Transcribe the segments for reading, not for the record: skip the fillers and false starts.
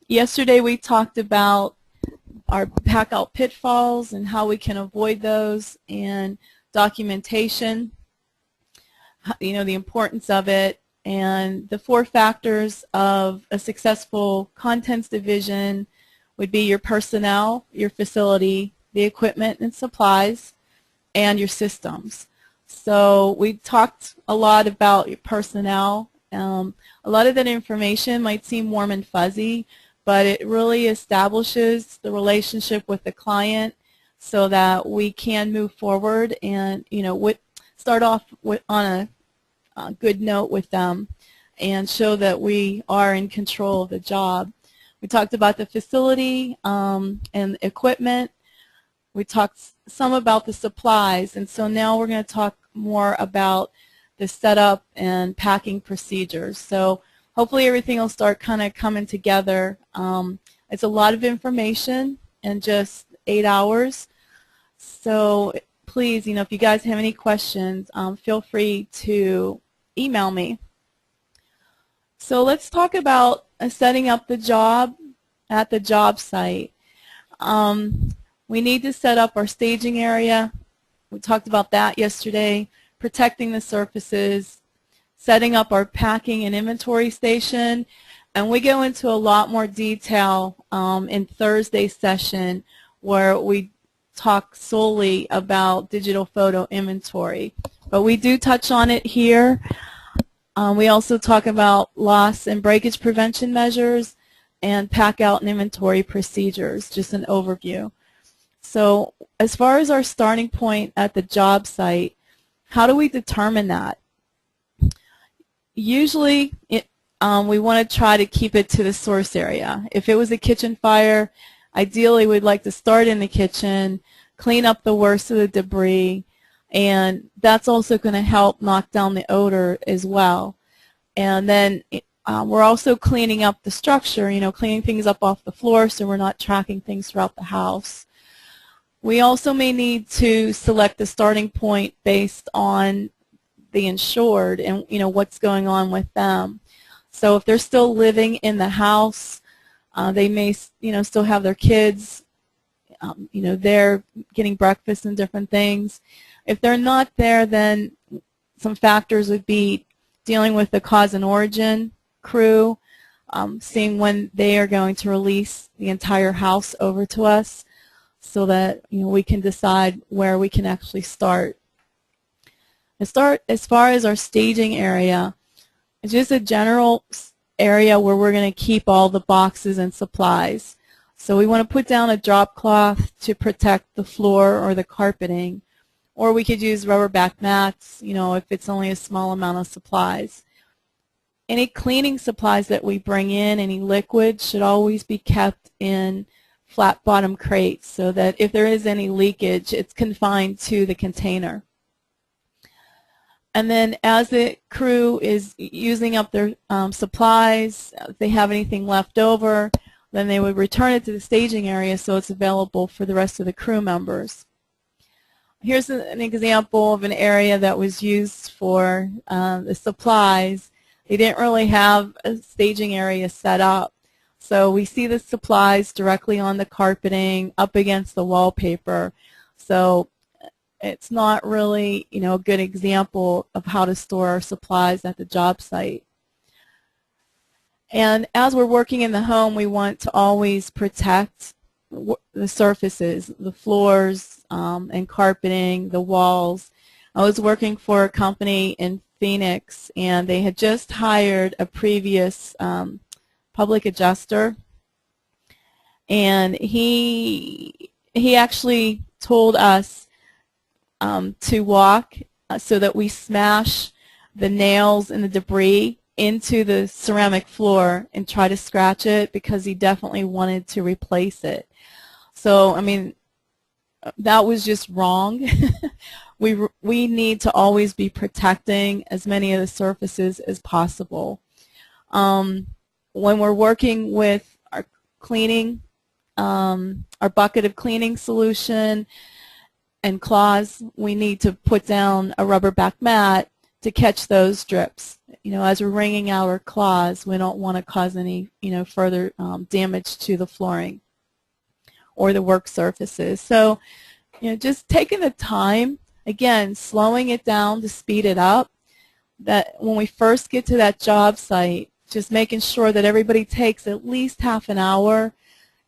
Yesterday we talked about our pack-out pitfalls and how we can avoid those, and documentation, the importance of it, and the 4 factors of a successful contents division would be your personnel, your facility, the equipment and supplies, and your systems. So we talked a lot about your personnel. A lot of that information might seem warm and fuzzy, but it really establishes the relationship with the client so that we can move forward and start off on a good note with them and show that we are in control of the job. We talked about the facility and equipment. We talked some about the supplies, and so now we're going to talk more about the setup and packing procedures. So hopefully everything will start kind of coming together. It's a lot of information in just 8 hours. So please, if you guys have any questions, feel free to email me. So let's talk about setting up the job at the job site. We need to set up our staging area. We talked about that yesterday. Protecting the surfaces, setting up our packing and inventory station, and we go into a lot more detail in Thursday's session where we talk solely about digital photo inventory. But we do touch on it here. We also talk about loss and breakage prevention measures and pack out and inventory procedures, just an overview. So as far as our starting point at the job site, how do we determine that? Usually we want to try to keep it to the source area. If it was a kitchen fire, ideally we'd like to start in the kitchen, clean up the worst of the debris, and that's also going to help knock down the odor as well. And then we're also cleaning up the structure, cleaning things up off the floor so we're not tracking things throughout the house. We also may need to select a starting point based on the insured and what's going on with them. So if they're still living in the house, they may still have their kids, they're getting breakfast and different things. If they're not there, then some factors would be dealing with the cause and origin crew, seeing when they are going to release the entire house over to us, so that we can decide where we can actually start. As far as our staging area, it's just a general area where we're going to keep all the boxes and supplies. So we want to put down a drop cloth to protect the floor or the carpeting, or we could use rubber back mats, if it's only a small amount of supplies. Any cleaning supplies that we bring in, any liquid, should always be kept in flat bottom crates so that if there is any leakage, it's confined to the container. And then as the crew is using up their supplies, if they have anything left over, then they would return it to the staging area so it's available for the rest of the crew members. Here's an example of an area that was used for the supplies. They didn't really have a staging area set up. So we see the supplies directly on the carpeting, up against the wallpaper. So it's not really, a good example of how to store our supplies at the job site. And as we're working in the home, we want to always protect the surfaces, the floors and carpeting, the walls. I was working for a company in Phoenix, and they had just hired a previous public adjuster, and he actually told us to walk so that we smash the nails and the debris into the ceramic floor and try to scratch it, because he definitely wanted to replace it. So, I mean, that was just wrong. We need to always be protecting as many of the surfaces as possible. When we're working with our cleaning, our bucket of cleaning solution and cloths, we need to put down a rubber back mat to catch those drips. as we're wringing out our claws, we don't want to cause any, further damage to the flooring or the work surfaces. So, just taking the time, again, slowing it down to speed it up, that when we first get to that job site, just making sure that everybody takes at least half an hour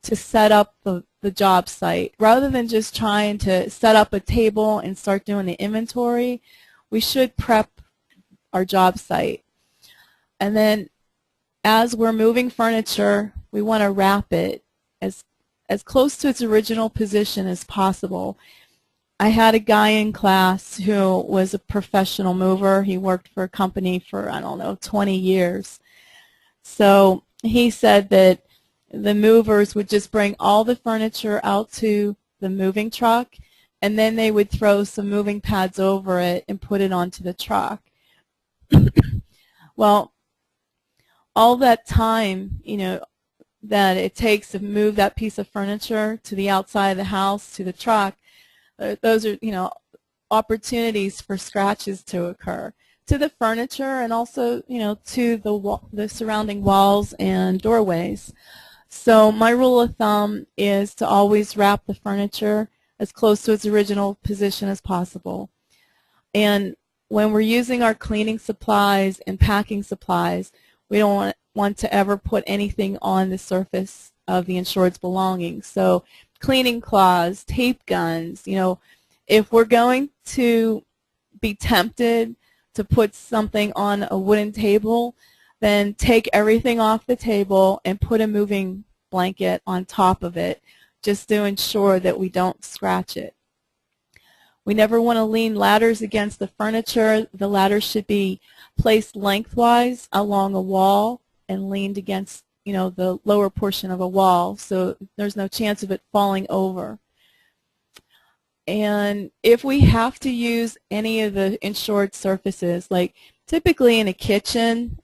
to set up the job site. Rather than just trying to set up a table and start doing the inventory, we should prep our job site. And then as we're moving furniture, we want to wrap it as close to its original position as possible. I had a guy in class who was a professional mover. He worked for a company for, 20 years. So he said that the movers would just bring all the furniture out to the moving truck, and then they would throw some moving pads over it and put it onto the truck. Well, all that time, that it takes to move that piece of furniture to the outside of the house, to the truck, those are, opportunities for scratches to occur to the furniture and also, to the surrounding walls and doorways. So my rule of thumb is to always wrap the furniture as close to its original position as possible. And when we're using our cleaning supplies and packing supplies, we don't want to ever put anything on the surface of the insured's belongings. So cleaning cloths, tape guns, if we're going to be tempted to put something on a wooden table, then take everything off the table and put a moving blanket on top of it, just to ensure that we don't scratch it. We never want to lean ladders against the furniture. The ladders should be placed lengthwise along a wall and leaned against, the lower portion of a wall, so there's no chance of it falling over. And if we have to use any of the insured surfaces, like typically in a kitchen,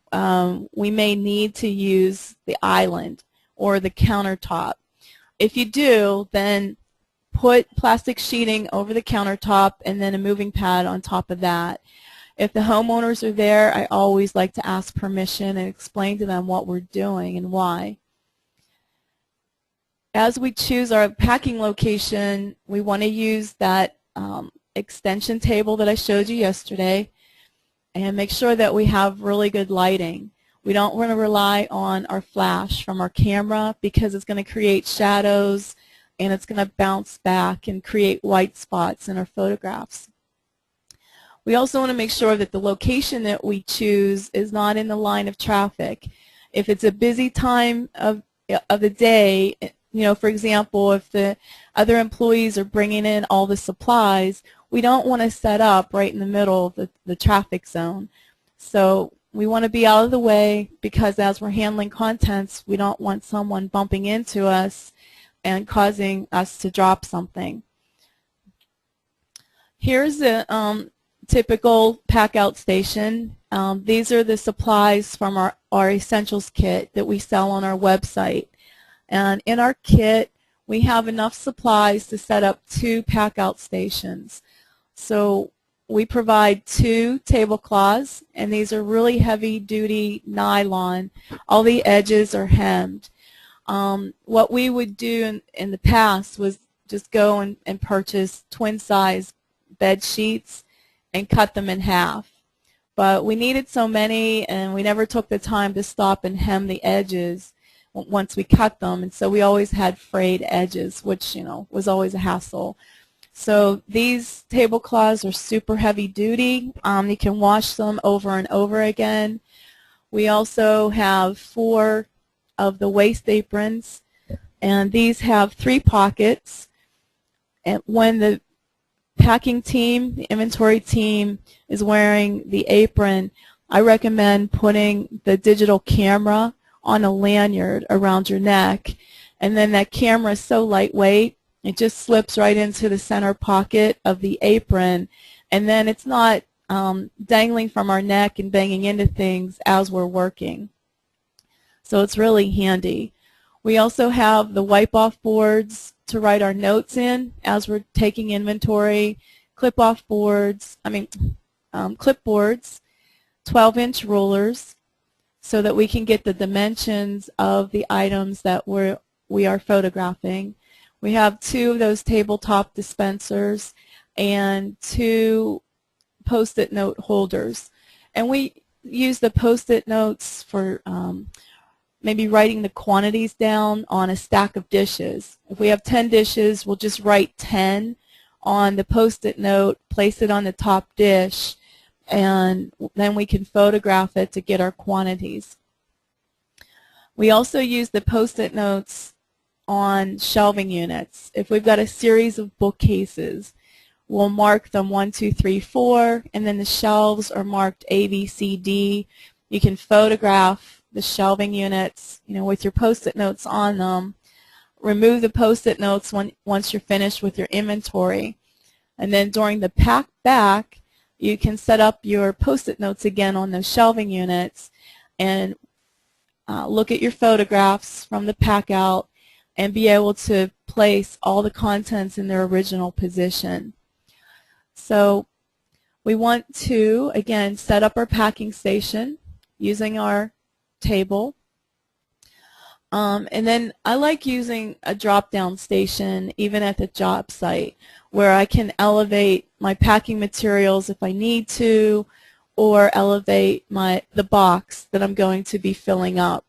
we may need to use the island or the countertop. If you do, then put plastic sheeting over the countertop and then a moving pad on top of that. If the homeowners are there, I always like to ask permission and explain to them what we're doing and why. As we choose our packing location, we want to use that extension table that I showed you yesterday and make sure that we have really good lighting. We don't want to rely on our flash from our camera because it's going to create shadows and it's going to bounce back and create white spots in our photographs. We also want to make sure that the location that we choose is not in the line of traffic. If it's a busy time of the day, for example, if the other employees are bringing in all the supplies, we don't want to set up right in the middle of the traffic zone. So we want to be out of the way because as we're handling contents, we don't want someone bumping into us and causing us to drop something. Here's a typical pack-out station. These are the supplies from our essentials kit that we sell on our website. And in our kit, we have enough supplies to set up 2 pack-out stations. So we provide 2 tablecloths, and these are really heavy-duty nylon. All the edges are hemmed. What we would do in the past was just go and purchase twin-size bed sheets and cut them in half. But we needed so many, and we never took the time to stop and hem the edges once we cut them, and so we always had frayed edges, which was always a hassle. So these tablecloths are super heavy duty. You can wash them over and over again. We also have 4 of the waist aprons, and these have 3 pockets. And when the packing team, the inventory team, is wearing the apron, I recommend putting the digital camera on a lanyard around your neck, and then that camera is so lightweight it just slips right into the center pocket of the apron, and then it's not dangling from our neck and banging into things as we're working. So it's really handy. We also have the wipe-off boards to write our notes in as we're taking inventory, clip-off boards, clipboards, 12-inch rulers so that we can get the dimensions of the items that we are photographing. We have 2 of those tabletop dispensers and 2 Post-it note holders. And we use the Post-it notes for maybe writing the quantities down on a stack of dishes. If we have 10 dishes, we'll just write 10 on the Post-it note, place it on the top dish, and then we can photograph it to get our quantities. We also use the Post-it notes on shelving units. If we've got a series of bookcases, we'll mark them 1, 2, 3, 4, and then the shelves are marked A, B, C, D. You can photograph the shelving units, with your Post-it notes on them. Remove the Post-it notes once you're finished with your inventory. And then during the pack back, you can set up your Post-it notes again on those shelving units and look at your photographs from the pack out and be able to place all the contents in their original position. So we want to, again, set up our packing station using our table. And then I like using a drop-down station even at the job site where I can elevate my packing materials if I need to, or elevate the box that I'm going to be filling up.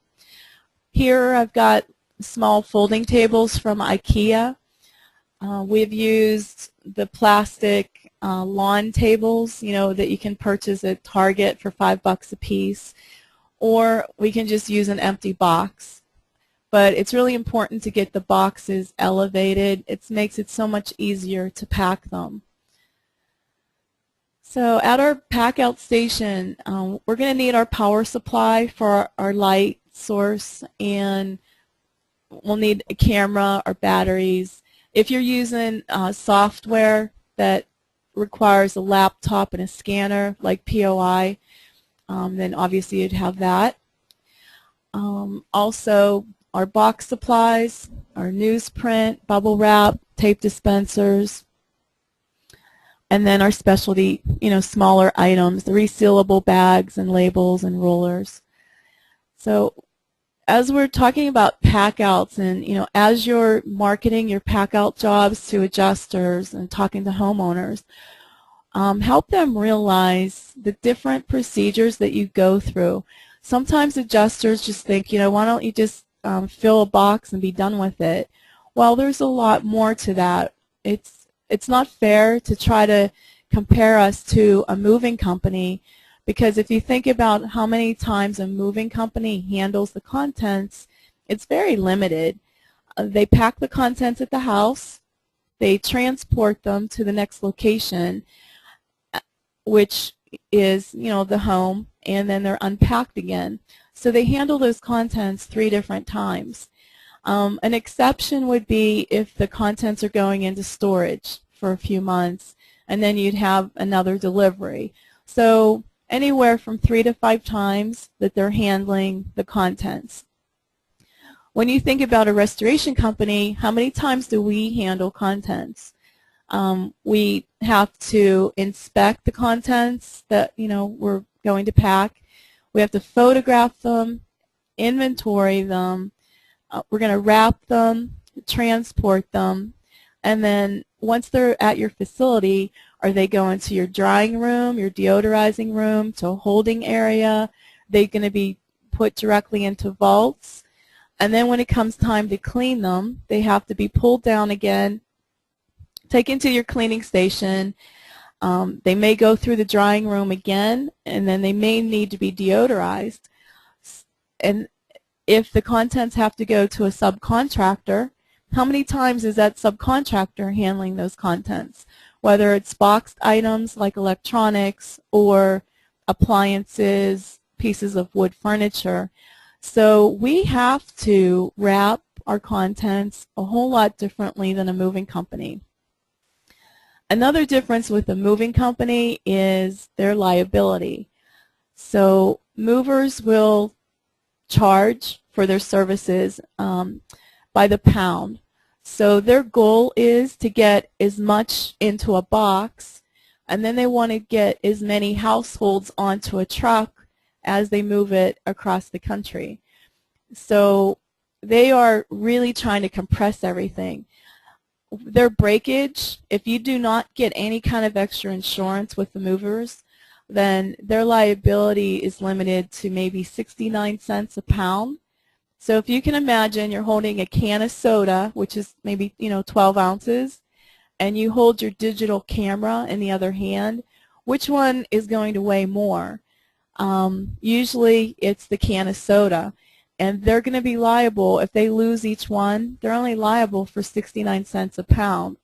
Here I've got small folding tables from IKEA. We've used the plastic lawn tables, that you can purchase at Target for $5 a piece, or we can just use an empty box. But it's really important to get the boxes elevated. It makes it so much easier to pack them. So at our pack out station, we're going to need our power supply for our light source, and we'll need a camera or batteries. If you're using software that requires a laptop and a scanner like POI, then obviously you'd have that. Also, our box supplies, our newsprint, bubble wrap, tape dispensers, and then our specialty, smaller items, the resealable bags and labels and rulers. So as we're talking about pack outs and, as you're marketing your pack out jobs to adjusters and talking to homeowners, help them realize the different procedures that you go through. Sometimes adjusters just think, why don't you just fill a box and be done with it? Well, there's a lot more to that. It's not fair to try to compare us to a moving company, because if you think about how many times a moving company handles the contents, it's very limited. They pack the contents at the house, they transport them to the next location, which is, the home, and then they're unpacked again. So they handle those contents 3 different times. An exception would be if the contents are going into storage for a few months, and then you'd have another delivery. So anywhere from 3 to 5 times that they're handling the contents. When you think about a restoration company, how many times do we handle contents? We have to inspect the contents that we're going to pack. We have to photograph them, inventory them. We're going to wrap them, transport them, and then once they're at your facility, are they going to your drying room, your deodorizing room, to a holding area? Are they going to be put directly into vaults? And then when it comes time to clean them, they have to be pulled down again, taken to your cleaning station. They may go through the drying room again, and then they may need to be deodorized. And if the contents have to go to a subcontractor, how many times is that subcontractor handling those contents? Whether it's boxed items like electronics or appliances, pieces of wood furniture. So we have to wrap our contents a whole lot differently than a moving company. Another difference with a moving company is their liability. So movers will charge for their services by the pound. So their goal is to get as much into a box and then they want to get as many households onto a truck as they move it across the country. So they are really trying to compress everything. Their breakage, if you do not get any kind of extra insurance with the movers, then their liability is limited to maybe 69 cents a pound. So if you can imagine you're holding a can of soda, which is maybe 12 ounces, and you hold your digital camera in the other hand, which one is going to weigh more? Usually it's the can of soda, and they're going to be liable, if they lose each one, they're only liable for 69 cents a pound.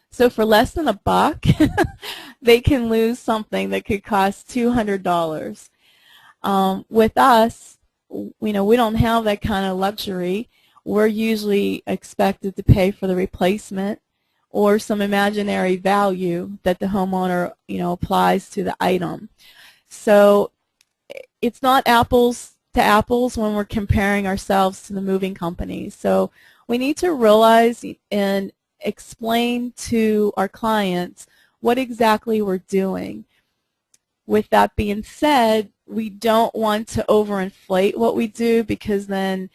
So for less than $1, they can lose something that could cost $200. With us, we don't have that kind of luxury. We're usually expected to pay for the replacement or some imaginary value that the homeowner applies to the item. So it's not apples to apples when we're comparing ourselves to the moving companies. So we need to realize and explain to our clients what exactly we're doing. With that being said, we don't want to overinflate what we do, because then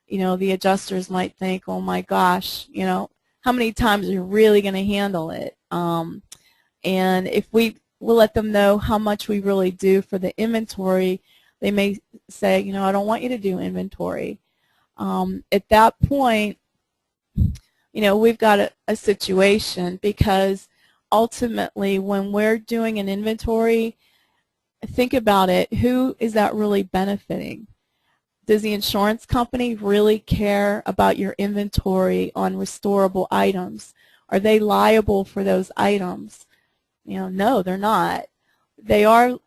the adjusters might think, oh my gosh, how many times are you really going to handle it? And if we'll let them know how much we really do for the inventory, they may say, I don't want you to do inventory. At that point, we've got a situation, because ultimately when we're doing an inventory, think about it, who is that really benefiting? Does the insurance company really care about your inventory on restorable items? Are they liable for those items? No, they're not. They are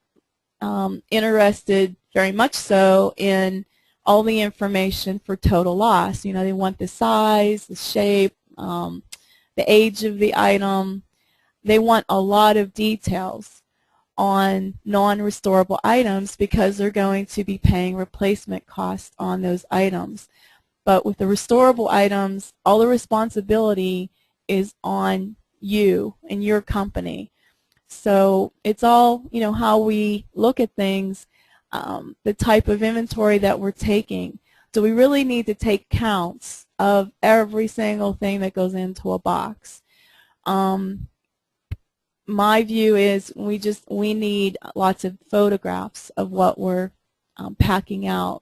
interested very much so in all the information for total loss. They want the size, the shape, the age of the item. They want a lot of details on non-restorable items, because they're going to be paying replacement costs on those items. But with the restorable items, all the responsibility is on you and your company. So it's all, how we look at things, the type of inventory that we're taking. So we really need to take counts of every single thing that goes into a box. My view is we need lots of photographs of what we're packing out.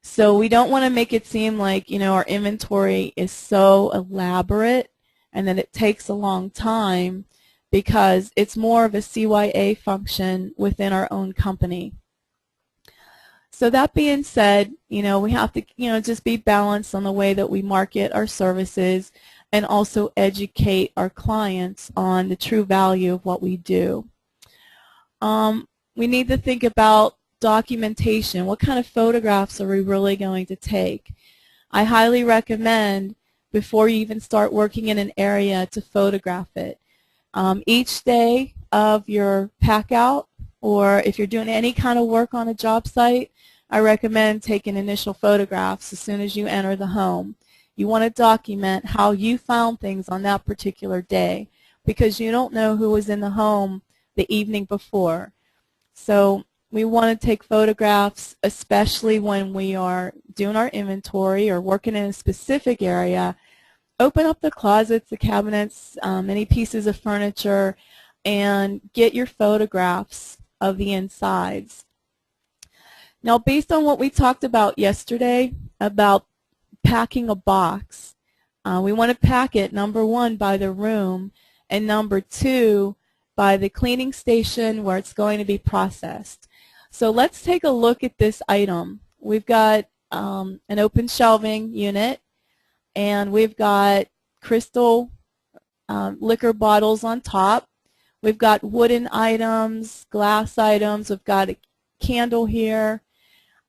So we don't want to make it seem like our inventory is so elaborate and that it takes a long time, because it's more of a CYA function within our own company. So that being said, we have to just be balanced on the way that we market our services, and also educate our clients on the true value of what we do. We need to think about documentation. What kind of photographs are we really going to take? I highly recommend, before you even start working in an area, to photograph it. Each day of your pack out, or if you're doing any kind of work on a job site, I recommend taking initial photographs as soon as you enter the home. You want to document how you found things on that particular day, because you don't know who was in the home the evening before. So we want to take photographs, especially when we are doing our inventory or working in a specific area. Open up the closets, the cabinets, any pieces of furniture, and get your photographs of the insides. Now, based on what we talked about yesterday about packing a box, we want to pack it, number one, by the room, and number two, by the cleaning station where it's going to be processed. So let's take a look at this item. We've got an open shelving unit, and we've got crystal liquor bottles on top. We've got wooden items, glass items. We've got a candle here.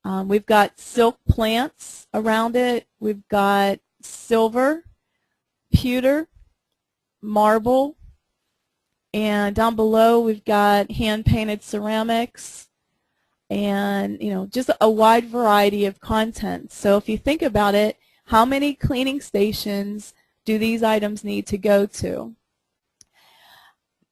We've got silk plants around it. We've got silver, pewter, marble, and down below we've got hand-painted ceramics, and just a wide variety of content. So if you think about it, how many cleaning stations do these items need to go to?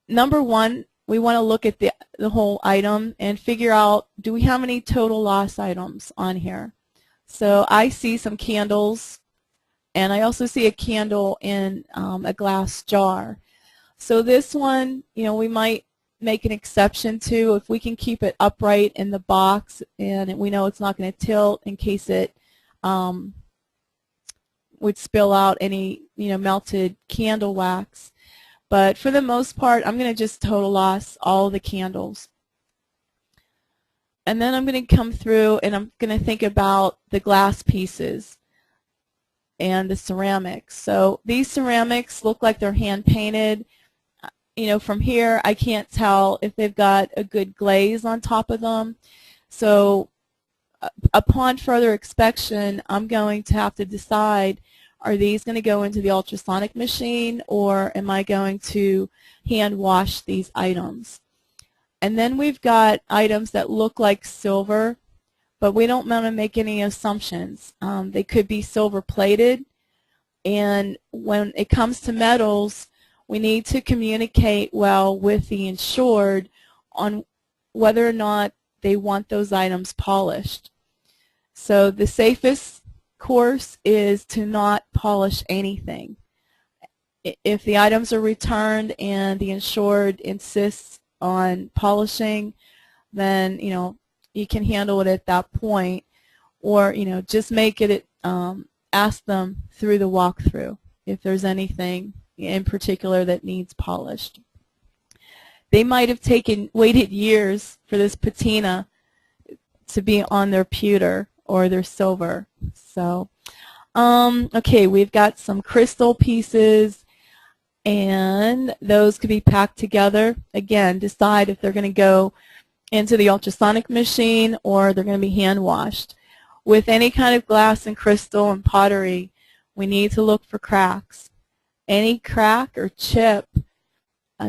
number one, we want to look at the whole item and figure out, do we have any total loss items on here? So I see some candles, and I also see a candle in a glass jar. So this one, you know, we might make an exception to if we can keep it upright in the box, and we know it's not going to tilt in case it would spill out any, you know, melted candle wax. But for the most part, I'm going to just total loss all the candles. And then I'm going to come through and I'm going to think about the glass pieces and the ceramics. So these ceramics look like they're hand painted. You know, from here I can't tell if they've got a good glaze on top of them. So upon further inspection, I'm going to have to decide, are these going to go into the ultrasonic machine, or am I going to hand wash these items? And then we've got items that look like silver, but we don't want to make any assumptions. They could be silver plated, and when it comes to metals, we need to communicate well with the insured on whether or not they want those items polished. So the safest course is to not polish anything. If the items are returned and the insured insists on polishing, then, you know, you can handle it at that point, or, you know, just make it, ask them through the walkthrough if there's anything in particular that needs polished. They might have waited years for this patina to be on their pewter or their silver. So, okay, we've got some crystal pieces, and those could be packed together. Again, decide if they're going to go into the ultrasonic machine or they're going to be hand washed. With any kind of glass and crystal and pottery, we need to look for cracks. Any crack or chip,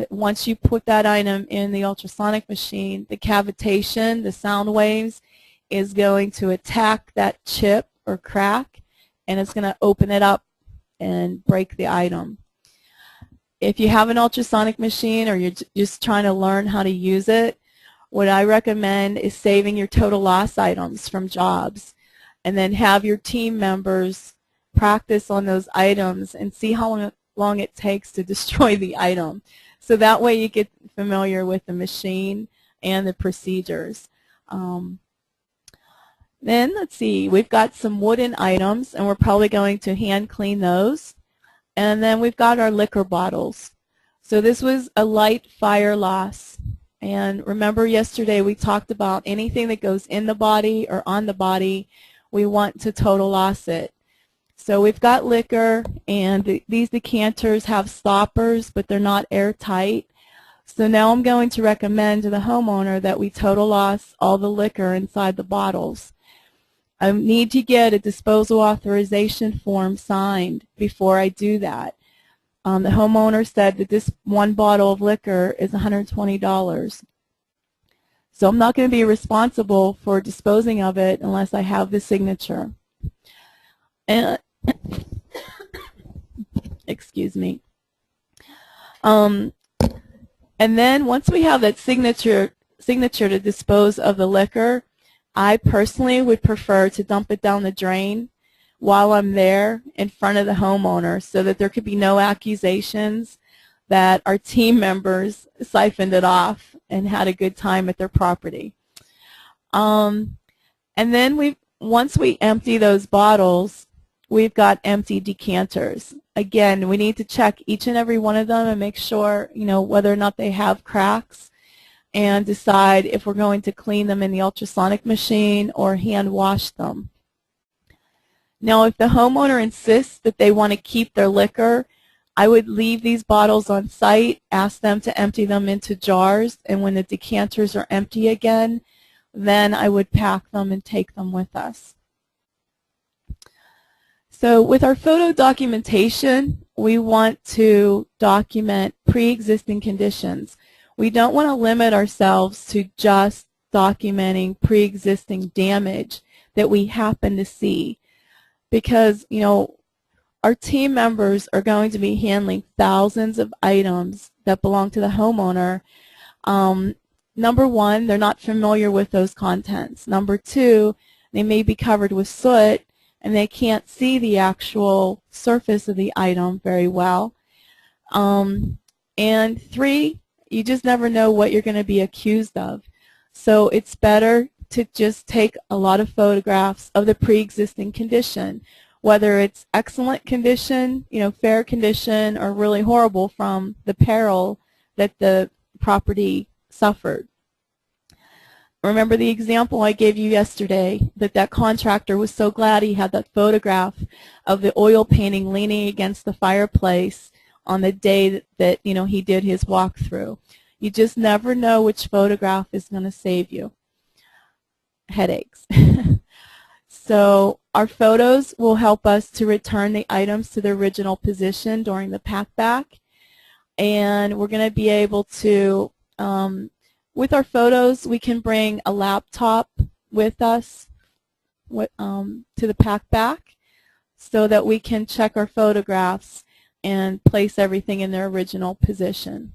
once you put that item in the ultrasonic machine, the cavitation, the sound waves, is going to attack that chip or crack, and it's going to open it up and break the item. If you have an ultrasonic machine or you're just trying to learn how to use it, what I recommend is saving your total loss items from jobs, and then have your team members practice on those items and see how long it takes to destroy the item. So that way you get familiar with the machine and the procedures. Then let's see, we've got some wooden items, and we're probably going to hand clean those. And then we've got our liquor bottles. So this was a light fire loss. And remember yesterday we talked about anything that goes in the body or on the body, we want to total loss it. So we've got liquor, and these decanters have stoppers, but they're not airtight. So now I'm going to recommend to the homeowner that we total loss all the liquor inside the bottles. I need to get a disposal authorization form signed before I do that. The homeowner said that this one bottle of liquor is $120. So I'm not going to be responsible for disposing of it unless I have the signature. And excuse me. And then once we have that signature to dispose of the liquor, I personally would prefer to dump it down the drain while I'm there in front of the homeowner, so that there could be no accusations that our team members siphoned it off and had a good time at their property. And then once we empty those bottles, we've got empty decanters. Again, we need to check each and every one of them and make sure, you know, whether or not they have cracks, and decide if we're going to clean them in the ultrasonic machine or hand wash them. Now, if the homeowner insists that they want to keep their liquor, I would leave these bottles on site, ask them to empty them into jars, and when the decanters are empty again, then I would pack them and take them with us. So with our photo documentation, we want to document pre-existing conditions. We don't want to limit ourselves to just documenting pre-existing damage that we happen to see, because, you know, our team members are going to be handling thousands of items that belong to the homeowner, number one, they're not familiar with those contents. Number two, they may be covered with soot and they can't see the actual surface of the item very well. And three, you just never know what you're going to be accused of. So it's better to just take a lot of photographs of the pre-existing condition, whether it's excellent condition, fair condition, or really horrible from the peril that the property suffered. Remember the example I gave you yesterday, that contractor was so glad he had that photograph of the oil painting leaning against the fireplace on the day that he did his walkthrough. You just never know which photograph is going to save you headaches. So our photos will help us to return the items to their original position during the pack back, and we're going to be able to, with our photos, we can bring a laptop with us to the pack back so that we can check our photographs and place everything in their original position.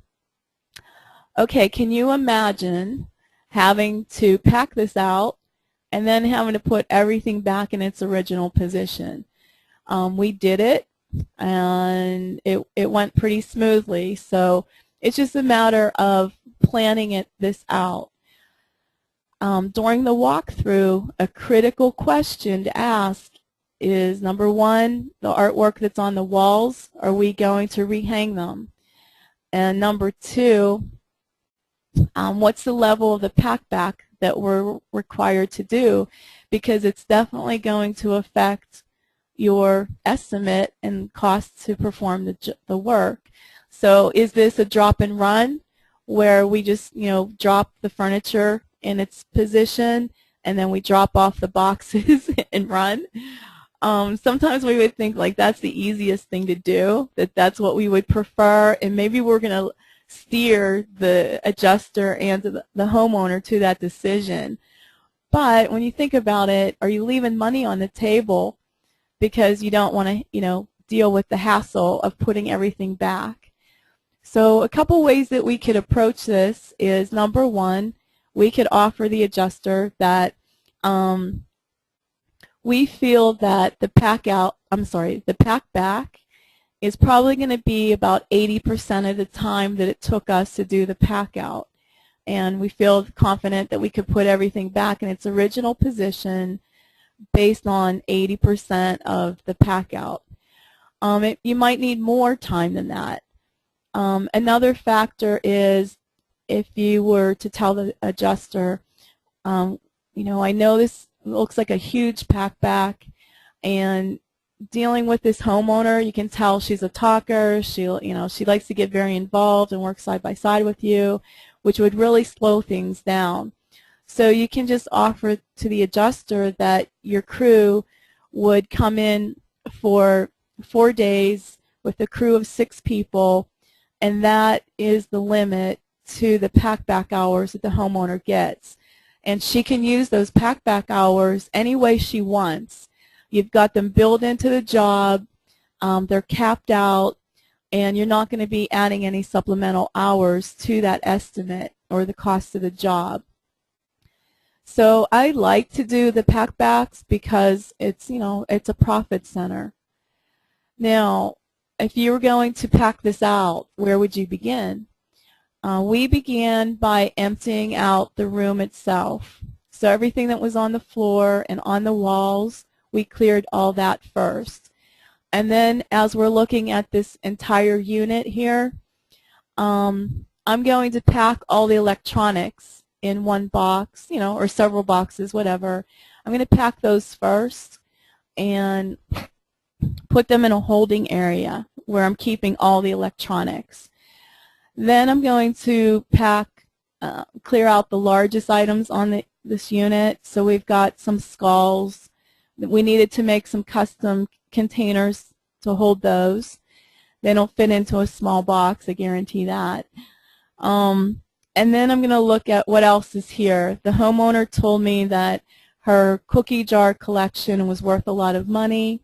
Okay, can you imagine having to pack this out and then having to put everything back in its original position? We did it, and it went pretty smoothly. So it's just a matter of planning this out. During the walkthrough, a critical question to ask is, number one, the artwork that's on the walls, are we going to rehang them? And number two, what's the level of the pack back that we're required to do, because it's definitely going to affect your estimate and cost to perform the work. So is this a drop and run where we just drop the furniture in its position and then we drop off the boxes and run? Sometimes we would think like that's the easiest thing to do, that's what we would prefer, and maybe we're going to steer the adjuster and the homeowner to that decision. But when you think about it, are you leaving money on the table because you don't want to deal with the hassle of putting everything back? So a couple ways that we could approach this is, number one, we could offer the adjuster that we feel that the pack back is probably going to be about 80% of the time that it took us to do the pack out. And we feel confident that we could put everything back in its original position based on 80% of the pack out. You might need more time than that. Another factor is if you were to tell the adjuster, I know this looks like a huge pack back, and dealing with this homeowner, you can tell she's a talker. She likes to get very involved and work side by side with you, which would really slow things down. So you can just offer to the adjuster that your crew would come in for 4 days with a crew of 6 people, and that is the limit to the pack back hours that the homeowner gets. And she can use those pack back hours any way she wants. You've got them built into the job, they're capped out, and you're not going to be adding any supplemental hours to that estimate or the cost of the job. So I like to do the pack backs because it's a profit center. Now, if you were going to pack this out, where would you begin? We began by emptying out the room itself. So everything that was on the floor and on the walls, we cleared all that first. And then as we're looking at this entire unit here, I'm going to pack all the electronics in one box, or several boxes, whatever. I'm going to pack those first and put them in a holding area where I'm keeping all the electronics. Then I'm going to clear out the largest items on this unit. So we've got some skulls. We needed to make some custom containers to hold those. They don't fit into a small box, I guarantee that. And then I'm going to look at what else is here. The homeowner told me that her cookie jar collection was worth a lot of money.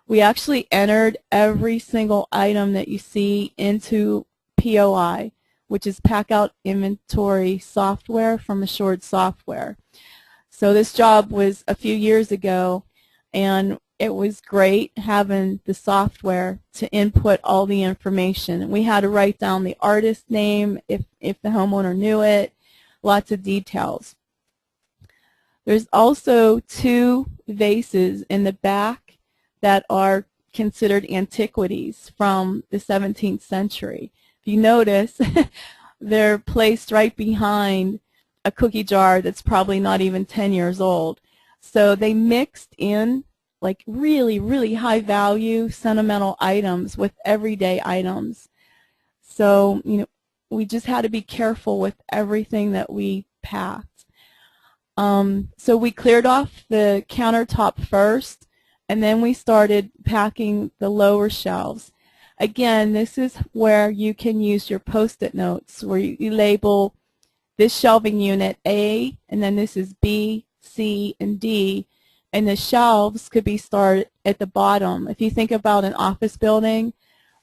We actually entered every single item that you see into POI, which is Pack Out Inventory Software from Assured Software. So this job was a few years ago, and it was great having the software to input all the information. We had to write down the artist name if the homeowner knew it, lots of details. There's also 2 vases in the back that are considered antiquities from the 17th century. If you notice, they're placed right behind a cookie jar that's probably not even 10 years old. So they mixed in like really, really high value sentimental items with everyday items. So, you know, we just had to be careful with everything that we packed. So we cleared off the countertop first, and then we started packing the lower shelves. Again, this is where you can use your Post-it notes, where you label this shelving unit A, and then this is B, C, and D, and the shelves could be started at the bottom. If you think about an office building,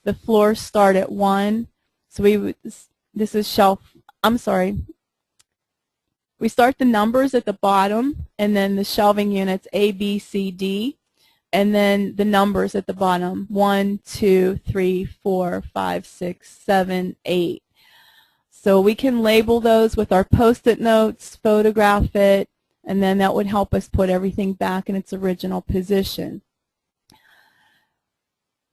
the floors start at 1, so this is shelf, I'm sorry, we start the numbers at the bottom, and then the shelving units A, B, C, D, and then the numbers at the bottom, 1, 2, 3, 4, 5, 6, 7, 8. So we can label those with our Post-it notes, photograph it, and then that would help us put everything back in its original position.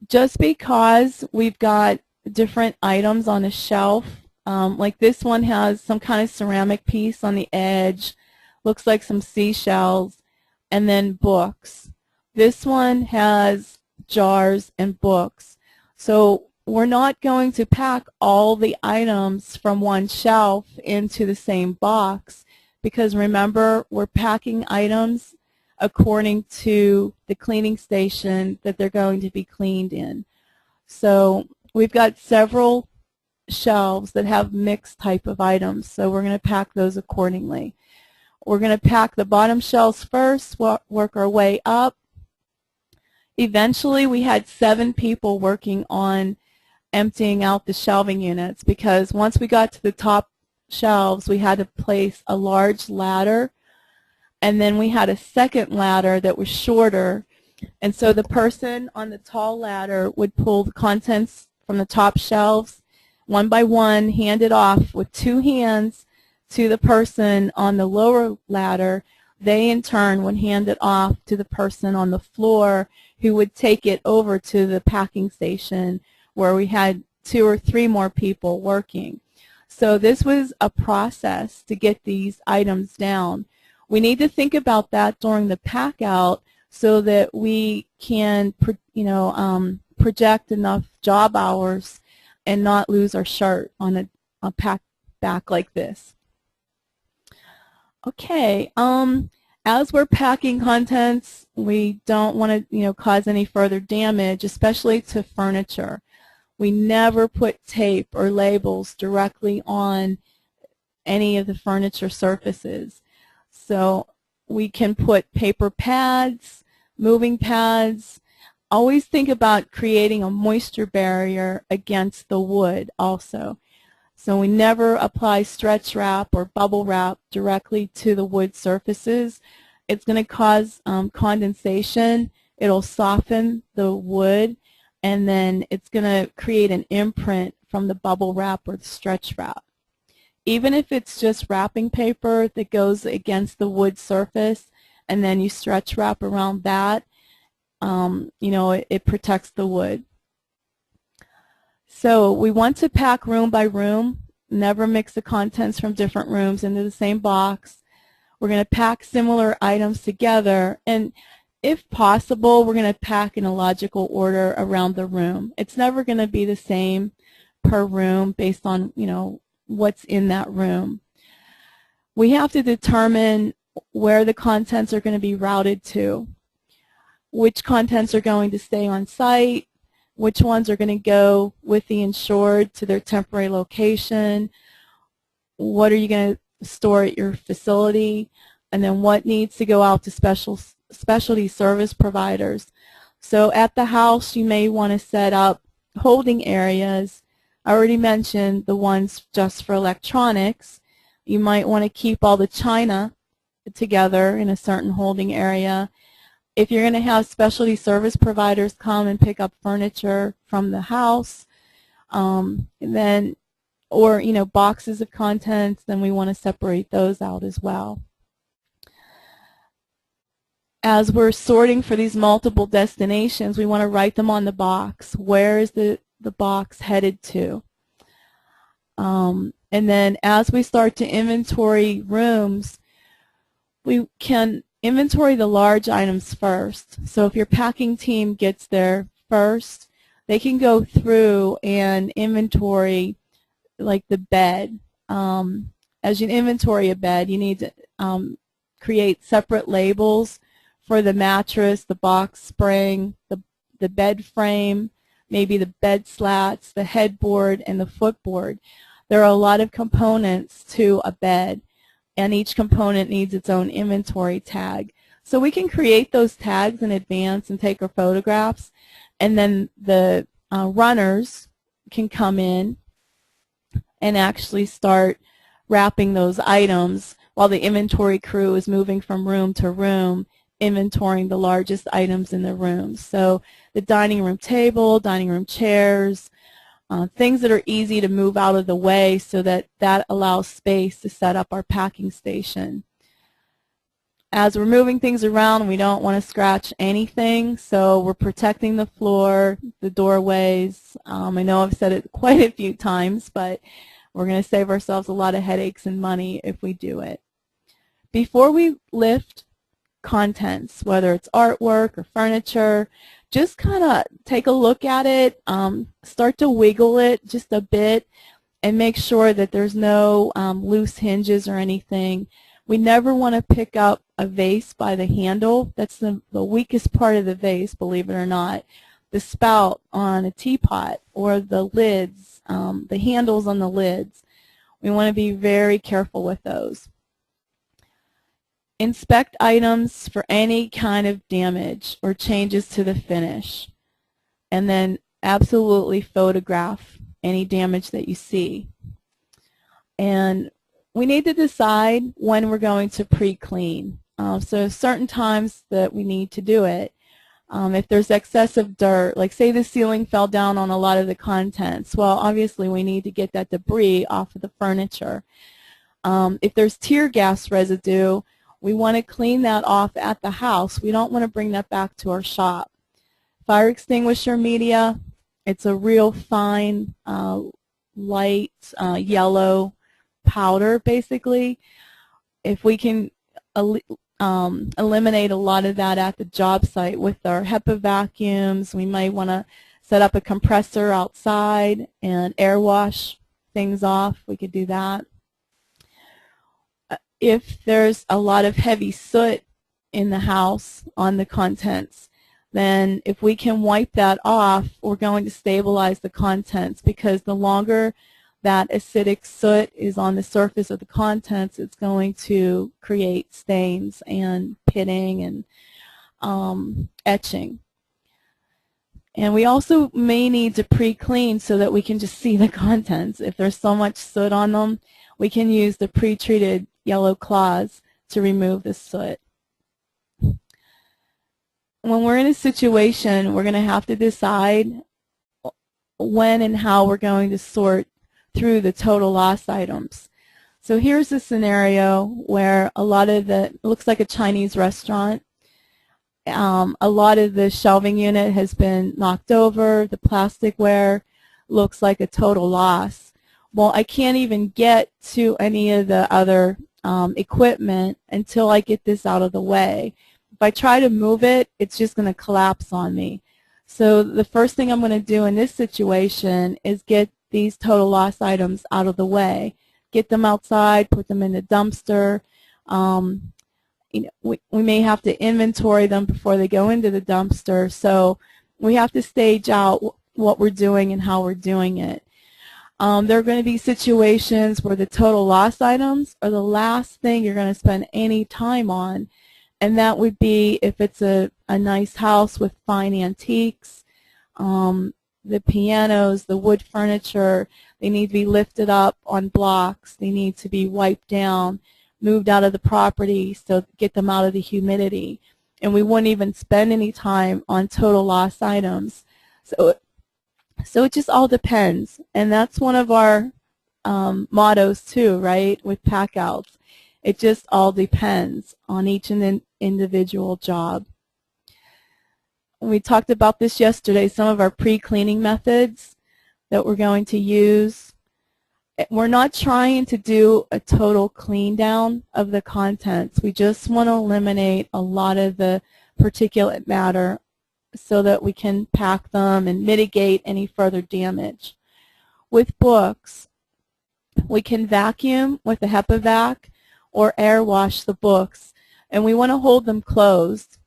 Just because we've got different items on a shelf, like this one has some kind of ceramic piece on the edge, looks like some seashells, and then books. This one has jars and books. So we're not going to pack all the items from one shelf into the same box, because remember, we're packing items according to the cleaning station that they're going to be cleaned in. So we've got several shelves that have mixed type of items, so we're going to pack those accordingly. We're going to pack the bottom shelves first, work our way up. Eventually we had 7 people working on emptying out the shelving units, because once we got to the top shelves we had to place a large ladder, and then we had a second ladder that was shorter, and so the person on the tall ladder would pull the contents from the top shelves one by one, hand it off with 2 hands to the person on the lower ladder. They in turn would hand it off to the person on the floor, who would take it over to the packing station where we had 2 or 3 more people working. So this was a process to get these items down. We need to think about that during the pack out so that we can project enough job hours and not lose our shirt on a pack back like this. Okay, as we're packing contents, we don't want to cause any further damage, especially to furniture. We never put tape or labels directly on any of the furniture surfaces. So we can put paper pads, moving pads. Always think about creating a moisture barrier against the wood also. So we never apply stretch wrap or bubble wrap directly to the wood surfaces. It's going to cause condensation. It'll soften the wood, and then it's going to create an imprint from the bubble wrap or the stretch wrap. Even if it's just wrapping paper that goes against the wood surface and then you stretch wrap around that, it protects the wood. So we want to pack room by room, never mix the contents from different rooms into the same box. We're going to pack similar items together, and if possible, we're going to pack in a logical order around the room. It's never going to be the same per room based on, what's in that room. We have to determine where the contents are going to be routed to, which contents are going to stay on site, which ones are going to go with the insured to their temporary location, what are you going to store at your facility, and then what needs to go out to specialty service providers. So at the house you may want to set up holding areas I already mentioned the ones just for electronics. You might want to keep all the china together in a certain holding area. If you're going to have specialty service providers come and pick up furniture from the house, then, or boxes of contents, then we want to separate those out as well. As we're sorting for these multiple destinations, we want to write them on the box. Where is the box headed to? And then as we start to inventory rooms, we can inventory the large items first. So if your packing team gets there first, they can go through and inventory like the bed. As you inventory a bed, you need to create separate labels for the mattress, the box spring, the bed frame, maybe the bed slats, the headboard, and the footboard. There are a lot of components to a bed, and each component needs its own inventory tag. So we can create those tags in advance and take our photographs, and then the runners can come in and actually start wrapping those items while the inventory crew is moving from room to room, inventorying the largest items in the room. So the dining room table, dining room chairs, things that are easy to move out of the way so that allows space to set up our packing station. As we're moving things around, we don't want to scratch anything, so we're protecting the floor, the doorways. I know I've said it quite a few times, but we're going to save ourselves a lot of headaches and money if we do it. Before we lift contents, whether it's artwork or furniture, just kind of take a look at it, start to wiggle it just a bit, and make sure that there's no loose hinges or anything. We never want to pick up a vase by the handle. That's the weakest part of the vase, believe it or not. The spout on a teapot or the lids, the handles on the lids. We want to be very careful with those. Inspect items for any kind of damage or changes to the finish, and then absolutely photograph any damage that you see. And we need to decide when we're going to pre-clean. So certain times that we need to do it. If there's excessive dirt, like say the ceiling fell down on a lot of the contents, well, obviously we need to get that debris off of the furniture. If there's tear gas residue, we want to clean that off at the house. We don't want to bring that back to our shop. Fire extinguisher media, it's a real fine, light yellow powder, basically. If we can eliminate a lot of that at the job site with our HEPA vacuums, we might want to set up a compressor outside and air wash things off. We could do that. If there's a lot of heavy soot in the house on the contents, then if we can wipe that off, we're going to stabilize the contents, because the longer that acidic soot is on the surface of the contents, it's going to create stains and pitting and etching. And we also may need to pre-clean so that we can just see the contents. If there's so much soot on them, we can use the pre-treated yellow cloths to remove the soot. When we're in a situation, we're going to have to decide when and how we're going to sort through the total loss items. So here's a scenario where a lot of it looks like a Chinese restaurant. A lot of the shelving unit has been knocked over. The plasticware looks like a total loss. Well, I can't even get to any of the other equipment until I get this out of the way. If I try to move it, it's just going to collapse on me. So the first thing I'm going to do in this situation is get these total loss items out of the way. Get them outside, put them in the dumpster. We may have to inventory them before they go into the dumpster. So we have to stage out what we're doing and how we're doing it. There are going to be situations where the total loss items are the last thing you're going to spend any time on, and that would be if it's a nice house with fine antiques. the pianos, the wood furniture, they need to be lifted up on blocks. They need to be wiped down, moved out of the property, so get them out of the humidity. And we wouldn't even spend any time on total loss items. So it just all depends. And that's one of our mottos too, right, with pack outs. It just all depends on each individual job. We talked about this yesterday, some of our pre-cleaning methods that we're going to use. We're not trying to do a total clean down of the contents. We just want to eliminate a lot of the particulate matter so that we can pack them and mitigate any further damage. With books, we can vacuum with a HEPA vac or air wash the books, and we want to hold them closed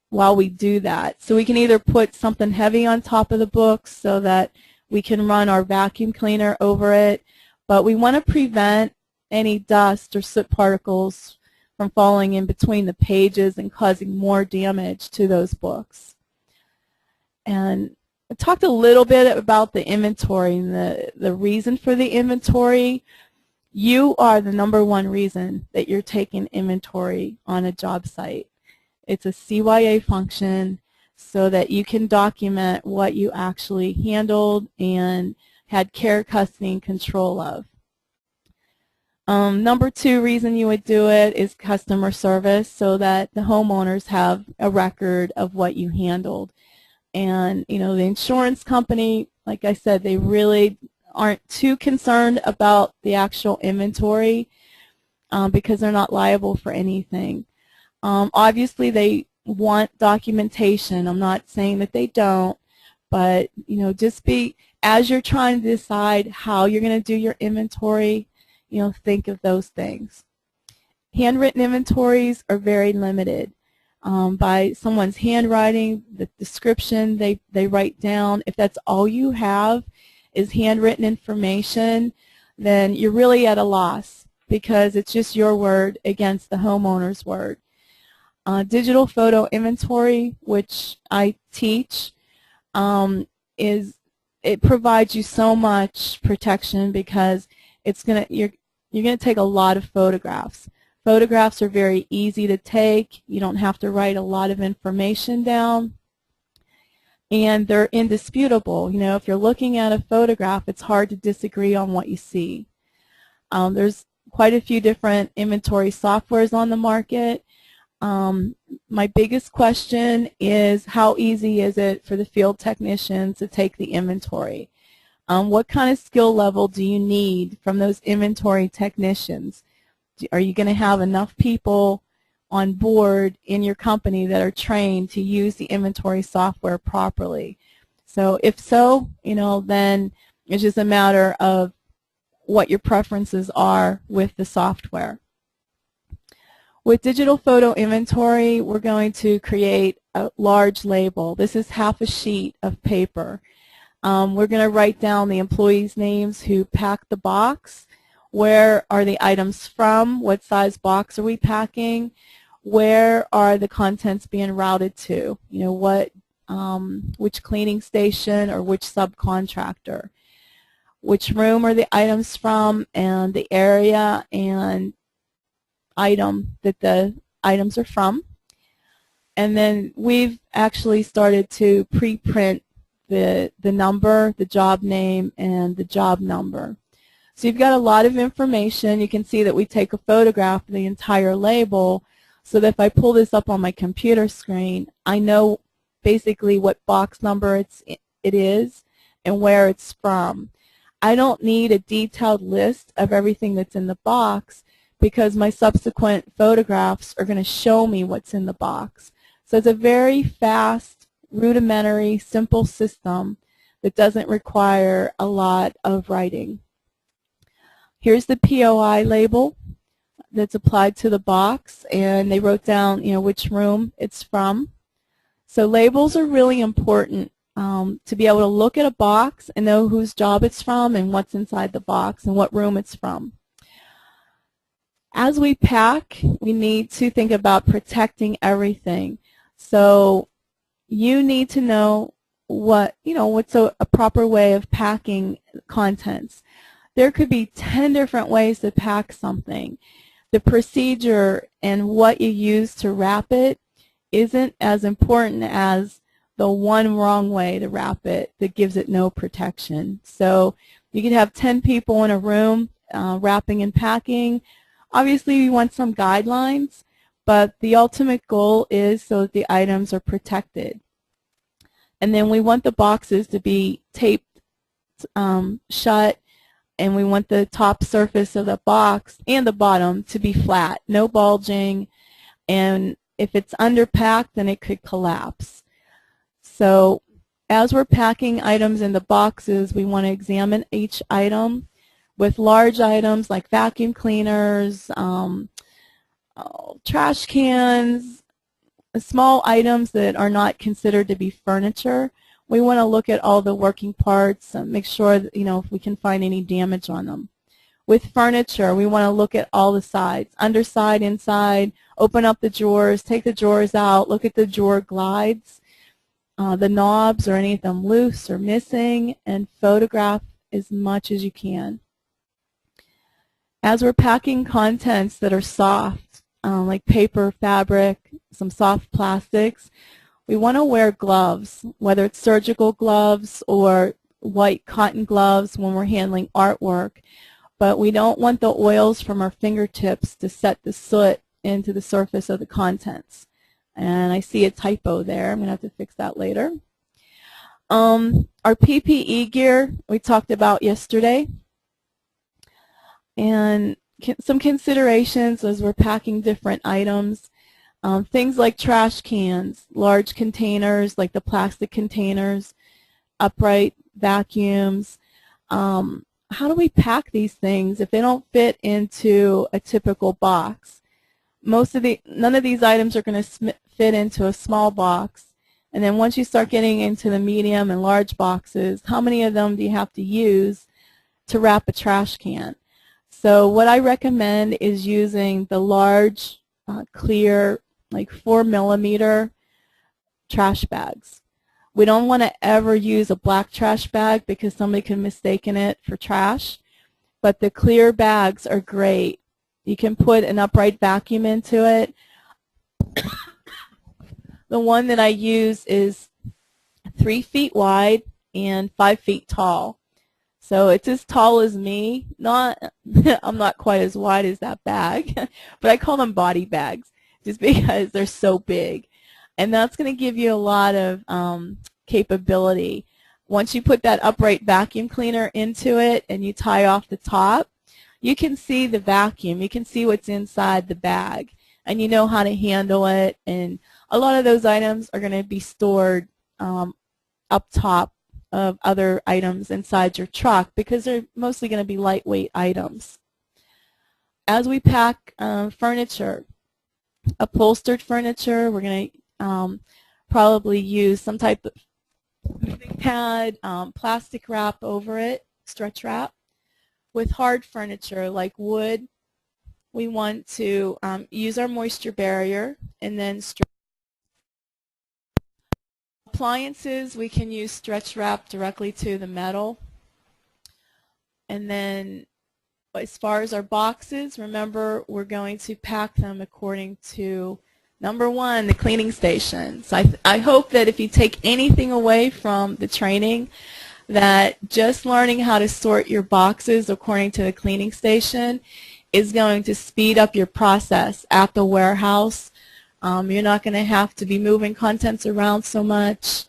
while we do that. So we can either put something heavy on top of the books so that we can run our vacuum cleaner over it, but we want to prevent any dust or soot particles from falling in between the pages and causing more damage to those books. And I talked a little bit about the inventory and the reason for the inventory. You are the #1 reason that you're taking inventory on a job site. It's a CYA function so that you can document what you actually handled and had care, custody, and control of. #2 reason you would do it is customer service, so that the homeowners have a record of what you handled. And you know, the insurance company, like I said, they really aren't too concerned about the actual inventory because they're not liable for anything. Obviously, they want documentation. I'm not saying that they don't, but you know, just as you're trying to decide how you're going to do your inventory, you know, think of those things. Handwritten inventories are very limited. By someone's handwriting, the description they write down. If that's all you have is handwritten information, then you're really at a loss because it's just your word against the homeowner's word. Digital photo inventory, which I teach, it provides you so much protection because you're gonna take a lot of photographs. Photographs are very easy to take. You don't have to write a lot of information down. And they're indisputable. You know, if you're looking at a photograph, it's hard to disagree on what you see. There's quite a few different inventory softwares on the market. My biggest question is, how easy is it for the field technicians to take the inventory? What kind of skill level do you need from those inventory technicians? Are you going to have enough people on board in your company that are trained to use the inventory software properly? So if so, you know, then it's just a matter of what your preferences are with the software. With digital photo inventory, we're going to create a large label. This is half a sheet of paper. We're going to write down the employees' names who packed the box. Where are the items from? What size box are we packing? Where are the contents being routed to? You know, which cleaning station or which subcontractor? Which room are the items from, and the area and item that the items are from. And then we've actually started to pre-print the number, the job name, and the job number. So you've got a lot of information. You can see that we take a photograph of the entire label so that if I pull this up on my computer screen, I know basically what box number it is and where it's from. I don't need a detailed list of everything that's in the box because my subsequent photographs are going to show me what's in the box. So it's a very fast, rudimentary, simple system that doesn't require a lot of writing. Here's the POI label that's applied to the box, and they wrote down, you know, which room it's from. So labels are really important to be able to look at a box and know whose job it's from and what's inside the box and what room it's from. As we pack, we need to think about protecting everything. So you need to know what's a proper way of packing contents. There could be 10 different ways to pack something. The procedure and what you use to wrap it isn't as important as the one wrong way to wrap it that gives it no protection. So you could have 10 people in a room wrapping and packing. Obviously, you want some guidelines, but the ultimate goal is so that the items are protected. And then we want the boxes to be taped shut, and we want the top surface of the box and the bottom to be flat, no bulging, and if it's underpacked, then it could collapse. So as we're packing items in the boxes, we want to examine each item. With large items like vacuum cleaners, trash cans, small items that are not considered to be furniture, we want to look at all the working parts and make sure that, if we can find any damage on them. With furniture, we want to look at all the sides, underside, inside, open up the drawers, take the drawers out, look at the drawer glides, the knobs, or any of them loose or missing, and photograph as much as you can. As we're packing contents that are soft, like paper, fabric, some soft plastics, we want to wear gloves, whether it's surgical gloves or white cotton gloves when we're handling artwork. But we don't want the oils from our fingertips to set the soot into the surface of the contents. And I see a typo there. I'm going to have to fix that later. Our PPE gear we talked about yesterday. And some considerations as we're packing different items. Things like trash cans, large containers like the plastic containers, upright vacuums. How do we pack these things if they don't fit into a typical box? None of these items are going to fit into a small box. And then once you start getting into the medium and large boxes, how many of them do you have to use to wrap a trash can? So what I recommend is using the large, clear, like 4mm trash bags. We don't want to ever use a black trash bag because somebody could mistaken it for trash, but the clear bags are great. You can put an upright vacuum into it. The one that I use is 3 feet wide and 5 feet tall. So it's as tall as me. I'm not quite as wide as that bag, but I call them body bags just because they're so big. And that's going to give you a lot of capability. Once you put that upright vacuum cleaner into it and you tie off the top, you can see the vacuum. You can see what's inside the bag, and you know how to handle it. And a lot of those items are going to be stored up top of other items inside your truck because they're mostly going to be lightweight items. As we pack furniture, upholstered furniture, we're going to probably use some type of moving pad, plastic wrap over it, stretch wrap. With hard furniture like wood, we want to use our moisture barrier and then stretch. Appliances, we can use stretch wrap directly to the metal. And then as far as our boxes, remember we're going to pack them according to number one, the cleaning station. So I hope that if you take anything away from the training, that just learning how to sort your boxes according to the cleaning station is going to speed up your process at the warehouse. You're not going to have to be moving contents around so much,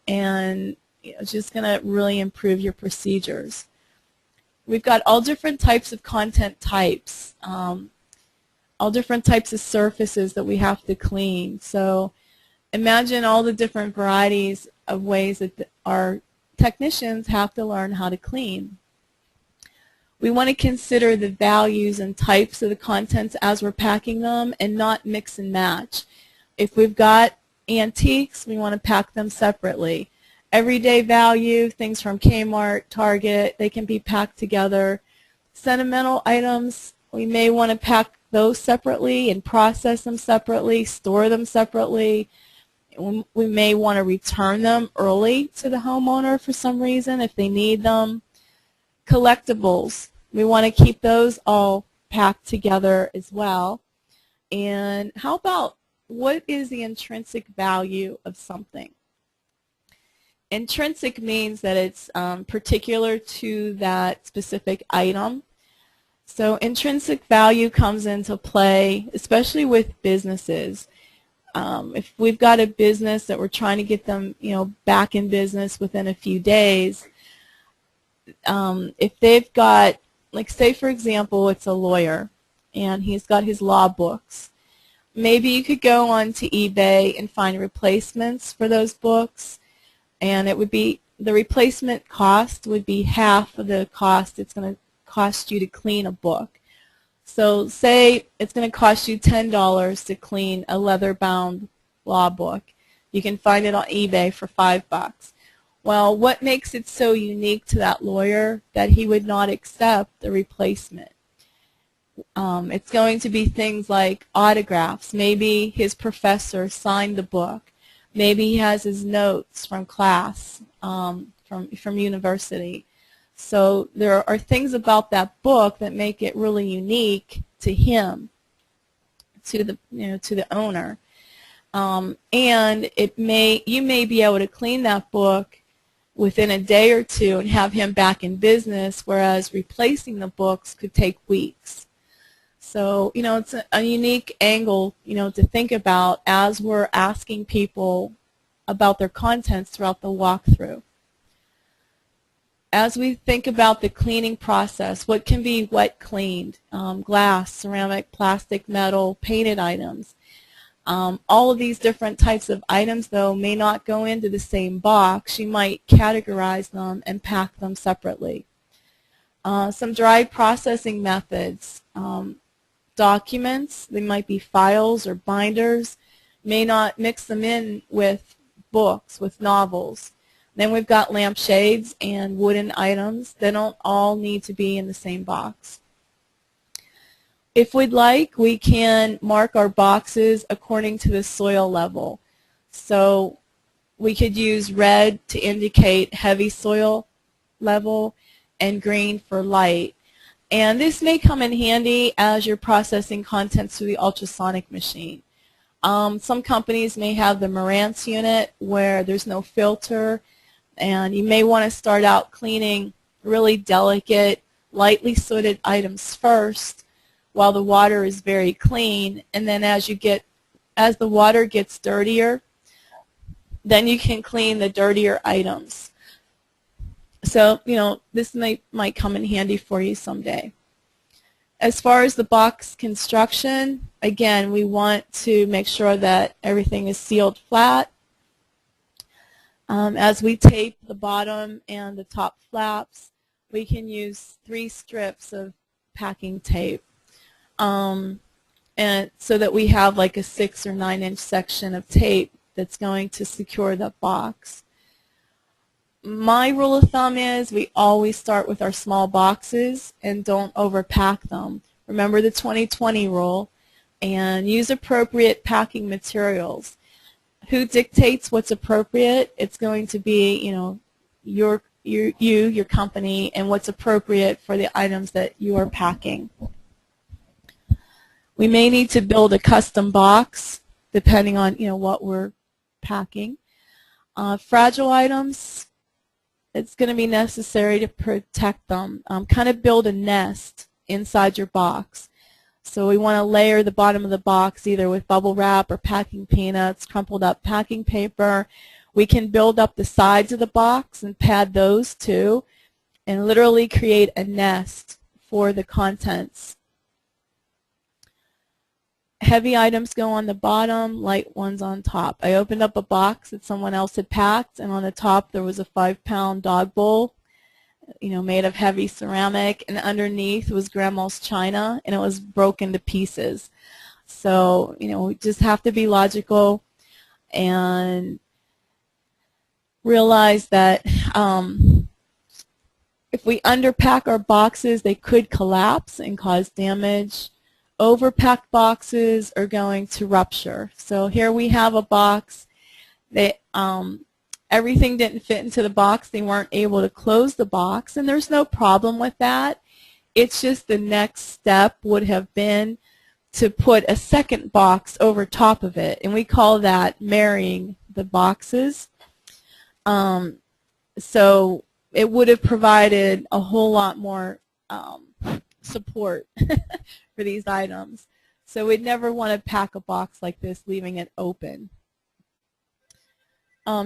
and it's just going to really improve your procedures. We've got all different types of content types, all different types of surfaces that we have to clean. So imagine all the different varieties of ways that our technicians have to learn how to clean. We want to consider the values and types of the contents as we're packing them and not mix and match. If we've got antiques, we want to pack them separately. Everyday value, things from Kmart, Target, they can be packed together. Sentimental items, we may want to pack those separately and process them separately, store them separately. We may want to return them early to the homeowner for some reason if they need them. Collectibles, we want to keep those all packed together as well. And how about, what is the intrinsic value of something? Intrinsic means that it's particular to that specific item. So intrinsic value comes into play, especially with businesses. If we've got a business that we're trying to get them, back in business within a few days, if they've got, like, say for example, it's a lawyer and he's got his law books. Maybe you could go on to eBay and find replacements for those books, and it would be, the replacement cost would be half of the cost it's going to cost you to clean a book. So say it's going to cost you $10 to clean a leather-bound law book. You can find it on eBay for $5. Well, what makes it so unique to that lawyer that he would not accept the replacement? It's going to be things like autographs. Maybe his professor signed the book. Maybe he has his notes from class, from university. So there are things about that book that make it really unique to him, to the owner. And you may be able to clean that book within a day or two and have him back in business, whereas replacing the books could take weeks. So, it's a unique angle, to think about as we're asking people about their contents throughout the walkthrough. As we think about the cleaning process, what can be wet cleaned? Glass, ceramic, plastic, metal, painted items. All of these different types of items, though, may not go into the same box. You might categorize them and pack them separately. Some dry processing methods. Documents, they might be files or binders, may not mix them in with books, with novels. Then we've got lampshades and wooden items. They don't all need to be in the same box. If we'd like, we can mark our boxes according to the soil level. So we could use red to indicate heavy soil level and green for light. And this may come in handy as you're processing contents through the ultrasonic machine. Some companies may have the Marantz unit where there's no filter, and you may want to start out cleaning really delicate, lightly sooted items first while the water is very clean, and then as the water gets dirtier, then you can clean the dirtier items. So, this might come in handy for you someday. As far as the box construction, again, we want to make sure that everything is sealed flat. As we tape the bottom and the top flaps, we can use 3 strips of packing tape, and so that we have like a 6 or 9 inch section of tape that's going to secure the box. My rule of thumb is we always start with our small boxes and don't overpack them. Remember the 20-20 rule, and use appropriate packing materials. Who dictates what's appropriate? It's going to be, your company, and what's appropriate for the items that you are packing. We may need to build a custom box depending on what we're packing. Fragile items, it's going to be necessary to protect them. Kind of build a nest inside your box. So we want to layer the bottom of the box either with bubble wrap or packing peanuts, crumpled up packing paper. We can build up the sides of the box and pad those too, and literally create a nest for the contents. Heavy items go on the bottom, light ones on top. I opened up a box that someone else had packed, and on the top there was a 5-pound dog bowl, made of heavy ceramic, and underneath was grandma's china, and it was broken to pieces. So, we just have to be logical and realize that if we underpack our boxes, they could collapse and cause damage. Overpacked boxes are going to rupture. So here we have a box They everything didn't fit into the box. They weren't able to close the box, and there's no problem with that. It's just the next step would have been to put a second box over top of it, and we call that marrying the boxes. So it would have provided a whole lot more support for these items. So we'd never want to pack a box like this, leaving it open.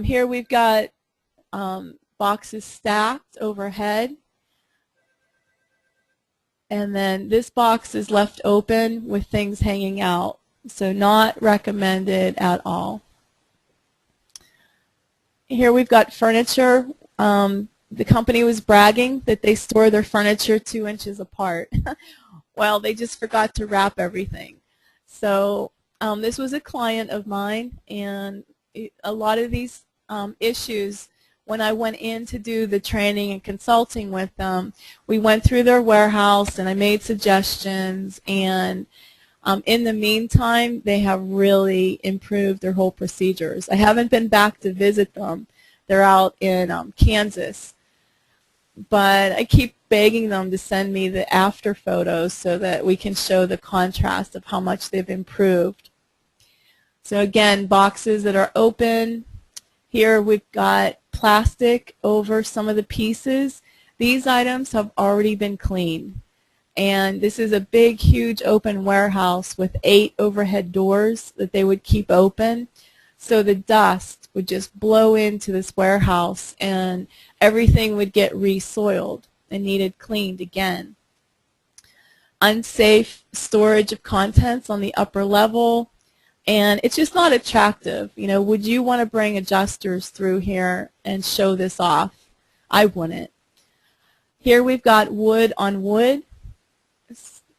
Here we've got boxes stacked overhead. And then this box is left open with things hanging out. So not recommended at all. Here we've got furniture. The company was bragging that they store their furniture 2 inches apart. Well, they just forgot to wrap everything. So this was a client of mine, and a lot of these issues, when I went in to do the training and consulting with them, we went through their warehouse and I made suggestions, and in the meantime, they have really improved their whole procedures. I haven't been back to visit them. They're out in Kansas. But I keep begging them to send me the after photos so that we can show the contrast of how much they've improved. So again, boxes that are open. Here we've got plastic over some of the pieces. These items have already been cleaned. And this is a big, huge open warehouse with 8 overhead doors that they would keep open. So the dust would just blow into this warehouse and everything would get re-soiled and needed cleaned again. Unsafe storage of contents on the upper level, and it's just not attractive. You know, would you want to bring adjusters through here and show this off? I wouldn't. Here we've got wood on wood,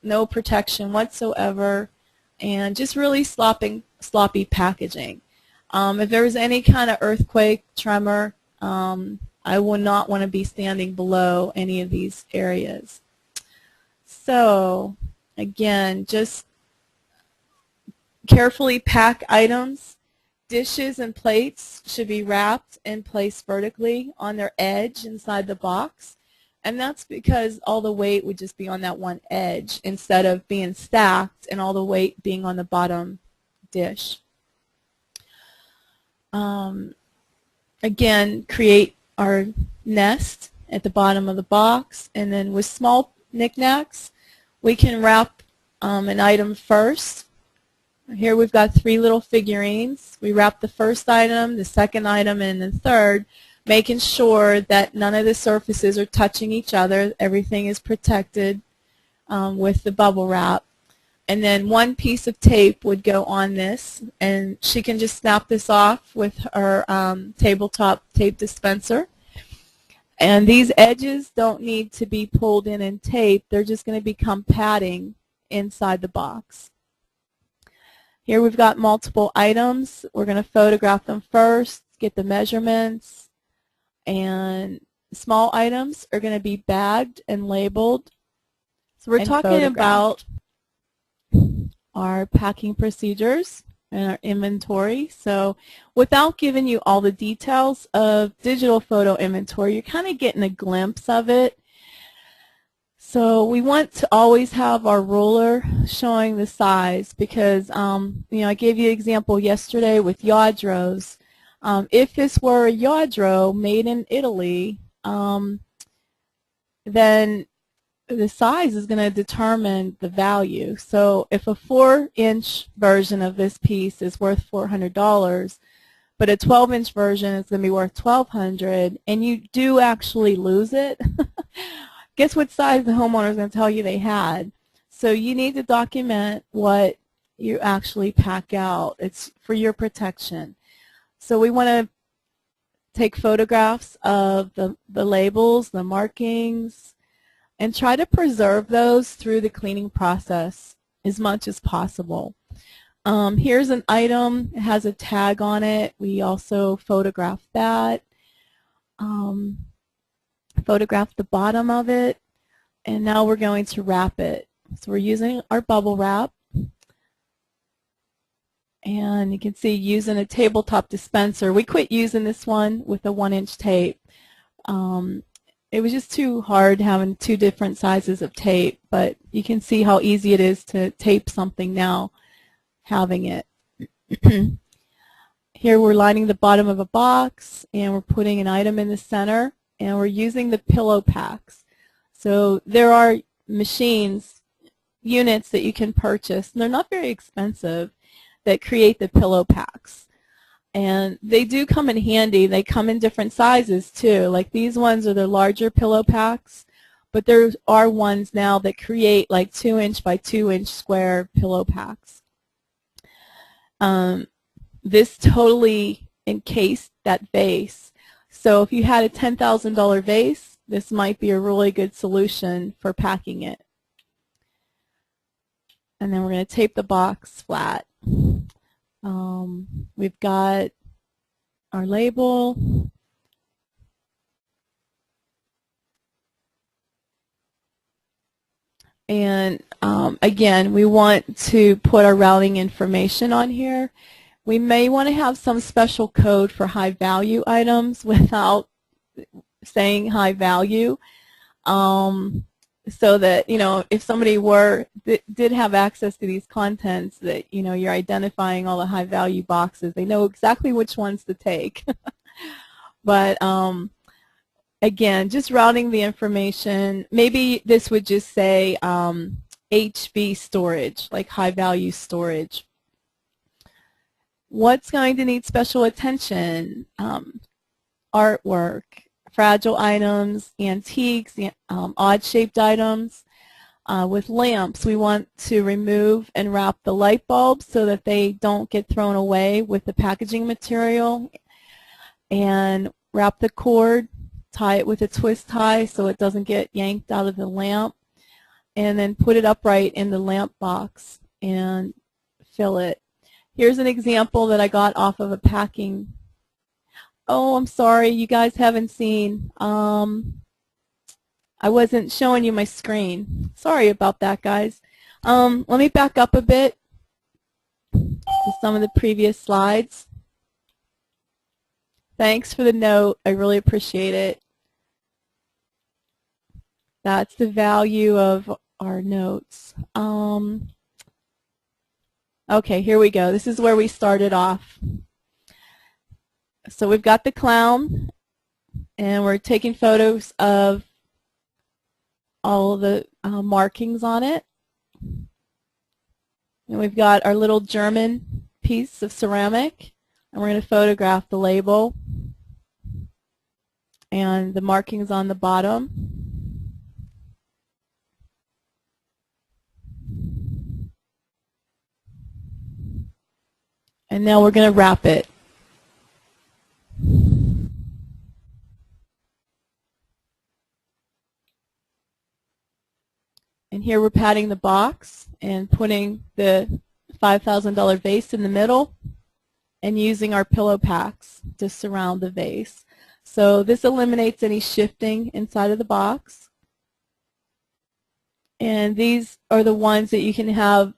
no protection whatsoever, and just really sloppy packaging. If there was any kind of earthquake, tremor, I would not want to be standing below any of these areas. So again, just carefully pack items. Dishes and plates should be wrapped and placed vertically on their edge inside the box. And that's because all the weight would just be on that one edge instead of being stacked and all the weight being on the bottom dish. Again, create our nest at the bottom of the box, and then with small knickknacks, we can wrap an item first. Here we've got 3 little figurines. We wrap the first item, the second item, and the third, making sure that none of the surfaces are touching each other. Everything is protected with the bubble wrap. And then 1 piece of tape would go on this, and she can just snap this off with her tabletop tape dispenser. And these edges don't need to be pulled in and taped. They're just going to become padding inside the box. Here we've got multiple items. We're going to photograph them first, get the measurements, and small items are going to be bagged and labeled. So we're talking about our packing procedures and our inventory. So without giving you all the details of digital photo inventory, you're kind of getting a glimpse of it. So we want to always have our ruler showing the size because, you know, I gave you an example yesterday with Lladros. If this were a Lladro made in Italy, then the size is going to determine the value. So if a 4-inch version of this piece is worth $400, but a 12-inch version is going to be worth $1,200, and you do actually lose it, guess what size the homeowner is going to tell you they had? So you need to document what you actually pack out. It's for your protection. So we want to take photographs of the labels, the markings, and try to preserve those through the cleaning process as much as possible. Here's an item. It has a tag on it. We also photograph that. Photograph the bottom of it. And now we're going to wrap it. So we're using our bubble wrap. And you can see using a tabletop dispenser. We quit using this one with a 1-inch tape. It was just too hard having two different sizes of tape, but you can see how easy it is to tape something now, having it. Here we're lining the bottom of a box, and we're putting an item in the center, and we're using the pillow packs. So there are machines, units that you can purchase, and they're not very expensive, that create the pillow packs. And they do come in handy. They come in different sizes too. Like these ones are the larger pillow packs, but there are ones now that create like 2-inch by 2-inch square pillow packs. This totally encased that vase. So if you had a $10,000 vase, this might be a really good solution for packing it. And then we're going to tape the box flat. We've got our label. And again, we want to put our routing information on here. We may want to have some special code for high value items without saying high value, so that, you know, if somebody did have access to these contents, that, you know, you're identifying all the high value boxes. They know exactly which ones to take. But again, just routing the information. Maybe this would just say HV storage, like high value storage. What's going to need special attention? Artwork, fragile items, antiques, odd-shaped items. With lamps, we want to remove and wrap the light bulbs so that they don't get thrown away with the packaging material. And wrap the cord, tie it with a twist tie so it doesn't get yanked out of the lamp. And then put it upright in the lamp box and fill it. Here's an example that I got off of a packing. Oh, I'm sorry, you guys haven't seen. I wasn't showing you my screen. Sorry about that, guys. Let me back up a bit to some of the previous slides. Thanks for the note. I really appreciate it. That's the value of our notes. Okay, here we go. This is where we started off. So we've got the clown, and we're taking photos of all of the markings on it. And we've got our little German piece of ceramic, and we're going to photograph the label and the markings on the bottom. And now we're going to wrap it. And here we're patting the box and putting the $5,000 vase in the middle and using our pillow packs to surround the vase. So this eliminates any shifting inside of the box. And these are the ones that you can have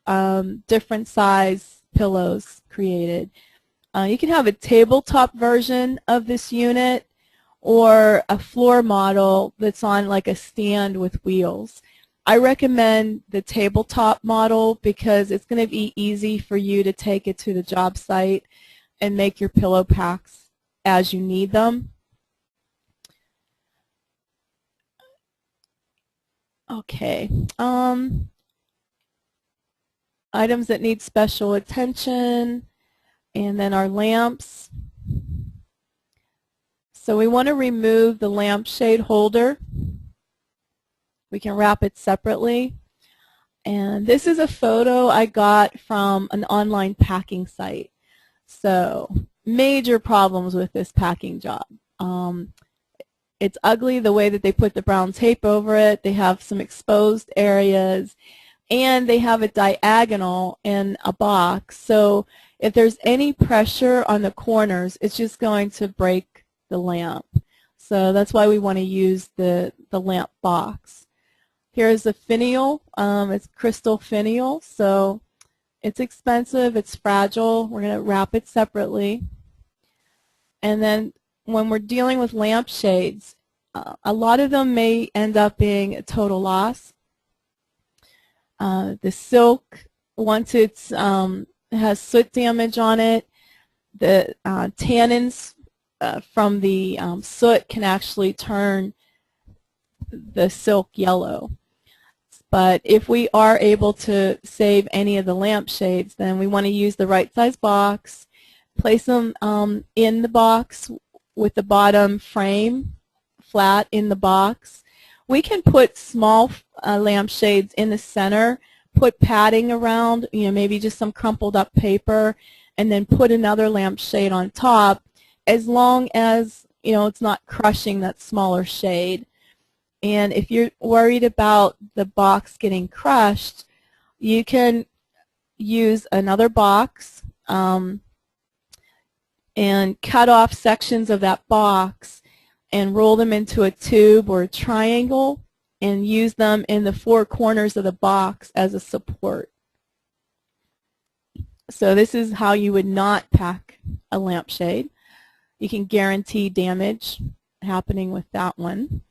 different size pillows created. You can have a tabletop version of this unit or a floor model that's on like a stand with wheels. I recommend the tabletop model because it's going to be easy for you to take it to the job site and make your pillow packs as you need them. Okay. Items that need special attention, and then our lamps. So we want to remove the lampshade holder. We can wrap it separately. And this is a photo I got from an online packing site. So major problems with this packing job. It's ugly the way that they put the brown tape over it. They have some exposed areas, and they have it diagonal in a box. So if there's any pressure on the corners, it's just going to break the lamp. So that's why we want to use the lamp box. Here's the finial. It's crystal finial, so It's expensive, it's fragile. We're going to wrap it separately. And then when we're dealing with lampshades, a lot of them may end up being a total loss. The silk, once it has soot damage on it, the tannins from the soot can actually turn the silk yellow. But if we are able to save any of the lampshades, then we want to use the right size box, place them in the box with the bottom frame flat in the box. We can put small lampshades in the center, put padding around, maybe just some crumpled up paper, and then put another lampshade on top, as long as it's not crushing that smaller shade. And if you're worried about the box getting crushed, you can use another box and cut off sections of that box and roll them into a tube or a triangle and use them in the four corners of the box as a support. So this is how you would not pack a lampshade. You can guarantee damage happening with that one.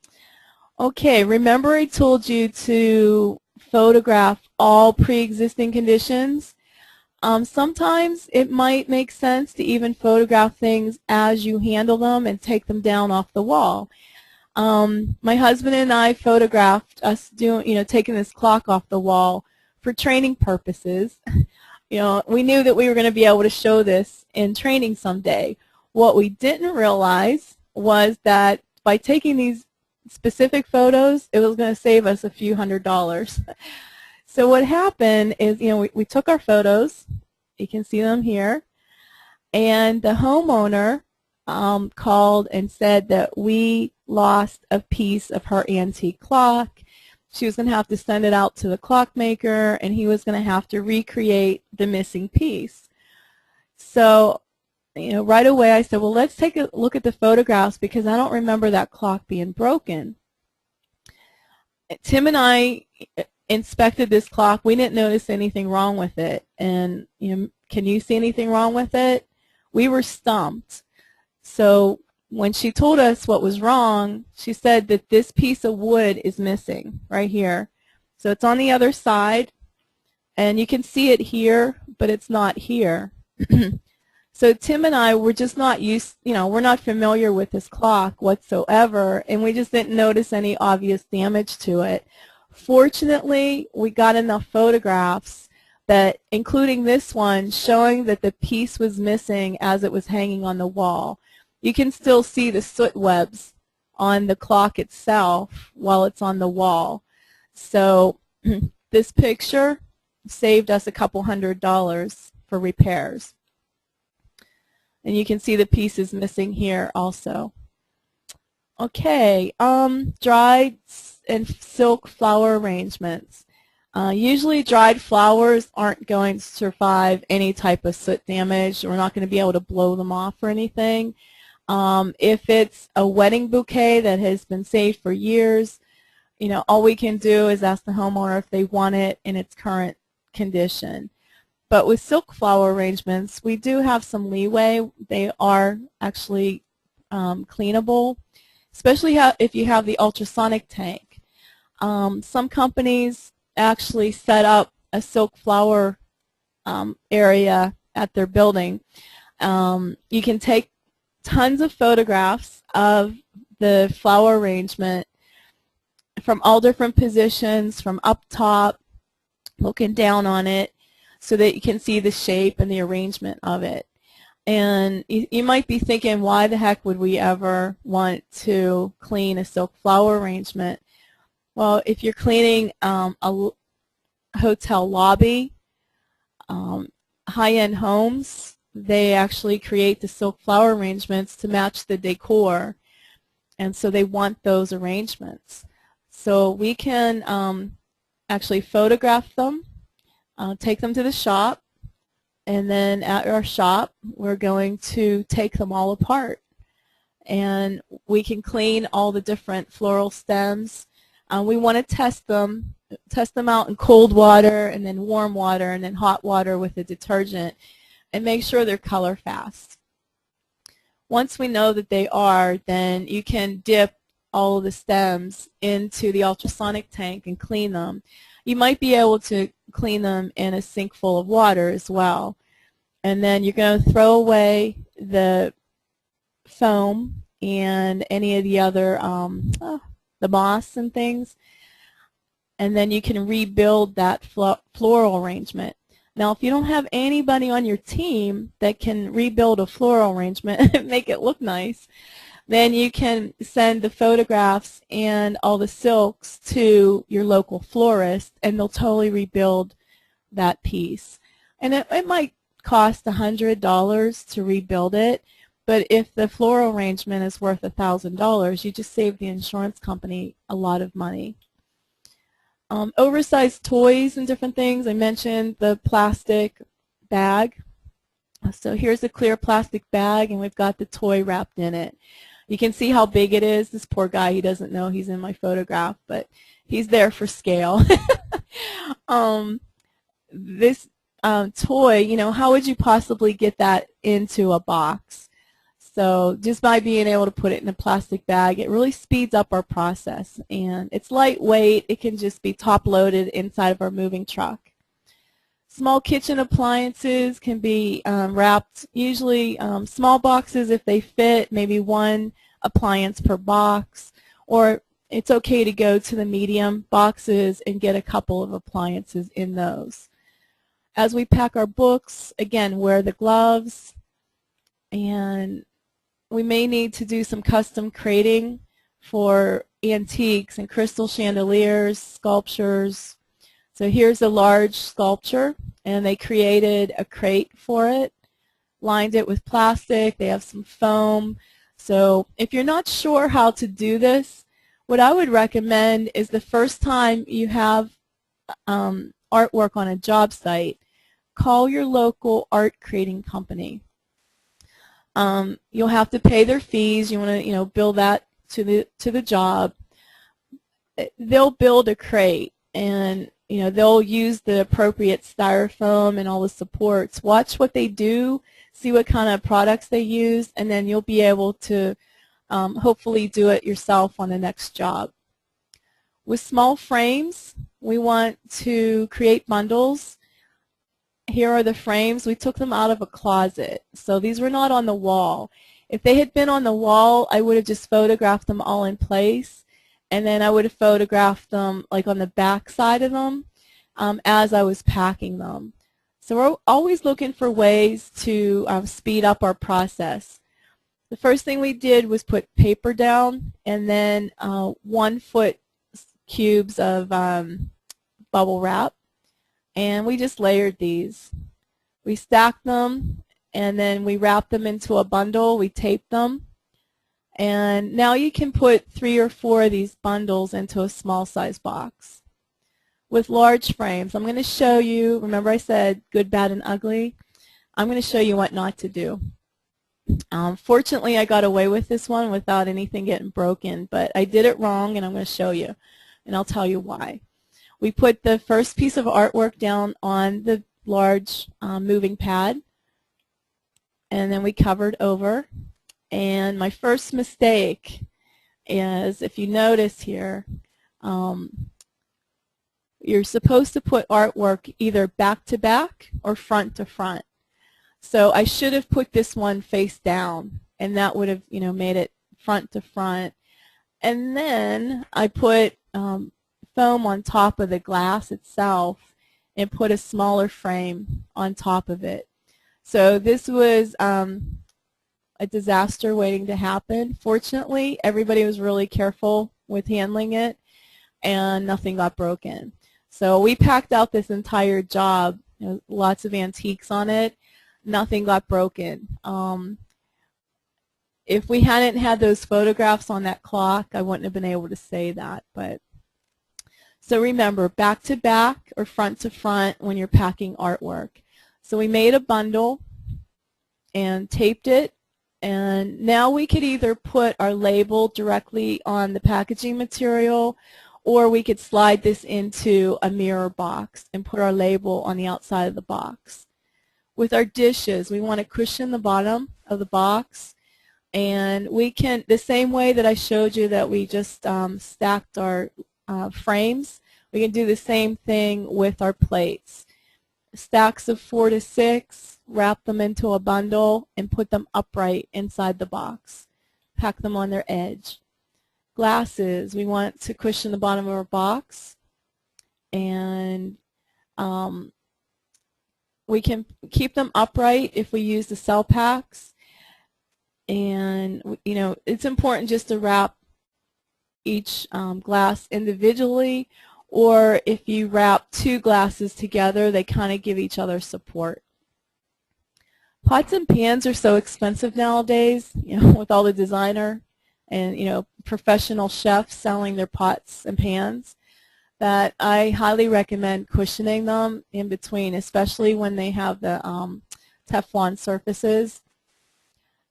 Okay, remember I told you to photograph all pre-existing conditions. Sometimes it might make sense to even photograph things as you handle them and take them down off the wall. My husband and I photographed us taking this clock off the wall for training purposes. We knew that we were going to be able to show this in training someday. What we didn't realize was that by taking these specific photos, it was going to save us a few $100s. So what happened is, we took our photos. You can see them here. And the homeowner called and said that we lost a piece of her antique clock. She was going to have to send it out to the clockmaker, and he was going to have to recreate the missing piece. So, right away I said, well, let's take a look at the photographs because I don't remember that clock being broken. Tim and I inspected this clock. We didn't notice anything wrong with it. And can you see anything wrong with it? We were stumped. So when she told us what was wrong, she said that this piece of wood is missing right here. So it's on the other side, and you can see it here, but it's not here. So Tim and I were just not used, we're not familiar with this clock whatsoever, and we just didn't notice any obvious damage to it. Fortunately, we got enough photographs that, including this one, showing that the piece was missing as it was hanging on the wall. You can still see the soot webs on the clock itself while it's on the wall. So this picture saved us a couple $100s for repairs. And you can see the pieces missing here also. Okay, dried and silk flower arrangements. Usually dried flowers aren't going to survive any type of soot damage. We're not going to be able to blow them off or anything. If it's a wedding bouquet that has been saved for years, all we can do is ask the homeowner if they want it in its current condition. But with silk flower arrangements, we do have some leeway. They are actually cleanable, especially if you have the ultrasonic tank. Some companies actually set up a silk flower area at their building. You can take tons of photographs of the flower arrangement from all different positions, from up top, looking down on it, so that you can see the shape and the arrangement of it. And you might be thinking, why the heck would we ever want to clean a silk flower arrangement? Well, if you're cleaning a hotel lobby, high-end homes, they actually create the silk flower arrangements to match the decor, and so they want those arrangements. So we can actually photograph them, take them to the shop, and then at our shop we're going to take them all apart, and we can clean all the different floral stems. We want to test them test them out in cold water and then warm water and then hot water with a detergent, and make sure they're color fast. Once we know that they are, then you can dip all of the stems into the ultrasonic tank and clean them. You might be able to clean them in a sink full of water as well. And then you're going to throw away the foam and any of the other, the moss and things. And then you can rebuild that floral arrangement. Now, if you don't have anybody on your team that can rebuild a floral arrangement and make it look nice, then you can send the photographs and all the silks to your local florist, and they'll totally rebuild that piece. And it might cost $100 to rebuild it, but if the floral arrangement is worth $1,000, you just save the insurance company a lot of money. Oversized toys and different things. I mentioned the plastic bag. So here's a clear plastic bag, and we've got the toy wrapped in it. You can see how big it is. This poor guy, he doesn't know he's in my photograph, but he's there for scale. This toy, you know, how would you possibly get that into a box? So just by being able to put it in a plastic bag, it really speeds up our process. And it's lightweight. It can just be top-loaded inside of our moving truck. Small kitchen appliances can be wrapped, usually small boxes if they fit, maybe one appliance per box. Or it's okay to go to the medium boxes and get a couple of appliances in those. As we pack our books, again, wear the gloves, and we may need to do some custom crating for antiques and crystal chandeliers, sculptures. So here's a large sculpture, and they created a crate for it, lined it with plastic. They have some foam. So if you're not sure how to do this, what I would recommend is the first time you have artwork on a job site, call your local art creating company. You'll have to pay their fees. You want to, you know, bill that to the job. They'll build a crate, and you know, they'll use the appropriate styrofoam and all the supports. Watch what they do, see what kind of products they use, and then you'll be able to hopefully do it yourself on the next job. With small frames, we want to create bundles. Here are the frames. We took them out of a closet. So these were not on the wall. If they had been on the wall, I would have just photographed them all in place, and then I would have photographed them like on the back side of them as I was packing them. So we're always looking for ways to speed up our process. The first thing we did was put paper down, and then 1 foot cubes of bubble wrap. And we just layered these. We stacked them, and then we wrapped them into a bundle. We taped them. And now you can put 3 or 4 of these bundles into a small size box. With large frames, I'm going to show you, remember I said good, bad, and ugly? I'm going to show you what not to do. Fortunately, I got away with this one without anything getting broken, but I did it wrong, and I'm going to show you, and I'll tell you why. We put the first piece of artwork down on the large moving pad, and then we covered over. And my first mistake is, if you notice here, you're supposed to put artwork either back to back or front to front. So I should have put this one face down, and that would have, you know, made it front to front. And then I put foam on top of the glass itself and put a smaller frame on top of it. So this was a disaster waiting to happen. Fortunately, everybody was really careful with handling it, and nothing got broken. So we packed out this entire job, you know, lots of antiques on it. Nothing got broken. If we hadn't had those photographs on that clock, I wouldn't have been able to say that. But so remember, back to back or front to front when you're packing artwork. So we made a bundle and taped it, and now we could either put our label directly on the packaging material, or we could slide this into a mirror box and put our label on the outside of the box. With our dishes, we want to cushion the bottom of the box, and we can, the same way that I showed you that we just stacked our frames, we can do the same thing with our plates. Stacks of 4 to 6, wrap them into a bundle and put them upright inside the box. Pack them on their edge. Glasses, we want to cushion the bottom of our box, and we can keep them upright if we use the cell packs. And you know, it's important just to wrap each glass individually, or if you wrap 2 glasses together, they kind of give each other support. Pots and pans are so expensive nowadays, you know, with all the designer and, you know, professional chefs selling their pots and pans, that I highly recommend cushioning them in between, especially when they have the Teflon surfaces.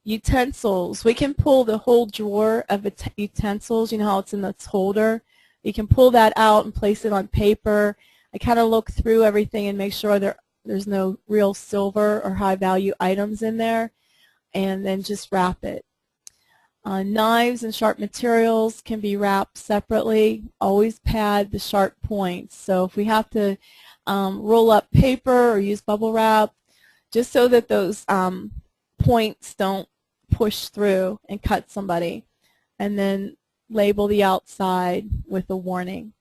Utensils, we can pull the whole drawer of utensils. You know how it's in this holder? You can pull that out and place it on paper. I kind of look through everything and make sure there's no real silver or high value items in there, and then just wrap it. Knives and sharp materials can be wrapped separately. Always pad the sharp points. So if we have to roll up paper or use bubble wrap, just so that those points don't push through and cut somebody, and then label the outside with a warning.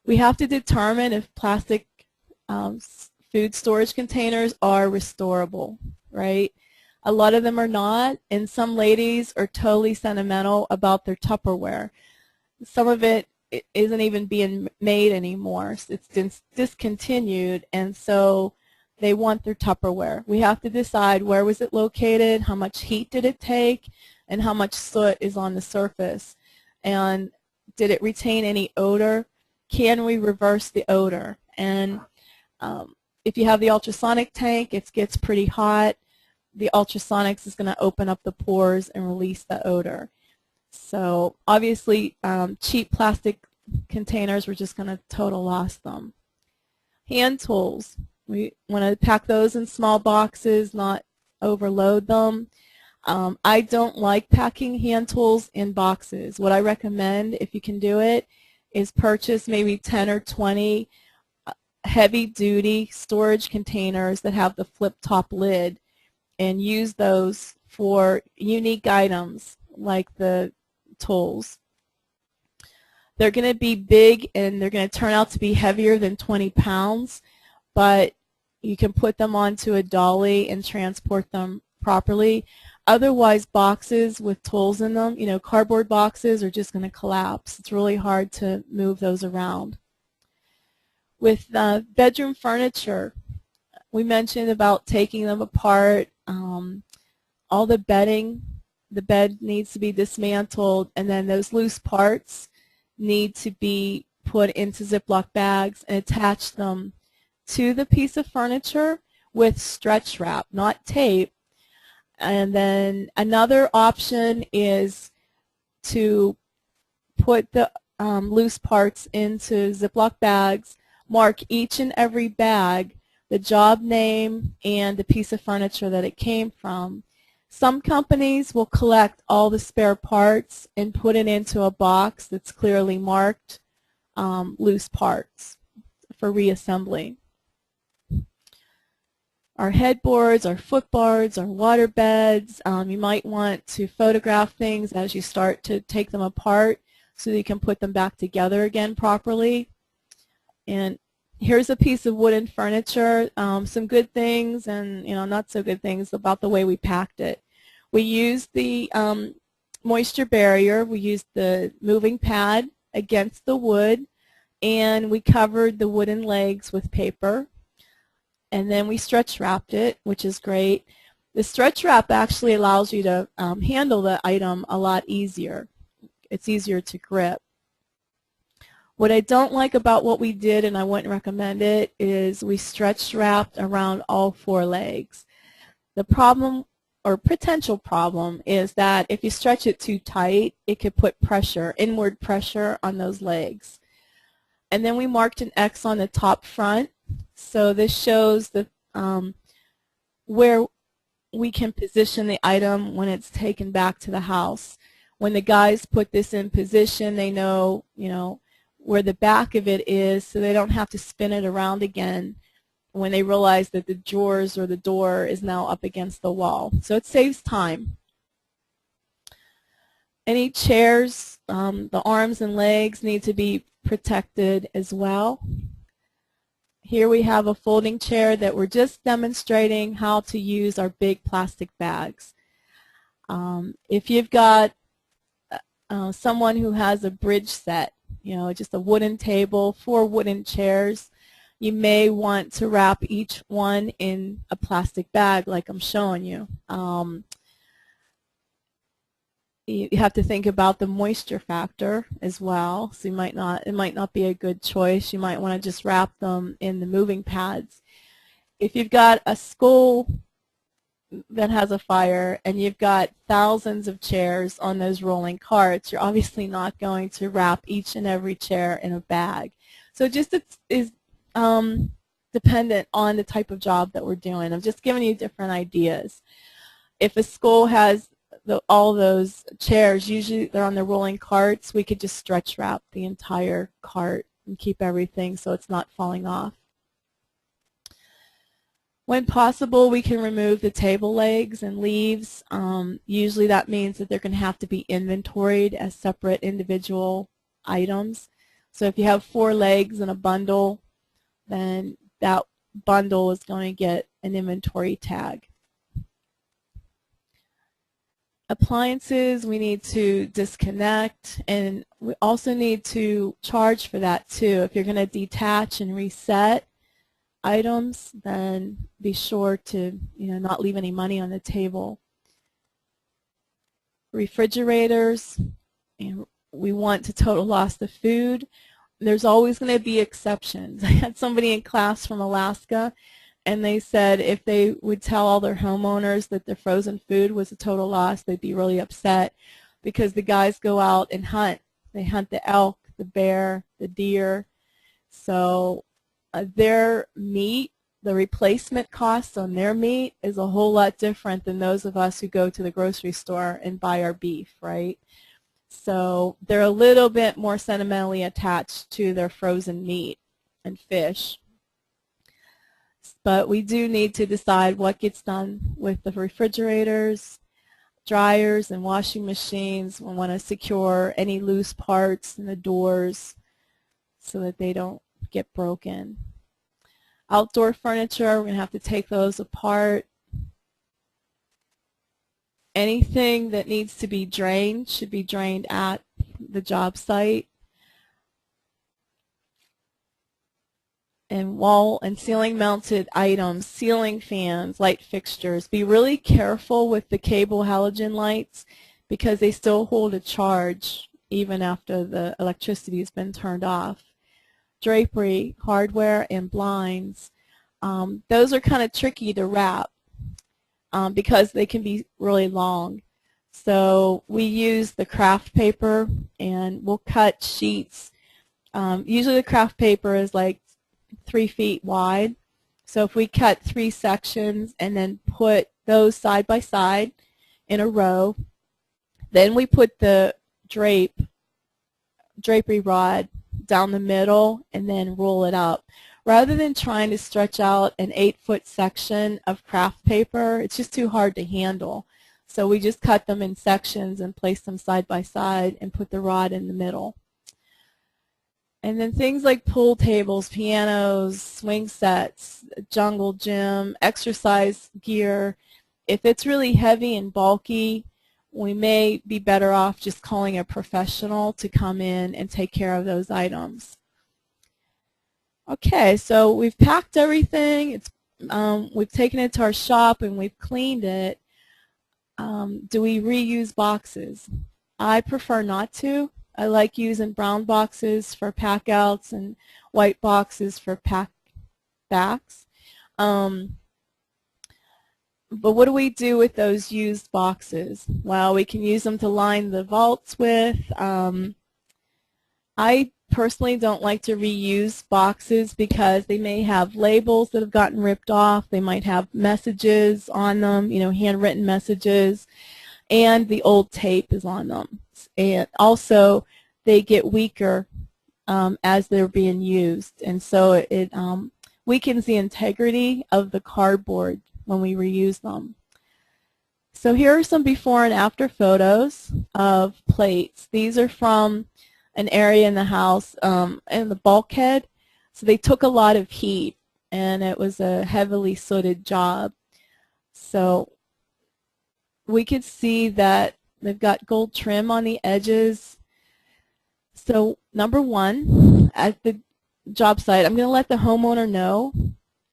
We have to determine if plastic food storage containers are restorable, right? A lot of them are not, and some ladies are totally sentimental about their Tupperware. Some of it isn't even being made anymore. It's discontinued, and so they want their Tupperware. We have to decide where was it located, how much heat did it take, and how much soot is on the surface. And did it retain any odor? Can we reverse the odor? And if you have the ultrasonic tank, it gets pretty hot. The ultrasonics is going to open up the pores and release the odor. So obviously cheap plastic containers, we're just going to total loss them. Hand tools, we want to pack those in small boxes, not overload them. I don't like packing hand tools in boxes. What I recommend, if you can do it, is purchase maybe 10 or 20 heavy-duty storage containers that have the flip-top lid, and use those for unique items like the tools. They're going to be big, and they're going to turn out to be heavier than 20 pounds, but you can put them onto a dolly and transport them properly. Otherwise, boxes with tools in them, you know, cardboard boxes, are just going to collapse. It's really hard to move those around. With bedroom furniture, we mentioned about taking them apart. All the bedding, the bed needs to be dismantled, and then those loose parts need to be put into Ziploc bags and attach them to the piece of furniture with stretch wrap, not tape. And then another option is to put the loose parts into Ziploc bags, mark each and every bag the job name and the piece of furniture that it came from. Some companies will collect all the spare parts and put it into a box that's clearly marked loose parts for reassembly. Our headboards, our footboards, our water beds, you might want to photograph things as you start to take them apart so that you can put them back together again properly. And here's a piece of wooden furniture, some good things and not so good things about the way we packed it. We used the moisture barrier, we used the moving pad against the wood, and we covered the wooden legs with paper. And then we stretch wrapped it, which is great. The stretch wrap actually allows you to handle the item a lot easier. It's easier to grip. What I don't like about what we did, and I wouldn't recommend it, is we stretch wrapped around all 4 legs. The problem or potential problem is that if you stretch it too tight, it could put pressure, inward pressure on those legs. And then we marked an X on the top front. So this shows the where we can position the item when it's taken back to the house. When the guys put this in position, they know, where the back of it is, so they don't have to spin it around again when they realize that the drawers or the door is now up against the wall. So it saves time. Any chairs, the arms and legs need to be protected as well. Here we have a folding chair that we're just demonstrating how to use our big plastic bags. If you've got someone who has a bridge set, just a wooden table, 4 wooden chairs, you may want to wrap each one in a plastic bag like I'm showing you. You have to think about the moisture factor as well. So it might not be a good choice. You might want to just wrap them in the moving pads. If you've got a school that has a fire and you've got thousands of chairs on those rolling carts, you're obviously not going to wrap each and every chair in a bag. So just is dependent on the type of job that we're doing. I'm just giving you different ideas. If a school has all those chairs, usually they're on the rolling carts, we could just stretch wrap the entire cart and keep everything so it's not falling off. When possible, we can remove the table legs and leaves. Usually that means that they're going to have to be inventoried as separate individual items. So if you have 4 legs in a bundle, then that bundle is going to get an inventory tag. Appliances, we need to disconnect, and we also need to charge for that too. If you're going to detach and reset items, then be sure to not leave any money on the table. Refrigerators, and we want to total loss the food. There's always going to be exceptions. I had somebody in class from Alaska, and they said if they would tell all their homeowners that their frozen food was a total loss, they'd be really upset because the guys go out and hunt. They hunt the elk, the bear, the deer. So their meat, the replacement cost on their meat is a whole lot different than those of us who go to the grocery store and buy our beef, right? So they're a little bit more sentimentally attached to their frozen meat and fish. But we do need to decide what gets done with the refrigerators, dryers, and washing machines. We want to secure any loose parts in the doors so that they don't get broken. Outdoor furniture, we're going to have to take those apart. Anything that needs to be drained should be drained at the job site. And wall and ceiling mounted items, ceiling fans, light fixtures. Be really careful with the cable halogen lights because they still hold a charge even after the electricity has been turned off. Drapery, hardware, and blinds. Those are kind of tricky to wrap because they can be really long. So we use the craft paper, and we'll cut sheets. Usually the craft paper is like 3 feet wide. So if we cut 3 sections and then put those side by side in a row, then we put the drapery rod down the middle and then roll it up. Rather than trying to stretch out an 8-foot section of craft paper, it's just too hard to handle. So we just cut them in sections and place them side by side and put the rod in the middle. And then things like pool tables, pianos, swing sets, jungle gym, exercise gear. If it's really heavy and bulky, we may be better off just calling a professional to come in and take care of those items. Okay, so we've packed everything. We've taken it to our shop and we've cleaned it. Do we reuse boxes? I prefer not to. I like using brown boxes for pack outs and white boxes for pack backs. But what do we do with those used boxes? Well, we can use them to line the vaults with. I personally don't like to reuse boxes because they may have labels that have gotten ripped off. They might have messages on them, you know, handwritten messages, and the old tape is on them. And also, they get weaker as they're being used, and so it weakens the integrity of the cardboard when we reuse them. So here are some before and after photos of plates. These are from an area in the house in the bulkhead. So they took a lot of heat, and it was a heavily sooted job. So we could see that they've got gold trim on the edges. So number one, at the job site, I'm going to let the homeowner know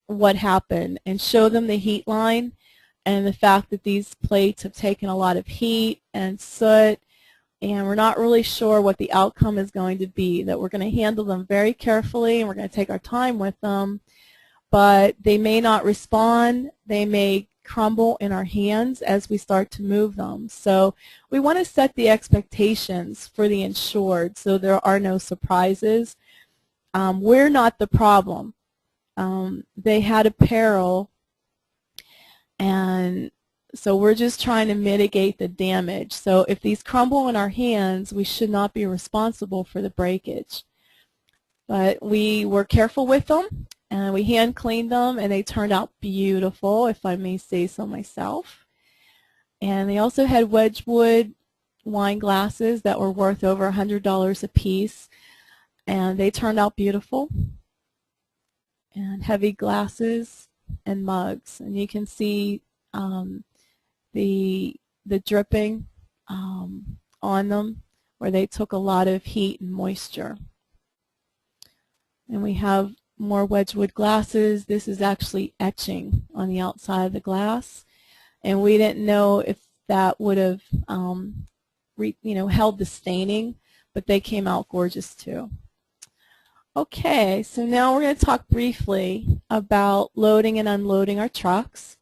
what happened and show them the heat line and the fact that these plates have taken a lot of heat and soot, and we're not really sure what the outcome is going to be, that we're going to handle them very carefully and we're going to take our time with them, but they may not respond. They may crumble in our hands as we start to move them. So we want to set the expectations for the insured so there are no surprises. We're not the problem. They had a peril, and so we're just trying to mitigate the damage. So if these crumble in our hands, we should not be responsible for the breakage. But we were careful with them, and we hand cleaned them, and they turned out beautiful, if I may say so myself. And they also had Wedgwood wine glasses that were worth over $100 a piece, and they turned out beautiful. And heavy glasses and mugs, and you can see the dripping on them where they took a lot of heat and moisture. And we have more Wedgwood glasses. This is actually etching on the outside of the glass, and we didn't know if that would have held the staining, but they came out gorgeous too. Okay, so now we're going to talk briefly about loading and unloading our trucks.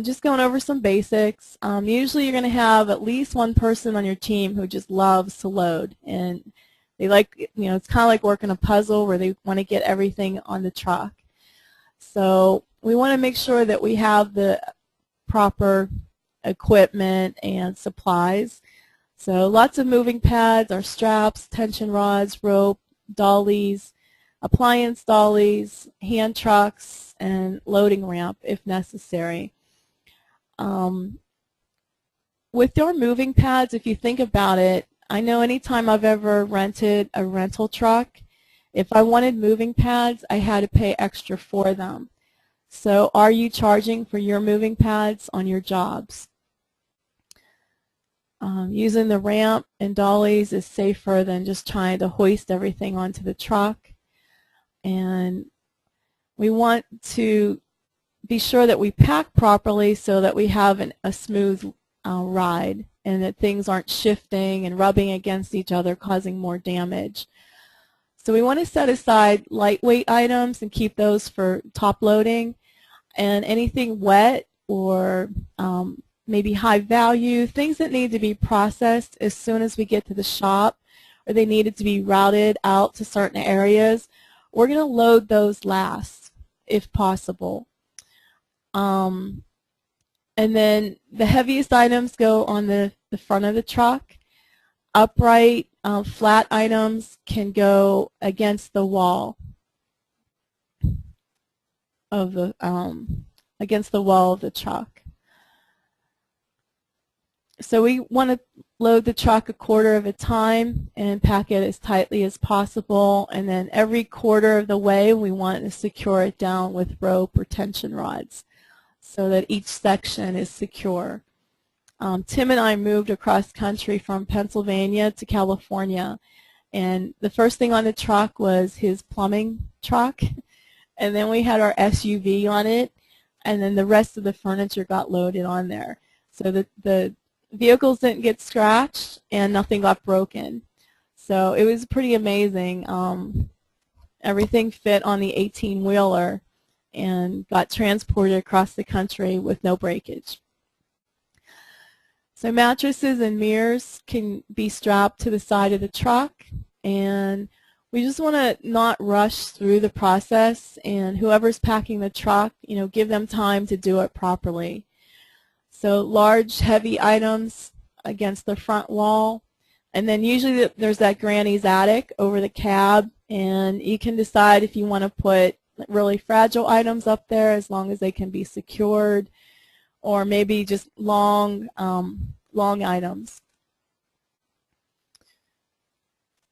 Just going over some basics. Usually you're going to have at least one person on your team who just loves to load, and they like, it's kind of like working a puzzle where they want to get everything on the truck. So we want to make sure that we have the proper equipment and supplies. So lots of moving pads, our straps, tension rods, rope, dollies, appliance dollies, hand trucks, and loading ramp if necessary. With your moving pads, if you think about it, I know anytime I've ever rented a rental truck, if I wanted moving pads, I had to pay extra for them. So are you charging for your moving pads on your jobs? Using the ramp and dollies is safer than just trying to hoist everything onto the truck. And we want to be sure that we pack properly so that we have a smooth ride and that things aren't shifting and rubbing against each other, causing more damage. So we want to set aside lightweight items and keep those for top loading, and anything wet or maybe high value, things that need to be processed as soon as we get to the shop, or they needed to be routed out to certain areas, we're going to load those last if possible. And then the heaviest items go on the front of the truck. Upright, flat items can go against the wall of the truck. So we want to load the truck a quarter of a time and pack it as tightly as possible, and then every quarter of the way we want to secure it down with rope or tension rods so that each section is secure. Tim and I moved across country from Pennsylvania to California, and the first thing on the truck was his plumbing truck, and then we had our SUV on it, and then the rest of the furniture got loaded on there. So the vehicles didn't get scratched and nothing got broken. So it was pretty amazing. Everything fit on the 18-wheeler, and got transported across the country with no breakage. So mattresses and mirrors can be strapped to the side of the truck, and we just want to not rush through the process, and whoever's packing the truck, give them time to do it properly. So large, heavy items against the front wall, and then usually there's that granny's attic over the cab, and you can decide if you want to put really fragile items up there as long as they can be secured, or maybe just long items.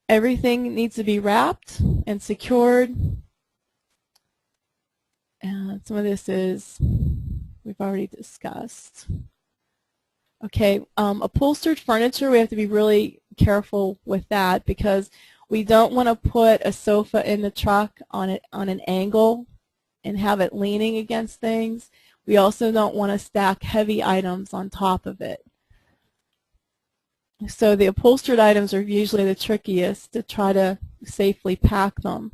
Everything needs to be wrapped and secured. And some of this we've already discussed. Okay, upholstered furniture, we have to be really careful with that because we don't want to put a sofa in the truck on an angle and have it leaning against things. We also don't want to stack heavy items on top of it. So the upholstered items are usually the trickiest to try to safely pack them.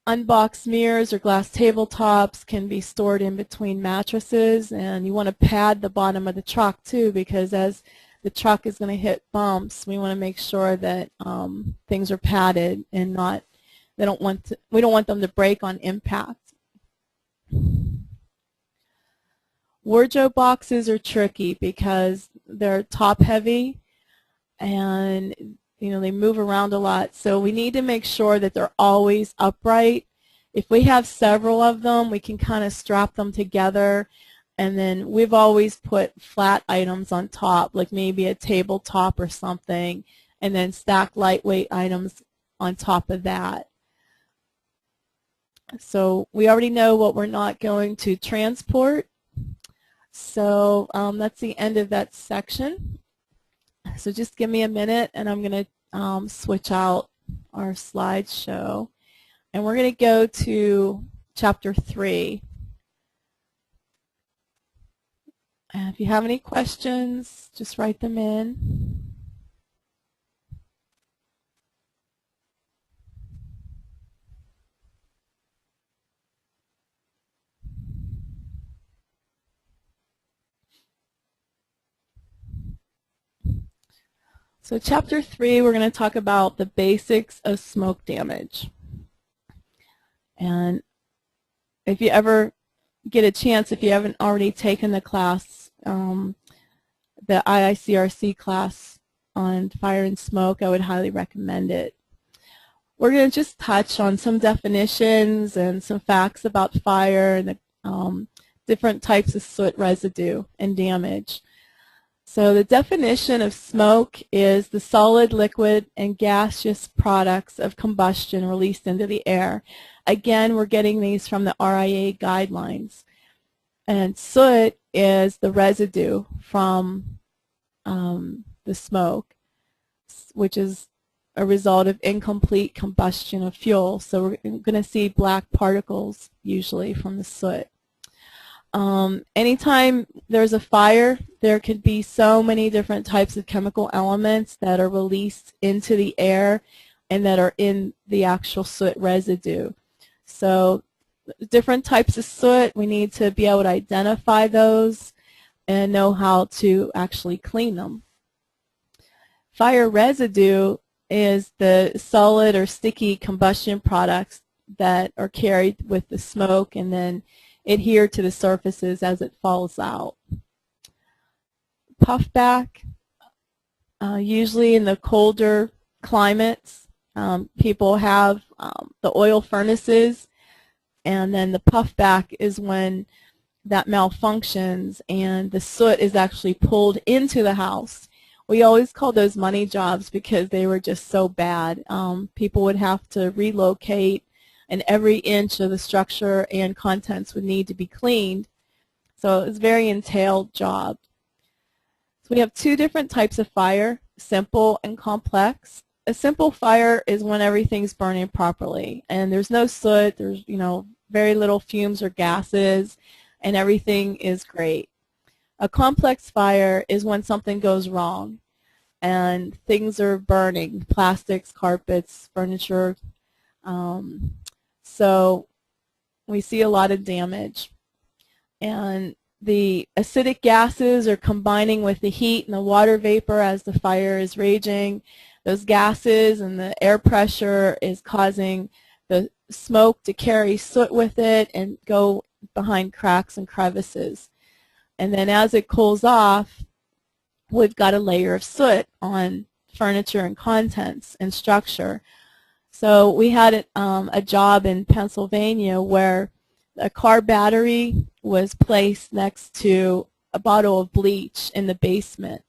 Unboxed mirrors or glass tabletops can be stored in between mattresses, and you want to pad the bottom of the truck too, because as the truck is going to hit bumps, we want to make sure that things are padded and we don't want them to break on impact. Wardrobe boxes are tricky because they're top heavy and they move around a lot, so we need to make sure that they're always upright. If we have several of them, we can kind of strap them together, and then we've always put flat items on top, like maybe a tabletop or something, and then stack lightweight items on top of that. So we already know what we're not going to transport. So that's the end of that section. So just give me a minute, and I'm going to switch out our slideshow. And we're going to go to Chapter 3. And if you have any questions, just write them in. So Chapter 3, we're going to talk about the basics of smoke damage. And if you ever get a chance, if you haven't already taken the class, the IICRC class on fire and smoke, I would highly recommend it. We're going to just touch on some definitions and some facts about fire and the different types of soot residue and damage. So the definition of smoke is the solid, liquid, and gaseous products of combustion released into the air. Again, we're getting these from the RIA guidelines. And soot is the residue from the smoke, which is a result of incomplete combustion of fuel. So we're going to see black particles usually from the soot. Anytime there's a fire, there could be so many different types of chemical elements that are released into the air and that are in the actual soot residue. So different types of soot, we need to be able to identify those and know how to actually clean them. Fire residue is the solid or sticky combustion products that are carried with the smoke and then adhere to the surfaces as it falls out. Puffback, usually in the colder climates, people have the oil furnaces, and then the puffback is when that malfunctions and the soot is actually pulled into the house. We always call those money jobs because they were just so bad. People would have to relocate, and every inch of the structure and contents would need to be cleaned. So it's a very entailed job. So we have two different types of fire, simple and complex. A simple fire is when everything's burning properly and there's no soot, there's very little fumes or gases, and everything is great. A complex fire is when something goes wrong and things are burning, plastics, carpets, furniture, So we see a lot of damage. And the acidic gases are combining with the heat and the water vapor as the fire is raging. Those gases and the air pressure is causing the smoke to carry soot with it and go behind cracks and crevices. And then as it cools off, we've got a layer of soot on furniture and contents and structure. So we had a job in Pennsylvania where a car battery was placed next to a bottle of bleach in the basement.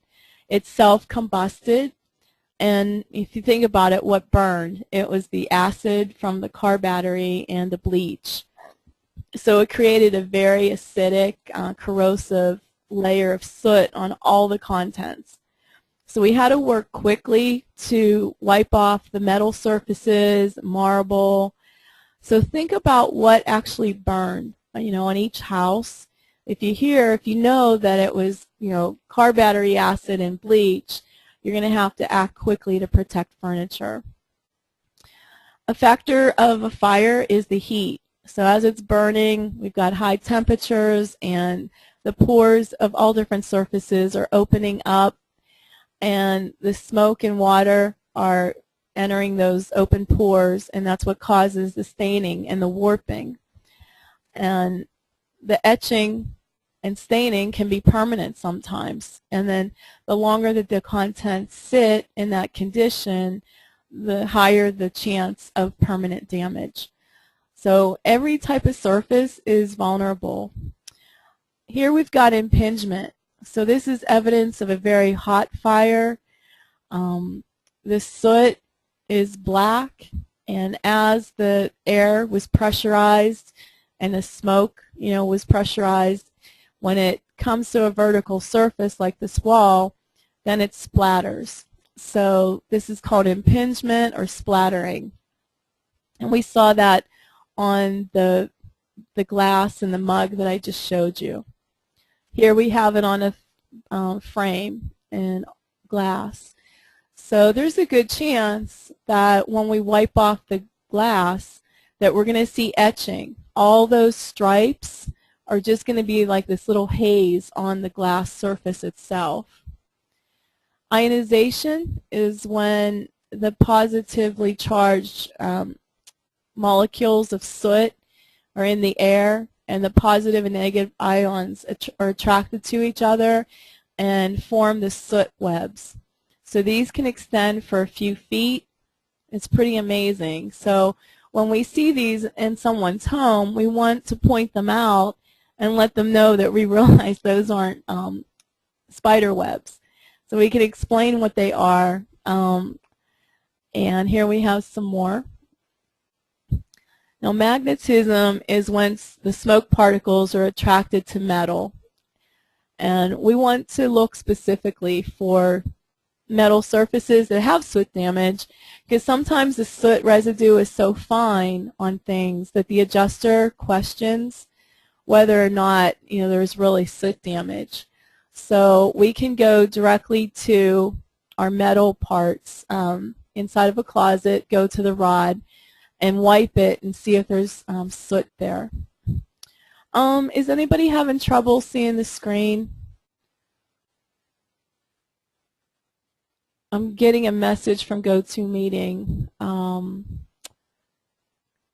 It self-combusted, and if you think about it, what burned? It was the acid from the car battery and the bleach. So it created a very acidic, corrosive layer of soot on all the contents. So we had to work quickly to wipe off the metal surfaces, marble. So think about what actually burned, on each house. If you know that it was, car battery acid and bleach, you're going to have to act quickly to protect furniture. A factor of a fire is the heat. So as it's burning, we've got high temperatures and the pores of all different surfaces are opening up, and the smoke and water are entering those open pores, and that's what causes the staining and the warping. And the etching and staining can be permanent sometimes, and then the longer that the contents sit in that condition, the higher the chance of permanent damage. So every type of surface is vulnerable. Here we've got impingement. So this is evidence of a very hot fire. The soot is black, and as the air was pressurized and the smoke, was pressurized, when it comes to a vertical surface like this wall, then it splatters. So this is called impingement or splattering. And we saw that on the glass and the mug that I just showed you. Here we have it on a frame in glass. So there's a good chance that when we wipe off the glass that we're going to see etching. All those stripes are just going to be like this little haze on the glass surface itself. Ionization is when the positively charged molecules of soot are in the air, and the positive and negative ions are attracted to each other and form the soot webs. So these can extend for a few feet. It's pretty amazing. So when we see these in someone's home, we want to point them out and let them know that we realize those aren't spider webs. So we can explain what they are. And here we have some more. Now, magnetism is when the smoke particles are attracted to metal. And we want to look specifically for metal surfaces that have soot damage, because sometimes the soot residue is so fine on things that the adjuster questions whether or not there's really soot damage. So we can go directly to our metal parts inside of a closet, go to the rod, and wipe it and see if there's soot there. Is anybody having trouble seeing the screen? I'm getting a message from GoToMeeting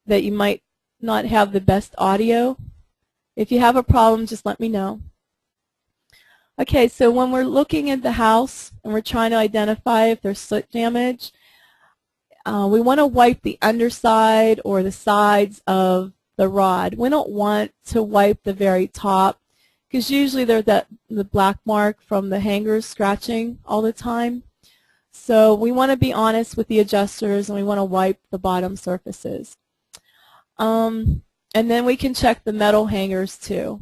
that you might not have the best audio. If you have a problem, just let me know. Okay, so when we're looking at the house and we're trying to identify if there's soot damage, we want to wipe the underside or the sides of the rod. We don't want to wipe the very top, because usually there's the black mark from the hangers scratching all the time. So we want to be honest with the adjusters, and we want to wipe the bottom surfaces. And then we can check the metal hangers too.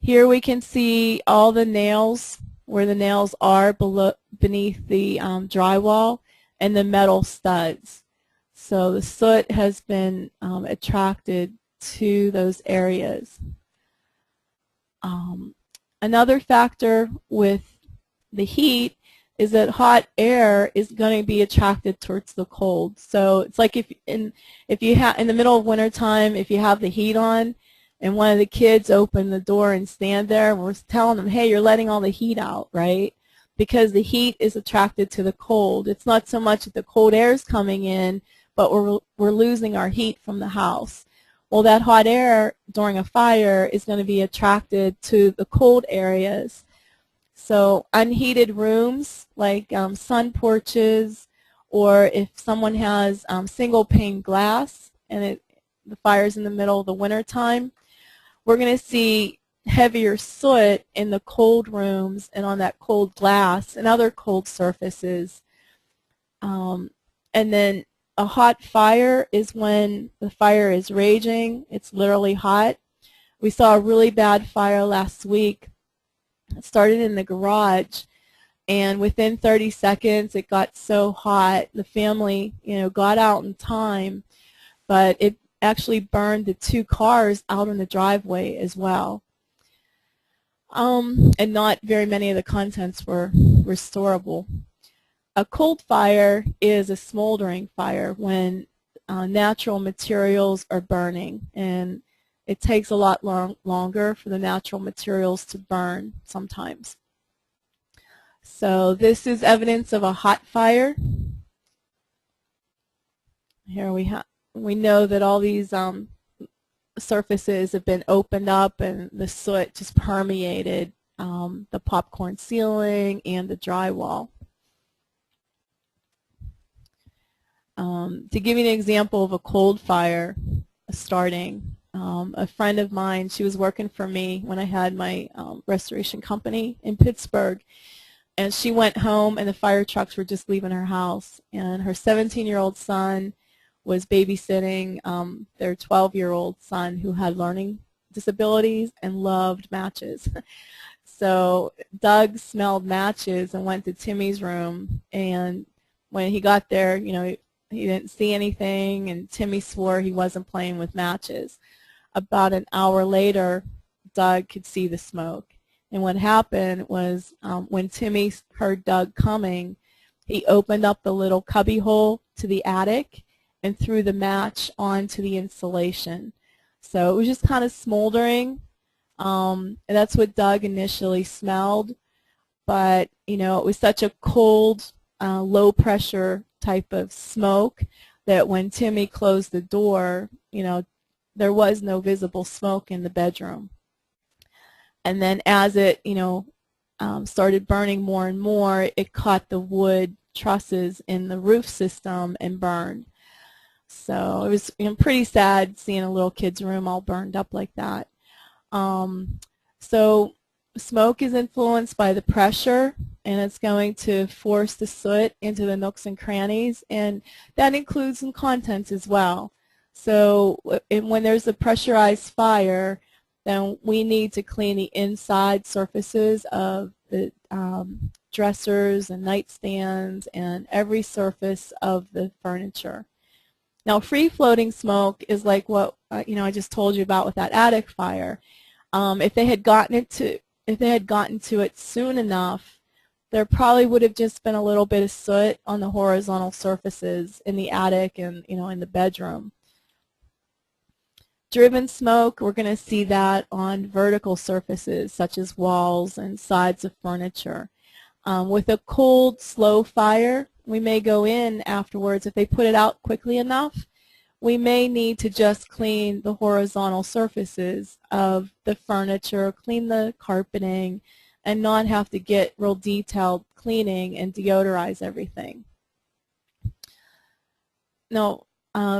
Here we can see all the nails, where the nails are beneath the drywall, and the metal studs. So the soot has been attracted to those areas. Another factor with the heat is that hot air is going to be attracted towards the cold. So it's like if you have in the middle of wintertime, if you have the heat on, and one of the kids open the door and stand there, and we're telling them, hey, you're letting all the heat out, right? Because the heat is attracted to the cold. It's not so much that the cold air is coming in, but we're losing our heat from the house. Well, that hot air during a fire is going to be attracted to the cold areas. So unheated rooms like sun porches, or if someone has single pane glass and the fire's in the middle of the winter time, we're going to see heavier soot in the cold rooms and on that cold glass and other cold surfaces. And then a hot fire is when the fire is raging. It's literally hot. We saw a really bad fire last week. It started in the garage, and within 30 seconds it got so hot the family got out in time, but it actually burned the 2 cars out in the driveway as well. And not very many of the contents were restorable. A cold fire is a smoldering fire when natural materials are burning, and it takes a lot longer for the natural materials to burn sometimes. So this is evidence of a hot fire. Here we know that all these surfaces have been opened up, and the soot just permeated the popcorn ceiling and the drywall. To give you an example of a cold fire starting, a friend of mine, she was working for me when I had my restoration company in Pittsburgh, and she went home and the fire trucks were just leaving her house, and her 17-year-old son was babysitting their 12-year-old son who had learning disabilities and loved matches. So Doug smelled matches and went to Timmy's room, and when he got there, he didn't see anything, and Timmy swore he wasn't playing with matches. About an hour later, Doug could see the smoke. And what happened was when Timmy heard Doug coming, he opened up the little cubby hole to the attic and threw the match onto the insulation. So it was just kind of smoldering. And that's what Doug initially smelled. But, it was such a cold, low pressure type of smoke that when Timmy closed the door, there was no visible smoke in the bedroom. And then as it, started burning more and more, it caught the wood trusses in the roof system and burned. So it was pretty sad seeing a little kid's room all burned up like that. So smoke is influenced by the pressure, and it's going to force the soot into the nooks and crannies, and that includes some contents as well. So when there's a pressurized fire, then we need to clean the inside surfaces of the dressers and nightstands and every surface of the furniture. Now, free-floating smoke is like what I just told you about with that attic fire. If they had gotten to it soon enough, there probably would have just been a little bit of soot on the horizontal surfaces in the attic and in the bedroom. Driven smoke, we're going to see that on vertical surfaces such as walls and sides of furniture. With a cold, slow fire, we may go in afterwards. If they put it out quickly enough, we may need to just clean the horizontal surfaces of the furniture, clean the carpeting, and not have to get real detailed cleaning and deodorize everything. Now,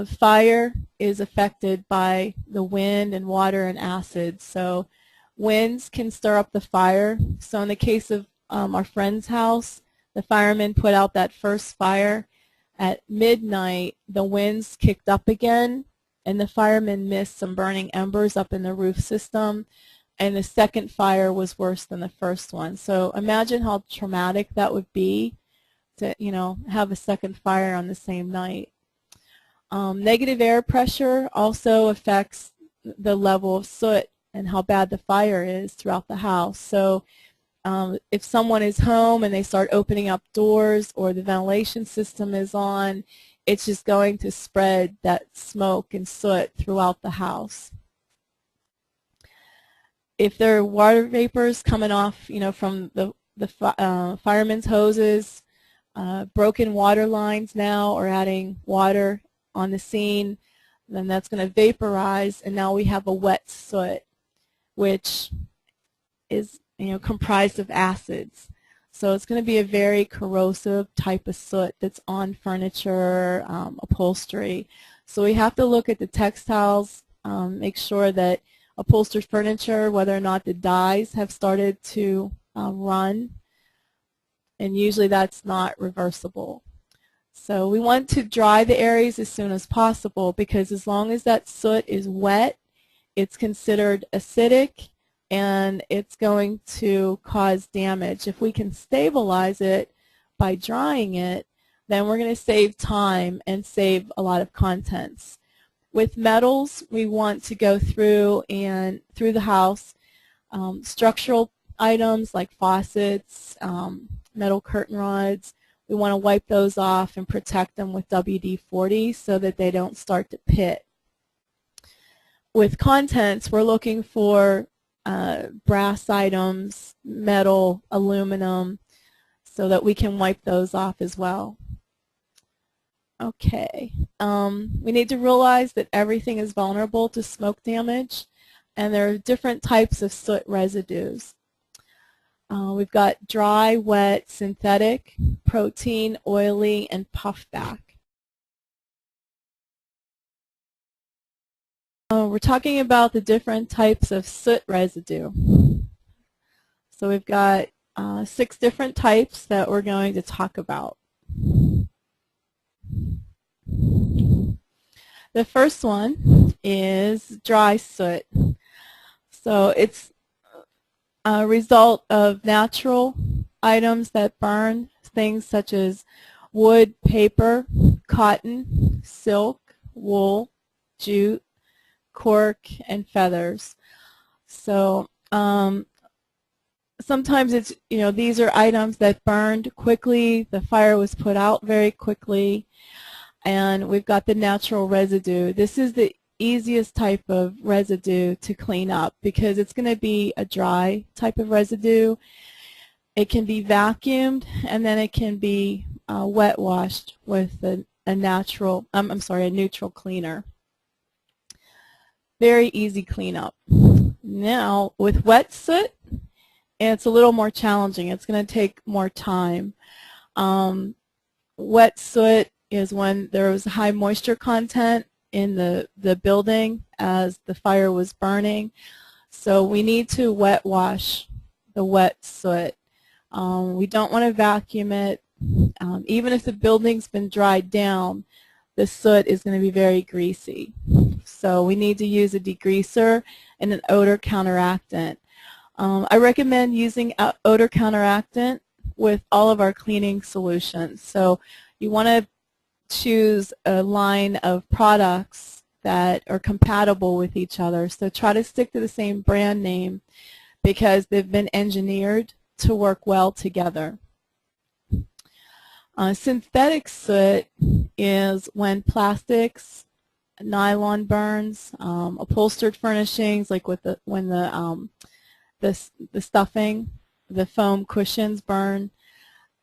fire is affected by the wind and water and acid. So winds can stir up the fire. So in the case of our friend's house, the firemen put out that first fire. At midnight, the winds kicked up again, and the firemen missed some burning embers up in the roof system, and the second fire was worse than the first one. So imagine how traumatic that would be to, have a second fire on the same night. Negative air pressure also affects the level of soot and how bad the fire is throughout the house. So if someone is home and they start opening up doors or the ventilation system is on, it's just going to spread that smoke and soot throughout the house. If there are water vapors coming off, from the firemen's hoses, broken water lines now are adding water on the scene, then that's going to vaporize, and now we have a wet soot, which is comprised of acids. So it's going to be a very corrosive type of soot that's on furniture, upholstery. So we have to look at the textiles, make sure that upholstered furniture, whether or not the dyes have started to run, and usually that's not reversible. So we want to dry the areas as soon as possible, because as long as that soot is wet, it's considered acidic and it's going to cause damage. If we can stabilize it by drying it, then we're going to save time and save a lot of contents. With metals, we want to go through the house, structural items like faucets, metal curtain rods. We want to wipe those off and protect them with WD-40 so that they don't start to pit. With contents, we're looking for brass items, metal, aluminum, so that we can wipe those off as well. Okay, we need to realize that everything is vulnerable to smoke damage, and there are different types of soot residues. We've got dry, wet, synthetic, protein, oily, and puffback. We're talking about the different types of soot residue. So we've got 6 different types that we're going to talk about. The first one is dry soot. So it's a result of natural items that burn, things such as wood, paper, cotton, silk, wool, jute, cork, and feathers. So sometimes it's, these are items that burned quickly, the fire was put out very quickly, and we've got the natural residue. This is the easiest type of residue to clean up because it's going to be a dry type of residue. It can be vacuumed, and then it can be wet washed with a neutral cleaner. Very easy cleanup. Now, with wet soot, it's a little more challenging. It's going to take more time. Wet soot is when there was high moisture content in the building as the fire was burning. So we need to wet wash the wet soot. We don't want to vacuum it. Even if the building's been dried down, the soot is going to be very greasy. So we need to use a degreaser and an odor counteractant. I recommend using odor counteractant with all of our cleaning solutions. So you want to choose a line of products that are compatible with each other. So try to stick to the same brand name because they've been engineered to work well together. Synthetic soot is when plastics, nylon burns, upholstered furnishings, like when the stuffing, the foam cushions burn.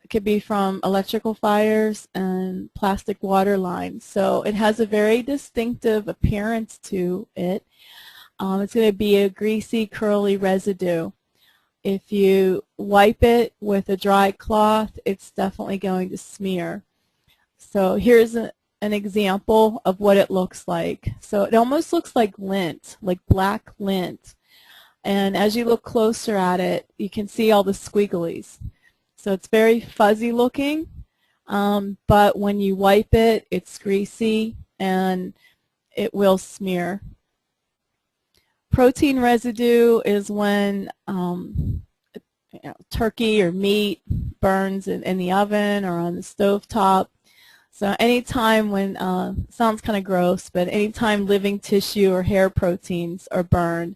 It could be from electrical fires and plastic water lines. So it has a very distinctive appearance to it. It's going to be a greasy, curly residue. If you wipe it with a dry cloth, it's definitely going to smear. So here's an example of what it looks like. So it almost looks like lint, like black lint. And as you look closer at it, you can see all the squigglies. So it's very fuzzy looking, but when you wipe it, it's greasy and it will smear. Protein residue is when turkey or meat burns in the oven or on the stovetop. So anytime when, sounds kind of gross, but anytime living tissue or hair proteins are burned,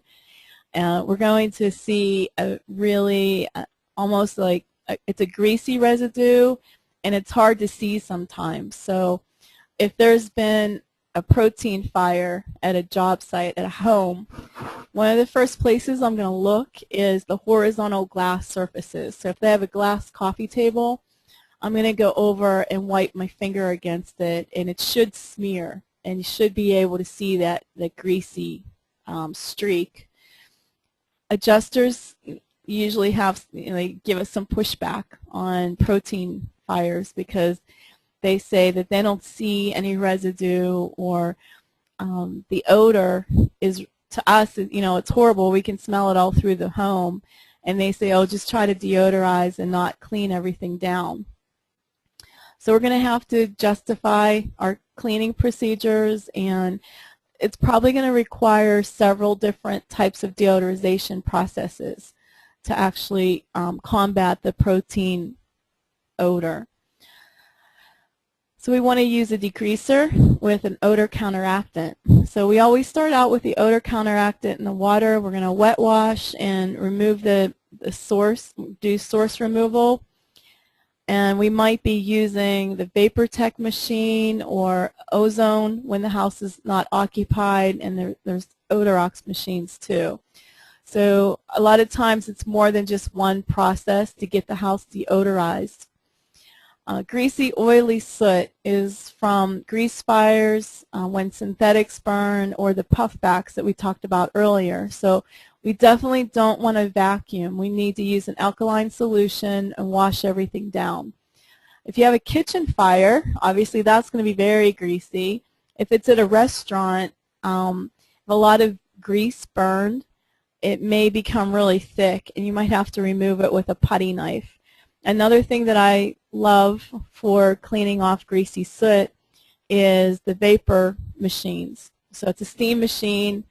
we're going to see a really almost like it's a greasy residue, and it's hard to see sometimes. So if there's been a protein fire at a job site at a home, one of the first places I'm going to look is the horizontal glass surfaces. So if they have a glass coffee table, I'm going to go over and wipe my finger against it, and it should smear, and you should be able to see that greasy streak. Adjusters usually have, they give us some pushback on protein fires because they say that they don't see any residue, or the odor is, to us, it's horrible. We can smell it all through the home, and they say, oh, just try to deodorize and not clean everything down. So we're going to have to justify our cleaning procedures, and it's probably going to require several different types of deodorization processes to actually combat the protein odor. So we want to use a degreaser with an odor counteractant. So we always start out with the odor counteractant in the water. We're going to wet wash and remove the source, do source removal. And we might be using the VaporTech machine or ozone when the house is not occupied, and there's Odorox machines too. So a lot of times it's more than just one process to get the house deodorized. Greasy, oily soot is from grease fires, when synthetics burn, or the puffbacks that we talked about earlier. So we definitely don't want to vacuum. We need to use an alkaline solution and wash everything down. If you have a kitchen fire, obviously that's going to be very greasy. If it's at a restaurant, a lot of grease burned, it may become really thick, and you might have to remove it with a putty knife. Another thing that I love for cleaning off greasy soot is the vapor machines. So it's a steam machine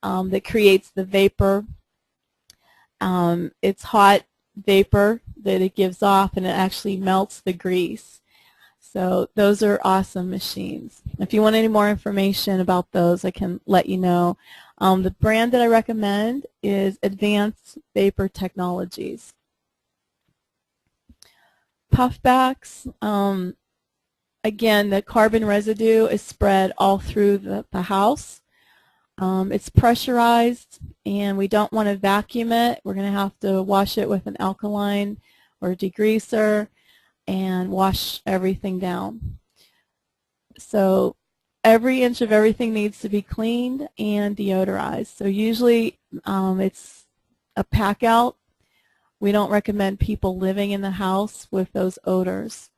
that creates the vapor. It's hot vapor that it gives off, and it actually melts the grease. So those are awesome machines. If you want any more information about those, I can let you know. The brand that I recommend is Advanced Vapor Technologies. Puffbacks, again, the carbon residue is spread all through the house. It's pressurized, and we don't want to vacuum it. We're going to have to wash it with an alkaline or degreaser and wash everything down. So every inch of everything needs to be cleaned and deodorized. So usually it's a pack out. We don't recommend people living in the house with those odors.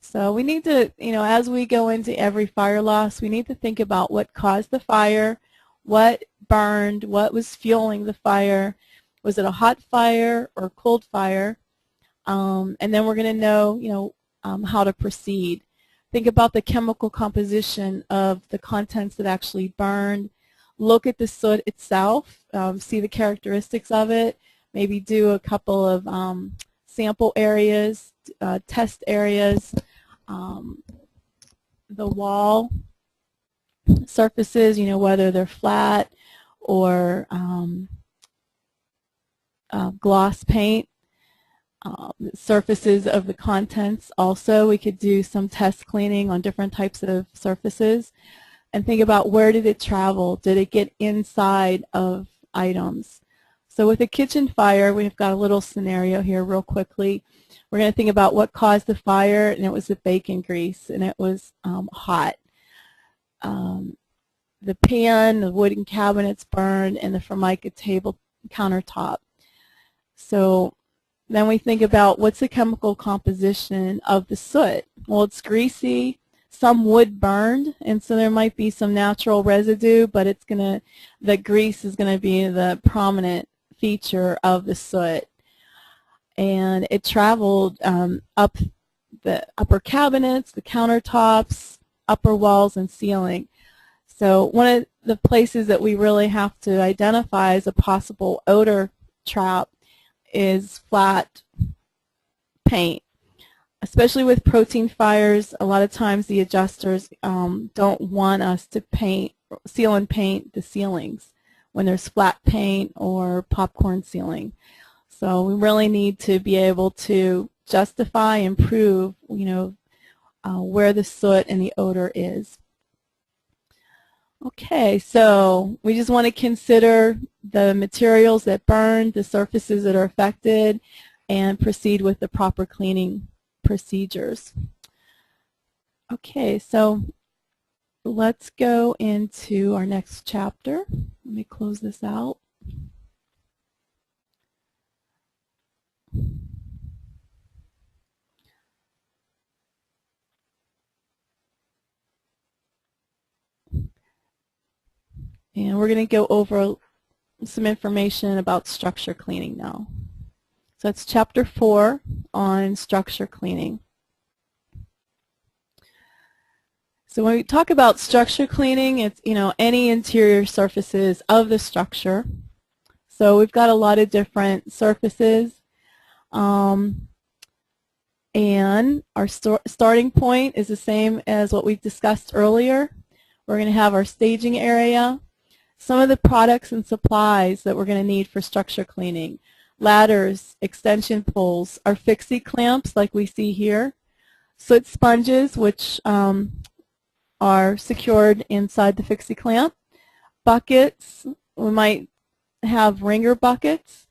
So we need to, as we go into every fire loss, we need to think about what caused the fire, what burned, what was fueling the fire. Was it a hot fire or a cold fire? And then we're going to know, how to proceed. Think about the chemical composition of the contents that actually burned. Look at the soot itself, see the characteristics of it. Maybe do a couple of sample areas, test areas, the wall surfaces, whether they're flat or gloss paint. Surfaces of the contents also, we could do some test cleaning on different types of surfaces and think about where did it travel? Did it get inside of items? So with a kitchen fire, we've got a little scenario here real quickly. We're going to think about what caused the fire, and it was the bacon grease, and it was hot. The pan, the wooden cabinets burned, and the Formica table countertop. So then we think about what's the chemical composition of the soot. Well, it's greasy. Some wood burned, and so there might be some natural residue, but the grease is going to be the prominent feature of the soot. And it traveled up the upper cabinets, the countertops, upper walls, and ceiling. So one of the places that we really have to identify as a possible odor trap is flat paint. Especially with protein fires, a lot of times the adjusters don't want us to seal and paint the ceilings when there's flat paint or popcorn ceiling. So we really need to be able to justify and prove, where the soot and the odor is. Okay, so we just want to consider the materials that burn, the surfaces that are affected, and proceed with the proper cleaning procedures. Okay, so let's go into our next chapter. Let me close this out. And we're going to go over some information about structure cleaning now. So it's chapter 4 on structure cleaning. So when we talk about structure cleaning, it's any interior surfaces of the structure. So we've got a lot of different surfaces, and our starting point is the same as what we discussed earlier. We're going to have our staging area, some of the products and supplies that we're going to need for structure cleaning: ladders, extension poles, our fixie clamps like we see here, soot sponges, which are secured inside the fixie clamp, buckets, we might have ringer buckets,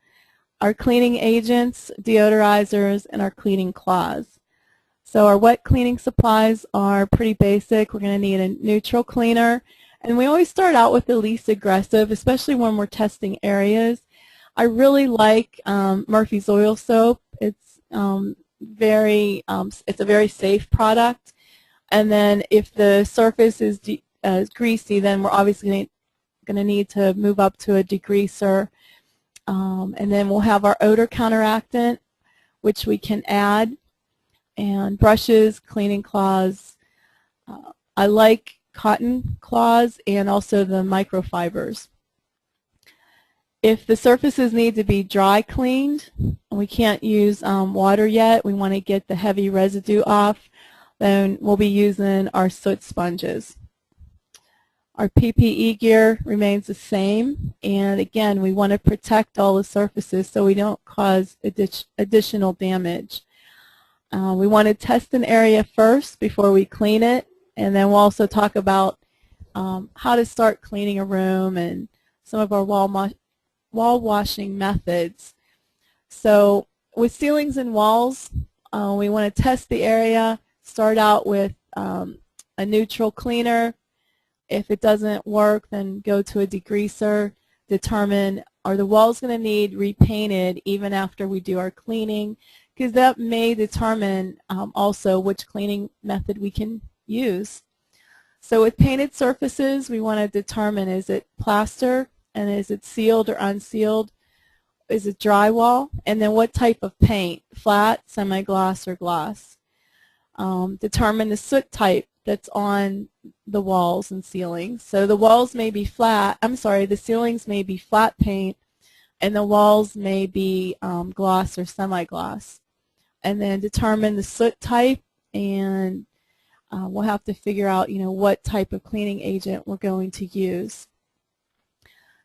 our cleaning agents, deodorizers, and our cleaning cloths. So our wet cleaning supplies are pretty basic. We're going to need a neutral cleaner, and we always start out with the least aggressive, especially when we're testing areas. I really like Murphy's Oil Soap. It's it's a very safe product. And then if the surface is greasy, then we're obviously going to need to move up to a degreaser. And then we'll have our odor counteractant, which we can add, and brushes, cleaning cloths. I like cotton cloths and also the microfibers. If the surfaces need to be dry cleaned, and we can't use water yet, we want to get the heavy residue off, then we'll be using our soot sponges. Our PPE gear remains the same, and again, we want to protect all the surfaces so we don't cause additional damage. We want to test an area first before we clean it, and then we'll also talk about how to start cleaning a room and some of our wall washing methods. So with ceilings and walls, we want to test the area, start out with a neutral cleaner. If it doesn't work, then go to a degreaser. Determine, are the walls going to need repainted even after we do our cleaning, because that may determine also which cleaning method we can use. So with painted surfaces, we want to determine, is it plaster, and is it sealed or unsealed? Is it drywall? And then what type of paint, flat, semi-gloss, or gloss? Determine the soot type that's on the walls and ceilings. So the walls may be flat, the ceilings may be flat paint, and the walls may be gloss or semi-gloss. And then determine the soot type, and we'll have to figure out, what type of cleaning agent we're going to use.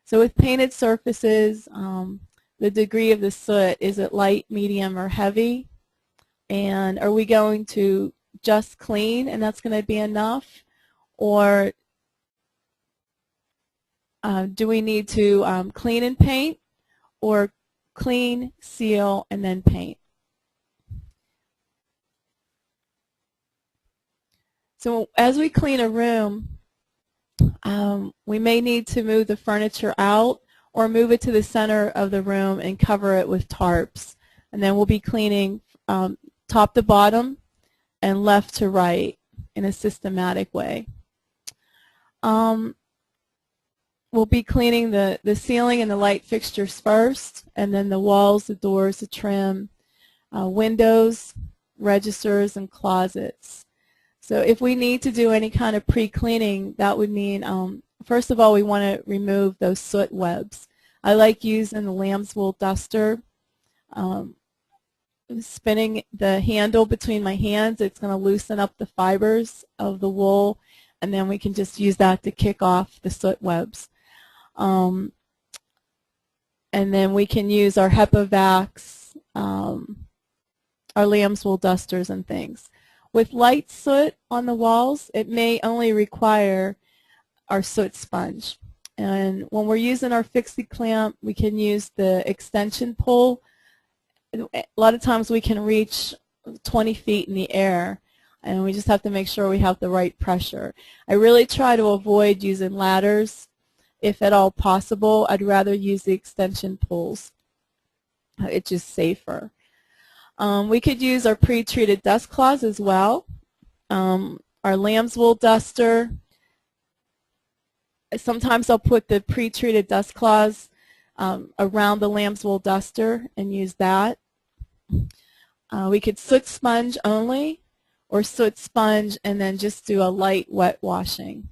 So with painted surfaces, the degree of the soot, is it light, medium, or heavy? And are we going to just clean and that's going to be enough? Or do we need to clean and paint, or clean, seal, and then paint? So as we clean a room, we may need to move the furniture out or move it to the center of the room and cover it with tarps. And then we'll be cleaning top to bottom and left to right in a systematic way. We'll be cleaning the ceiling and the light fixtures first, and then the walls, the doors, the trim, windows, registers, and closets. So if we need to do any kind of pre-cleaning, that would mean, first of all, we want to remove those soot webs. I like using the lamb's wool duster. Spinning the handle between my hands, it's going to loosen up the fibers of the wool, and then we can just use that to kick off the soot webs. And then we can use our HEPA vacs, our lamb's wool dusters and things. With light soot on the walls, it may only require our soot sponge. And when we're using our fixie clamp, we can use the extension pole. A lot of times we can reach 20 feet in the air, and we just have to make sure we have the right pressure. I really try to avoid using ladders if at all possible. I'd rather use the extension poles. It's just safer. We could use our pre-treated dust cloths as well. Our lamb's wool duster. Sometimes I'll put the pre-treated dust cloths around the lamb's wool duster and use that. We could soot sponge only, or soot sponge and then just do a light wet washing.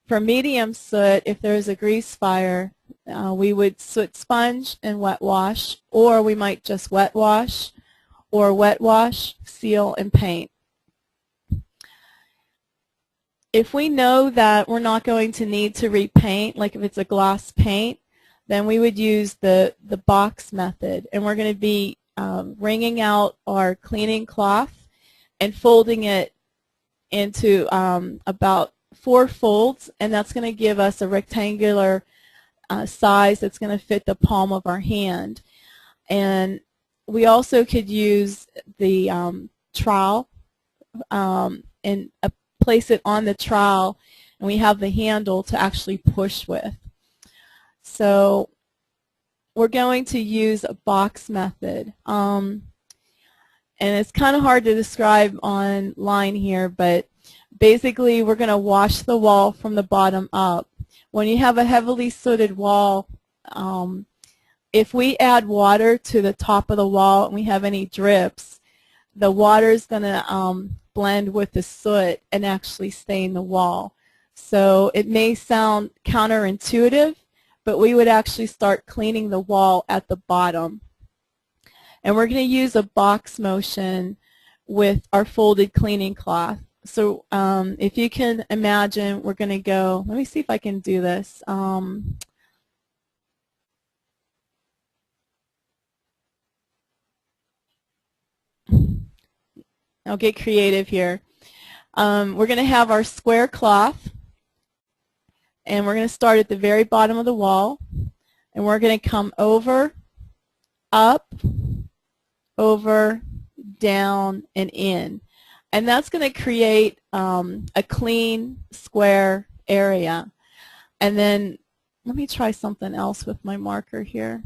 For medium soot, if there's a grease fire, we would soot sponge and wet wash, or we might just wet wash, or wet wash, seal, and paint. If we know that we're not going to need to repaint, like if it's a gloss paint, then we would use the box method, and we're going to be wringing out our cleaning cloth and folding it into about 4 folds, and that's going to give us a rectangular size that's going to fit the palm of our hand. And we also could use the trowel and place it on the trowel, and we have the handle to actually push with. So we're going to use a box method. And it's kind of hard to describe online here, but basically we're going to wash the wall from the bottom up. When you have a heavily sooted wall, if we add water to the top of the wall and we have any drips, the water is going to blend with the soot and actually stain the wall. So it may sound counterintuitive, but we would actually start cleaning the wall at the bottom. And we're going to use a box motion with our folded cleaning cloth. So if you can imagine, we're going to go, let me see if I can do this. I'll get creative here. We're going to have our square cloth, and we're going to start at the very bottom of the wall, and we're going to come over, up, over, down, and in. And that's going to create a clean square area. And then let me try something else with my marker here.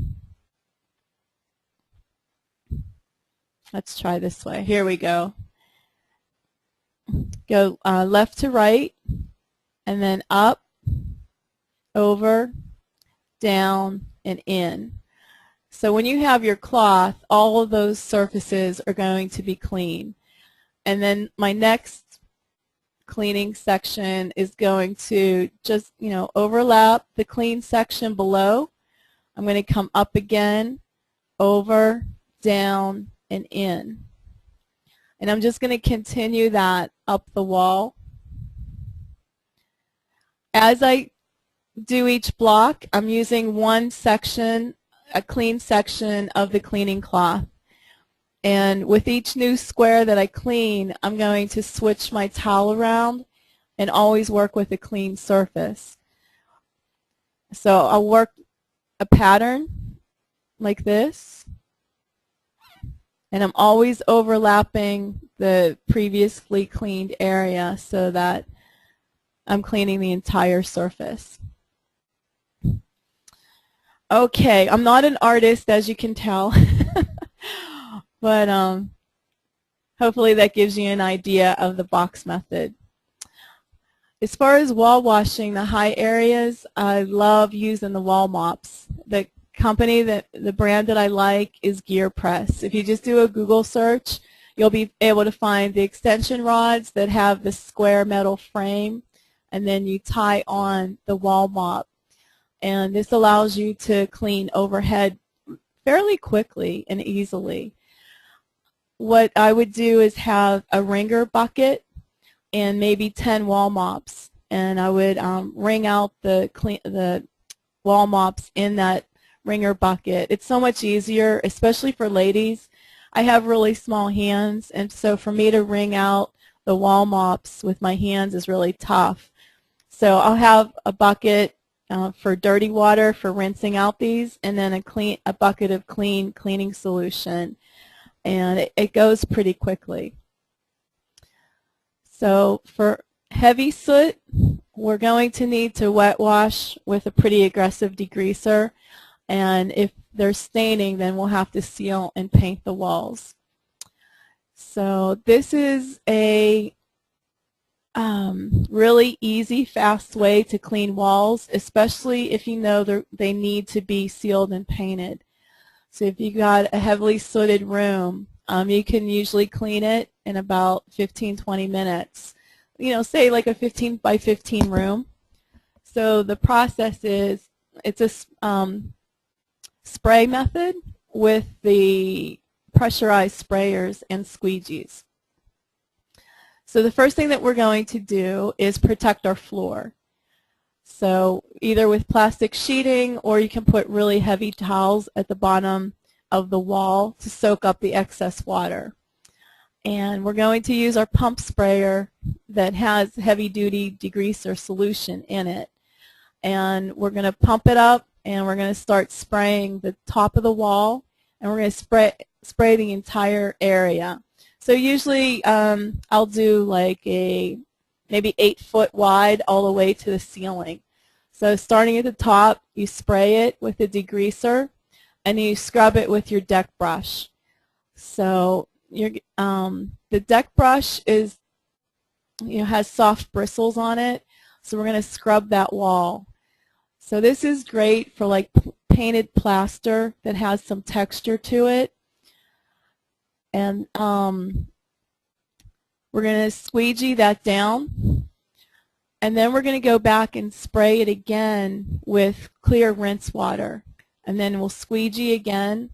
Let's try this way. Here we go. Go left to right, and then up, over, down, and in. So when you have your cloth, all of those surfaces are going to be clean. And then my next cleaning section is going to just, overlap the clean section below. I'm going to come up again, over, down, and in. And I'm just going to continue that up the wall. As I do each block, I'm using one section, a clean section of the cleaning cloth. And with each new square that I clean, I'm going to switch my towel around and always work with a clean surface. So I'll work a pattern like this, and I'm always overlapping the previously cleaned area so that I'm cleaning the entire surface. Okay, I'm not an artist, as you can tell, but hopefully that gives you an idea of the box method. As far as wall washing, the high areas, I love using the wall mops. The brand that I like is Gear Press. If you just do a Google search, you'll be able to find the extension rods that have the square metal frame, and then you tie on the wall mop. And this allows you to clean overhead fairly quickly and easily. What I would do is have a wringer bucket and maybe 10 wall mops, and I would wring out the wall mops in that wringer bucket. It's so much easier, especially for ladies. I have really small hands, and so for me to wring out the wall mops with my hands is really tough. So I'll have a bucket for dirty water for rinsing out these, and then a bucket of cleaning solution, and it goes pretty quickly. So for heavy soot, we're going to need to wet wash with a pretty aggressive degreaser, and if they're staining, then we'll have to seal and paint the walls. So this is a really easy, fast way to clean walls, especially if you know they need to be sealed and painted. So if you got a heavily sooted room, you can usually clean it in about 15-20 minutes. You know, say like a 15 by 15 room. So the process is, it's a spray method with the pressurized sprayers and squeegees. So the first thing that we're going to do is protect our floor. So either with plastic sheeting, or you can put really heavy towels at the bottom of the wall to soak up the excess water. And we're going to use our pump sprayer that has heavy-duty degreaser solution in it. And we're going to pump it up, and we're going to start spraying the top of the wall, and we're going to spray the entire area. So usually I'll do like maybe 8 foot wide all the way to the ceiling. So starting at the top, you spray it with a degreaser, and you scrub it with your deck brush. So the deck brush has soft bristles on it, so we're going to scrub that wall. So this is great for like painted plaster that has some texture to it. And we're going to squeegee that down, and then we're going to go back and spray it again with clear rinse water, and then we'll squeegee again,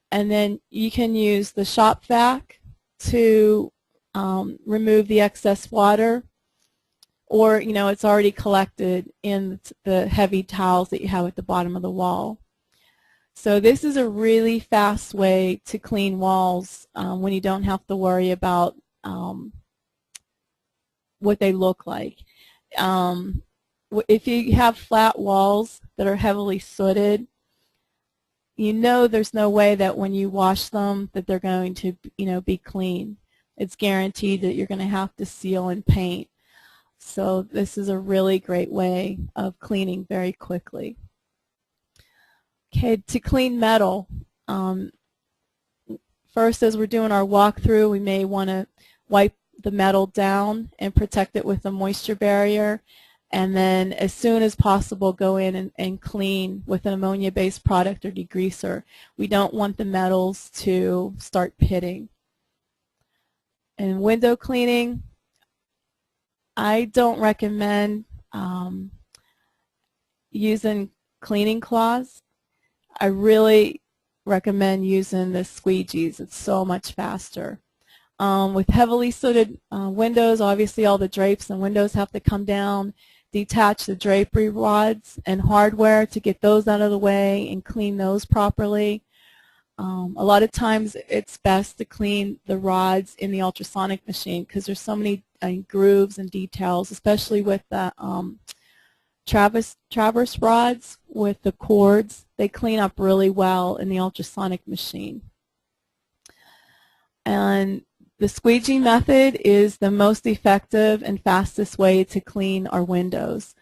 and then you can use the shop vac to remove the excess water, or it's already collected in the heavy towels that you have at the bottom of the wall. So this is a really fast way to clean walls when you don't have to worry about what they look like. If you have flat walls that are heavily sooted, there's no way that when you wash them that they're going to be clean. It's guaranteed that you're going to have to seal and paint. So this is a really great way of cleaning very quickly. Okay, to clean metal, first as we're doing our walkthrough, we may want to wipe the metal down and protect it with a moisture barrier, and then as soon as possible go in and clean with an ammonia-based product or degreaser. We don't want the metals to start pitting. And window cleaning, I don't recommend using cleaning cloths. I really recommend using the squeegees. It's so much faster. With heavily sooted windows, obviously all the drapes and windows have to come down, detach the drapery rods and hardware to get those out of the way and clean those properly. A lot of times it's best to clean the rods in the ultrasonic machine because there's so many grooves and details, especially with the traverse rods with the cords. They clean up really well in the ultrasonic machine. And the squeegee method is the most effective and fastest way to clean our windows.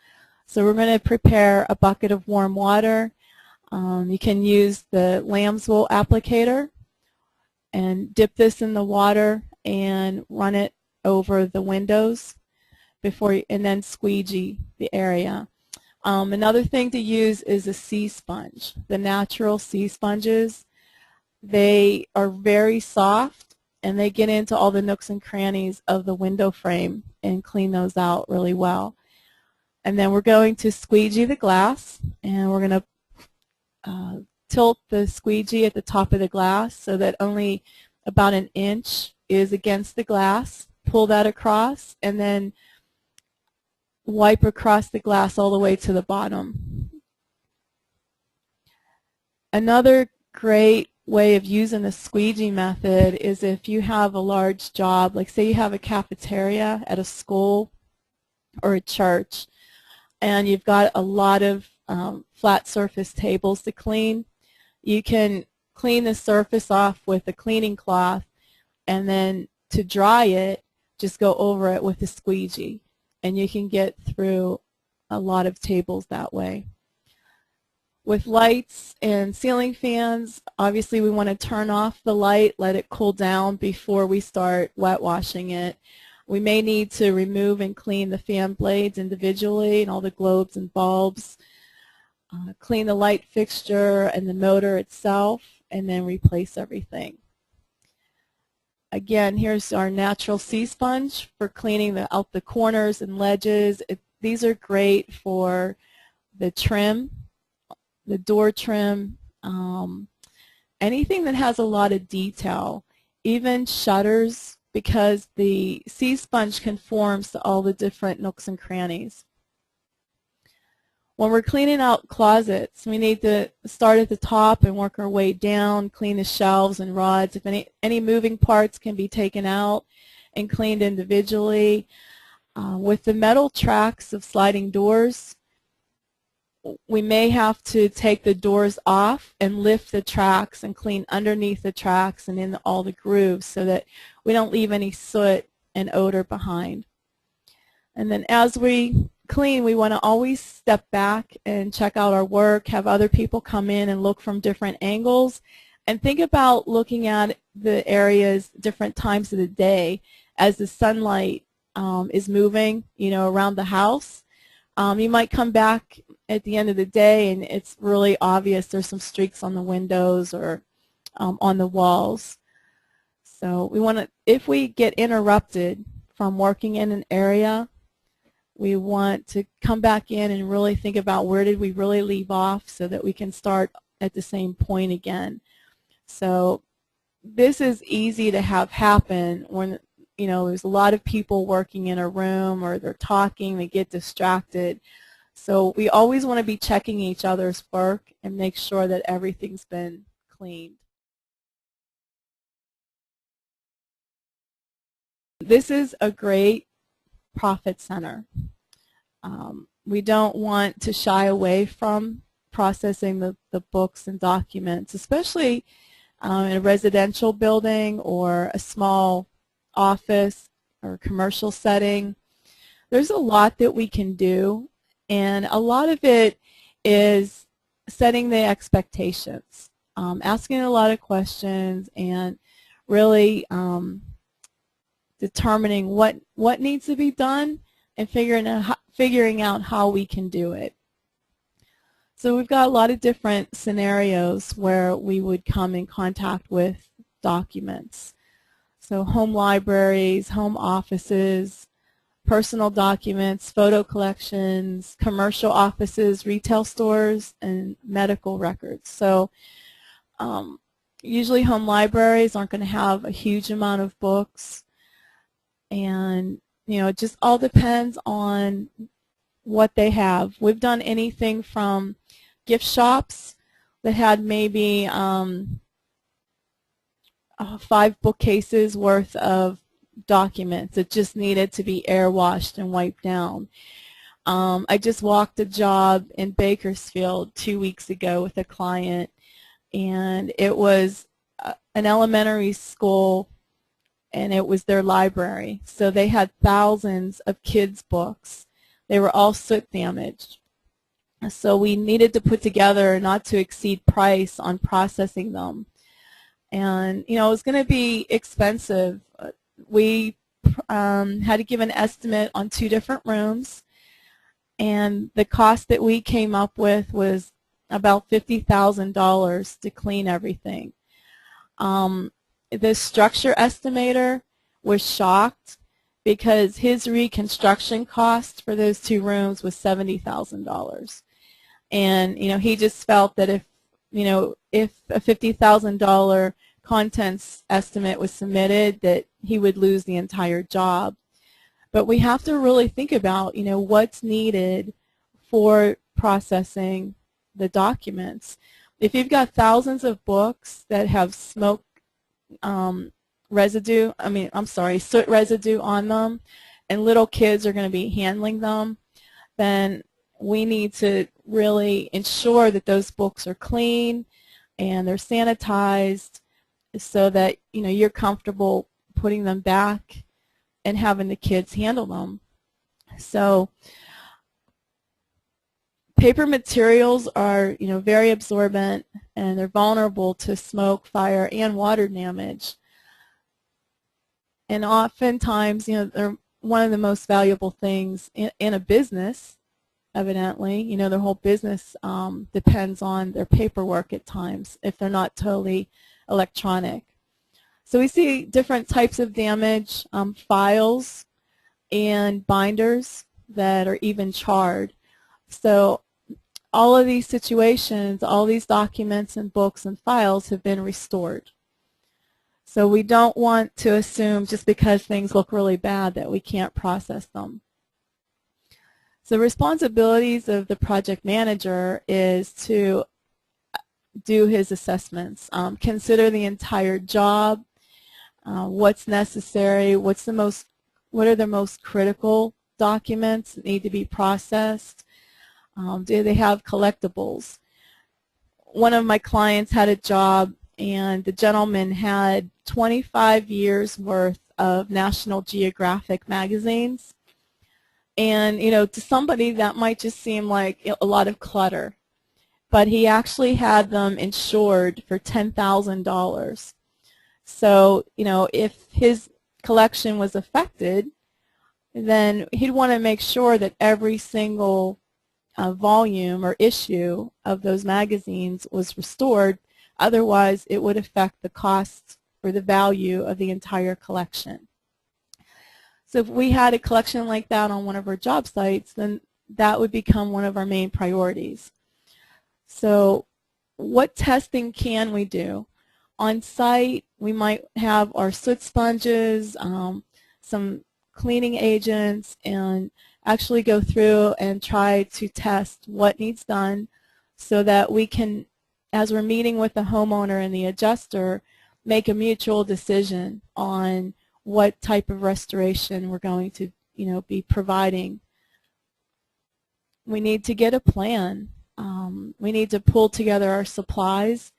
So we're going to prepare a bucket of warm water. You can use the lamb's wool applicator and dip this in the water and run it over the windows and then squeegee the area. Another thing to use is a sea sponge. The natural sea sponges, they are very soft and they get into all the nooks and crannies of the window frame and clean those out really well. And then we're going to squeegee the glass, and we're going to tilt the squeegee at the top of the glass so that only about an inch is against the glass. Pull that across and then wipe across the glass all the way to the bottom. Another great way of using the squeegee method is if you have a large job, like say you have a cafeteria at a school or a church, and you've got a lot of flat surface tables to clean. You can clean the surface off with a cleaning cloth, and then to dry it, just go over it with a squeegee, and you can get through a lot of tables that way. With lights and ceiling fans, obviously we want to turn off the light, let it cool down before we start wet washing it. We may need to remove and clean the fan blades individually and all the globes and bulbs, clean the light fixture and the motor itself, and then replace everything. Again, here's our natural sea sponge for cleaning out the corners and ledges. These are great for the trim, the door trim, anything that has a lot of detail, even shutters, because the sea sponge conforms to all the different nooks and crannies. When we're cleaning out closets, we need to start at the top and work our way down, clean the shelves and rods. If any moving parts can be taken out and cleaned individually. With the metal tracks of sliding doors, we may have to take the doors off and lift the tracks and clean underneath the tracks and in all the grooves so that we don't leave any soot and odor behind. And then as we clean, we want to always step back and check out our work, have other people come in and look from different angles, and think about looking at the areas different times of the day as the sunlight is moving, around the house. You might come back at the end of the day and it's really obvious there's some streaks on the windows or on the walls. So we want to, if we get interrupted from working in an area, we want to come back in and really think about where did we really leave off so that we can start at the same point again. So this is easy to have happen when there's a lot of people working in a room or they're talking, they get distracted. So we always want to be checking each other's work and make sure that everything's been cleaned. This is a great profit center. We don't want to shy away from processing the books and documents, especially in a residential building or a small office or commercial setting. There's a lot that we can do, and a lot of it is setting the expectations, asking a lot of questions, and really determining what needs to be done and figuring out how we can do it. So we've got a lot of different scenarios where we would come in contact with documents. So home libraries, home offices, personal documents, photo collections, commercial offices, retail stores, and medical records. So usually home libraries aren't going to have a huge amount of books, and it just all depends on what they have. We've done anything from gift shops that had maybe 5 bookcases worth of documents that just needed to be air washed and wiped down. I just walked a job in Bakersfield 2 weeks ago with a client, and it was an elementary school, and it was their library. So they had thousands of kids' books. They were all soot damaged. So we needed to put together a not to exceed price on processing them. And it was going to be expensive. We had to give an estimate on 2 different rooms, and the cost that we came up with was about $50,000 to clean everything. The structure estimator was shocked because his reconstruction cost for those 2 rooms was $70,000. And he just felt that if a $50,000 contents estimate was submitted, that he would lose the entire job. But we have to really think about what's needed for processing the documents. if you've got thousands of books that have smoke residue, soot residue on them, and little kids are going to be handling them, then we need to really ensure that those books are clean and they're sanitized so that you're comfortable putting them back and having the kids handle them. So paper materials are very absorbent, and they're vulnerable to smoke, fire, and water damage. And oftentimes, they're one of the most valuable things in a business, evidently. Their whole business depends on their paperwork at times if they're not totally electronic. So we see different types of damage, files and binders that are even charred. So all of these situations, all these documents and books and files have been restored. So we don't want to assume just because things look really bad that we can't process them. So responsibilities of the project manager is to do his assessments, consider the entire job, what's necessary, what are the most critical documents that need to be processed. Do they have collectibles? One of my clients had a job, and the gentleman had 25 years worth of National Geographic magazines. And to somebody that might just seem like a lot of clutter, but he actually had them insured for $10,000. So if his collection was affected, then he'd want to make sure that every single volume or issue of those magazines was restored. Otherwise, it would affect the cost or the value of the entire collection. So if we had a collection like that on one of our job sites, then that would become one of our main priorities. So what testing can we do? On site, we might have our soot sponges, some cleaning agents, and actually go through and try to test what needs done so that we can, as we're meeting with the homeowner and the adjuster, make a mutual decision on what type of restoration we're going to be providing. We need to get a plan. We need to pull together our supplies,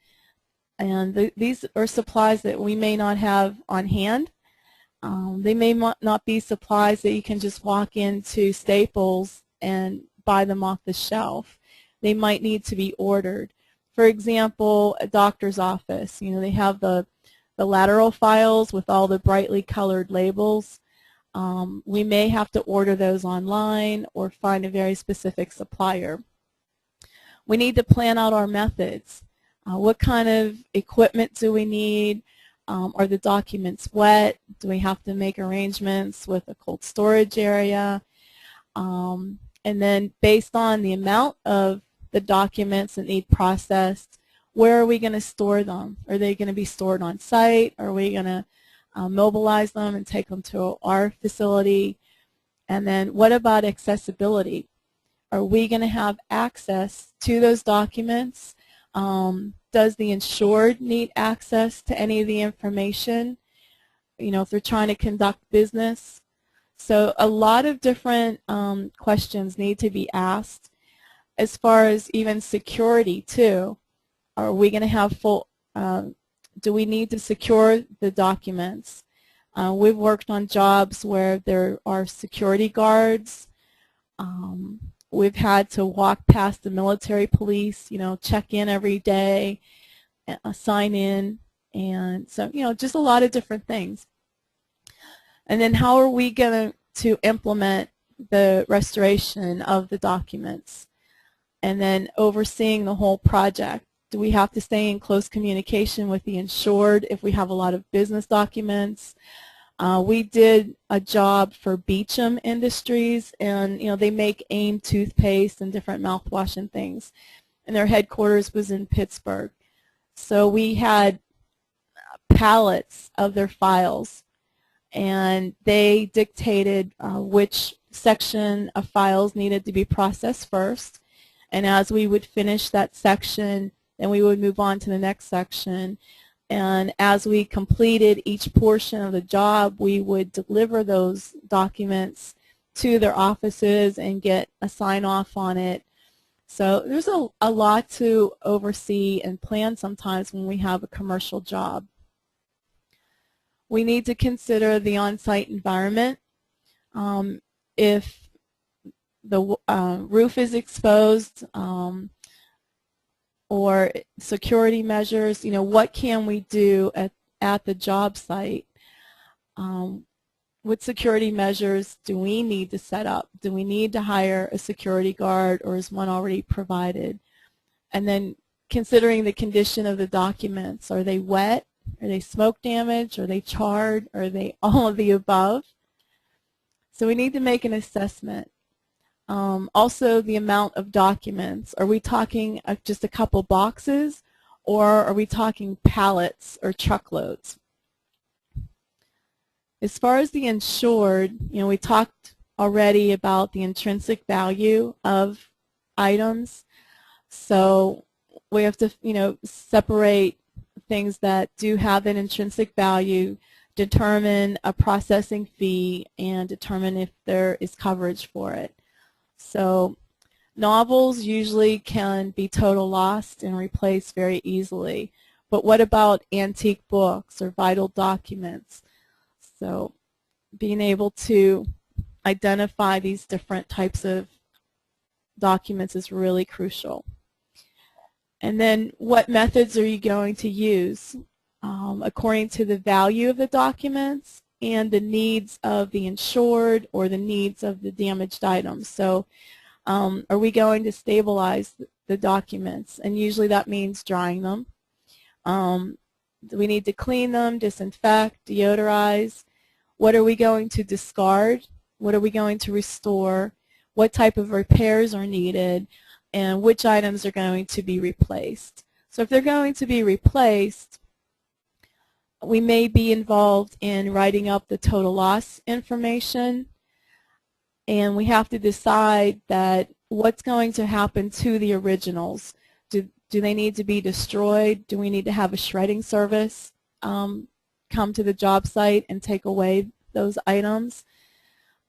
and these are supplies that we may not have on hand. They may not be supplies that you can just walk into Staples and buy them off the shelf. They might need to be ordered. For example, a doctor's office, they have the lateral files with all the brightly colored labels. We may have to order those online or find a very specific supplier. We need to plan out our methods. What kind of equipment do we need? Are the documents wet? Do we have to make arrangements with a cold storage area? And then based on the amount of the documents that need processed, where are we going to store them? Are they going to be stored on site? Are we going to mobilize them and take them to our facility? And then what about accessibility? Are we going to have access to those documents? Does the insured need access to any of the information, if they're trying to conduct business? So a lot of different questions need to be asked. As far as even security too, are we going to have full, do we need to secure the documents? We've worked on jobs where there are security guards. We've had to walk past the military police, check in every day, sign in, and so, just a lot of different things. And then how are we going to implement the restoration of the documents? And then overseeing the whole project. Do we have to stay in close communication with the insured if we have a lot of business documents? We did a job for Beecham Industries, and they make AIM toothpaste and different mouthwash and things, and their headquarters was in Pittsburgh. So we had pallets of their files, and they dictated which section of files needed to be processed first, and as we would finish that section, then we would move on to the next section. And as we completed each portion of the job, we would deliver those documents to their offices and get a sign-off on it. So there's a lot to oversee and plan sometimes when we have a commercial job. We need to consider the on-site environment. If the roof is exposed, or security measures, what can we do at the job site? What security measures do we need to set up? Do we need to hire a security guard, or is one already provided? And then considering the condition of the documents. Are they wet? Are they smoke damaged? Are they charred? Are they all of the above? So we need to make an assessment. Also, the amount of documents. Are we talking just a couple boxes, or are we talking pallets or truckloads? As far as the insured, we talked already about the intrinsic value of items. So we have to, separate things that do have an intrinsic value, determine a processing fee, and determine if there is coverage for it. So novels usually can be total lost and replaced very easily. But what about antique books or vital documents? So being able to identify these different types of documents is really crucial. And then what methods are you going to use according to the value of the documents and the needs of the insured or the needs of the damaged items. So are we going to stabilize the documents? And usually that means drying them. Do we need to clean them, disinfect, deodorize? What are we going to discard? What are we going to restore? What type of repairs are needed? And which items are going to be replaced? So if they're going to be replaced, we may be involved in writing up the total loss information, and we have to decide that what's going to happen to the originals. Do they need to be destroyed? Do we need to have a shredding service come to the job site and take away those items?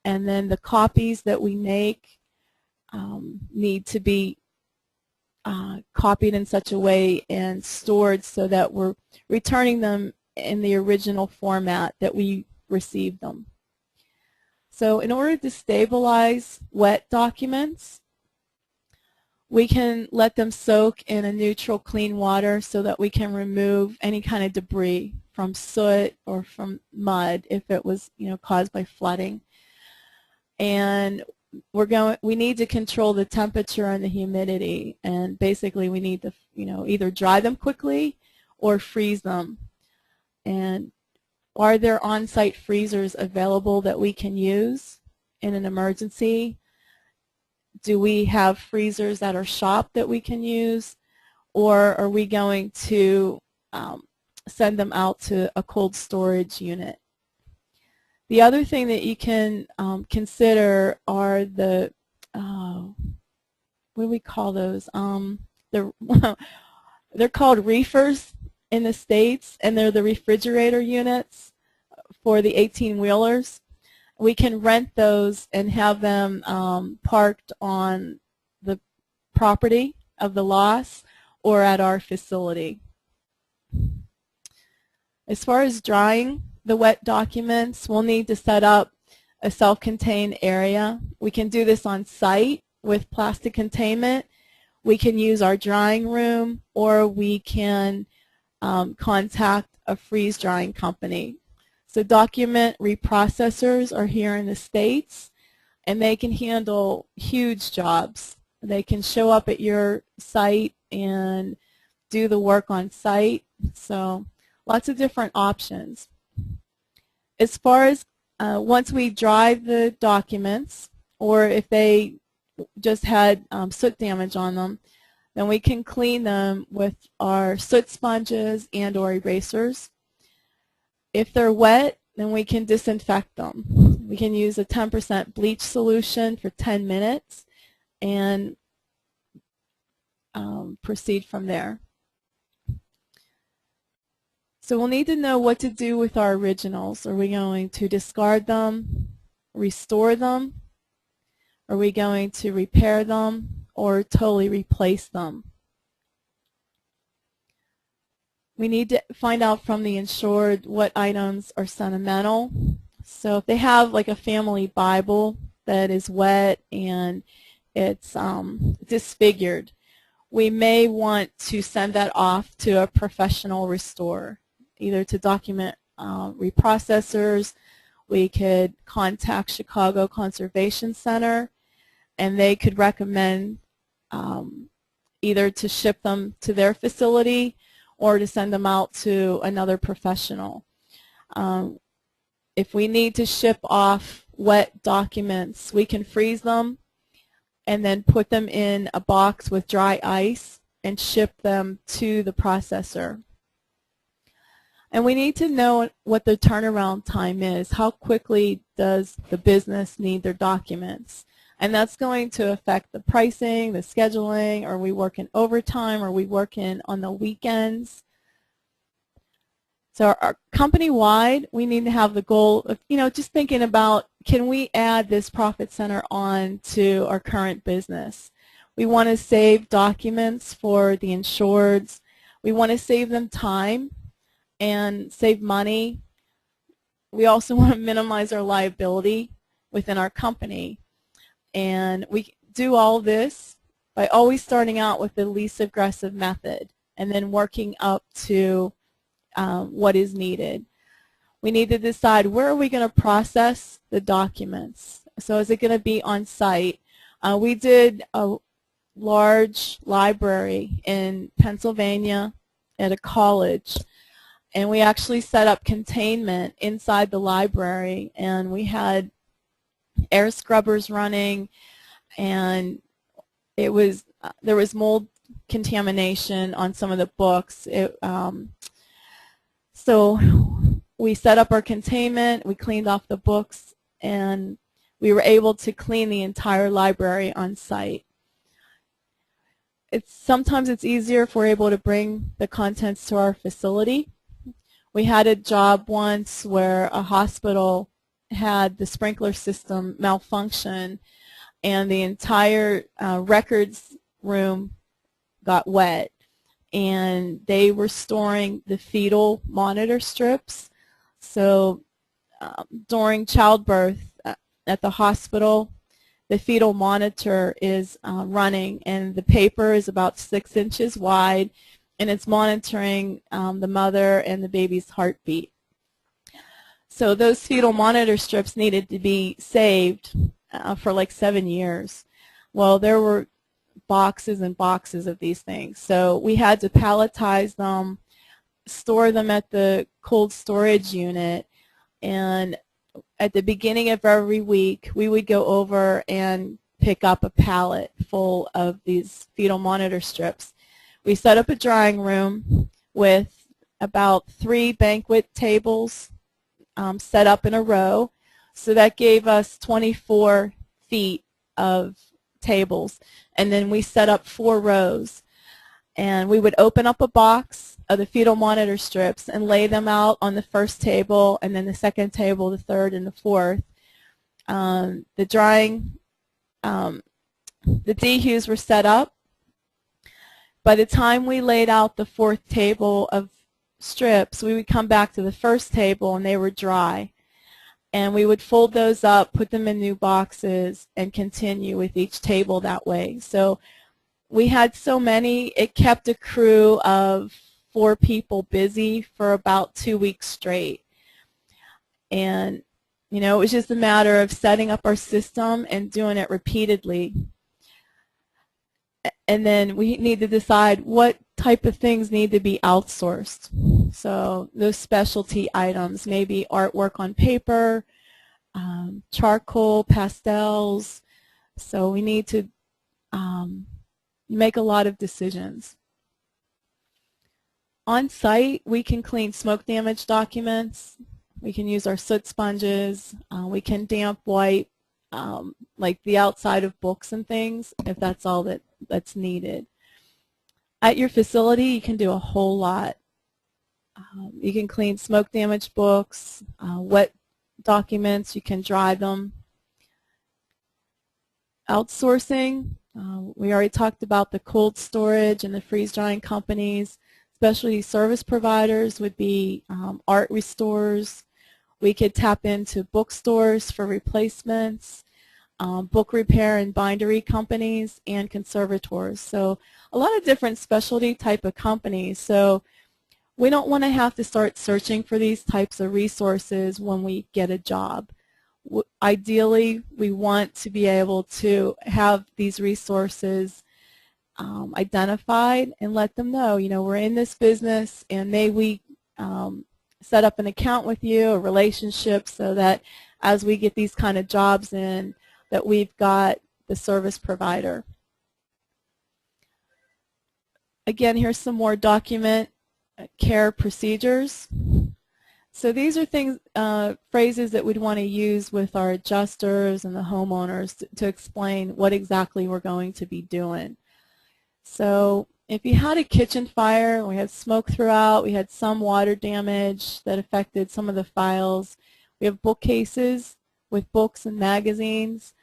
And then the copies that we make need to be copied in such a way and stored so that we're returning them in the original format that we received them. So in order to stabilize wet documents, we can let them soak in a neutral clean water so that we can remove any kind of debris from soot or from mud if it was caused by flooding. And we need to control the temperature and the humidity, and basically we need to either dry them quickly or freeze them. And are there on-site freezers available that we can use in an emergency? Do we have freezers at our shop that we can use, or are we going to send them out to a cold storage unit? The other thing that you can consider are the, what do we call those? They're called reefers in the States, and they're the refrigerator units for the 18-wheelers. We can rent those and have them parked on the property of the loss or at our facility. As far as drying the wet documents, we'll need to set up a self-contained area. We can do this on site with plastic containment. We can use our drying room, or we can contact a freeze drying company. So document reprocessors are here in the States, and they can handle huge jobs. They can show up at your site and do the work on site. So lots of different options. As far as once we dry the documents, or if they just had soot damage on them, then we can clean them with our soot sponges and or erasers. If they're wet, then we can disinfect them. We can use a 10% bleach solution for 10 minutes and proceed from there. So we'll need to know what to do with our originals. Are we going to discard them, restore them? Are we going to repair them or totally replace them? We need to find out from the insured what items are sentimental. So if they have like a family Bible that is wet and it's disfigured, we may want to send that off to a professional restorer, either to document reprocessors. We could contact Chicago Conservation Center, and they could recommend either to ship them to their facility or to send them out to another professional. If we need to ship off wet documents, we can freeze them and then put them in a box with dry ice and ship them to the processor. And we need to know what the turnaround time is. How quickly does the business need their documents? And that's going to affect the pricing, the scheduling. Are we working overtime? Are we working on the weekends? So our company-wide, we need to have the goal of, just thinking about, can we add this profit center on to our current business? We want to save documents for the insureds. We want to save them time and save money. We also want to minimize our liability within our company. And we do all this by always starting out with the least aggressive method and then working up to what is needed. We need to decide, where are we going to process the documents? So is it going to be on site? We did a large library in Pennsylvania at a college, and we actually set up containment inside the library, and we had air scrubbers running, and there was mold contamination on some of the books. So we set up our containment, we cleaned off the books, and we were able to clean the entire library on site. Sometimes it's easier if we're able to bring the contents to our facility. We had a job once where a hospital had the sprinkler system malfunction, and the entire records room got wet, and they were storing the fetal monitor strips. So during childbirth at the hospital, the fetal monitor is running, and the paper is about 6 inches wide, and it's monitoring the mother and the baby's heartbeat. So those fetal monitor strips needed to be saved for like 7 years. Well, there were boxes and boxes of these things. So we had to palletize them, store them at the cold storage unit, and at the beginning of every week we would go over and pick up a pallet full of these fetal monitor strips. We set up a drying room with about 3 banquet tables set up in a row. So that gave us 24 feet of tables. And then we set up 4 rows. And we would open up a box of the fetal monitor strips and lay them out on the first table, and then the second table, the third, and the fourth. The drying, the dehues were set up. By the time we laid out the 4th table of strips, we would come back to the first table and they were dry. And we would fold those up, put them in new boxes, and continue with each table that way. So we had so many, it kept a crew of 4 people busy for about 2 weeks straight. And, it was just a matter of setting up our system and doing it repeatedly. And then we need to decide what type of things need to be outsourced. So those specialty items, maybe artwork on paper, charcoal, pastels. So we need to make a lot of decisions. On site, we can clean smoke damage documents. We can use our soot sponges. We can damp wipe like the outside of books and things if that's all that's needed. At your facility, you can do a whole lot. You can clean smoke damage books, wet documents, you can dry them. Outsourcing, we already talked about the cold storage and the freeze drying companies. Specialty service providers would be art restores. We could tap into bookstores for replacements, book repair and bindery companies, and conservators. So a lot of different specialty type of companies. So we don't want to have to start searching for these types of resources when we get a job. Ideally, we want to be able to have these resources identified and let them know, you know, we're in this business, and may we set up an account with you, a relationship, so that as we get these kind of jobs in, that we've got the service provider. Again, here's some more document care procedures. So these are things, phrases that we'd want to use with our adjusters and the homeowners to explain what exactly we're going to be doing. So if you had a kitchen fire, we had smoke throughout, we had some water damage that affected some of the files, we have bookcases with books and magazines.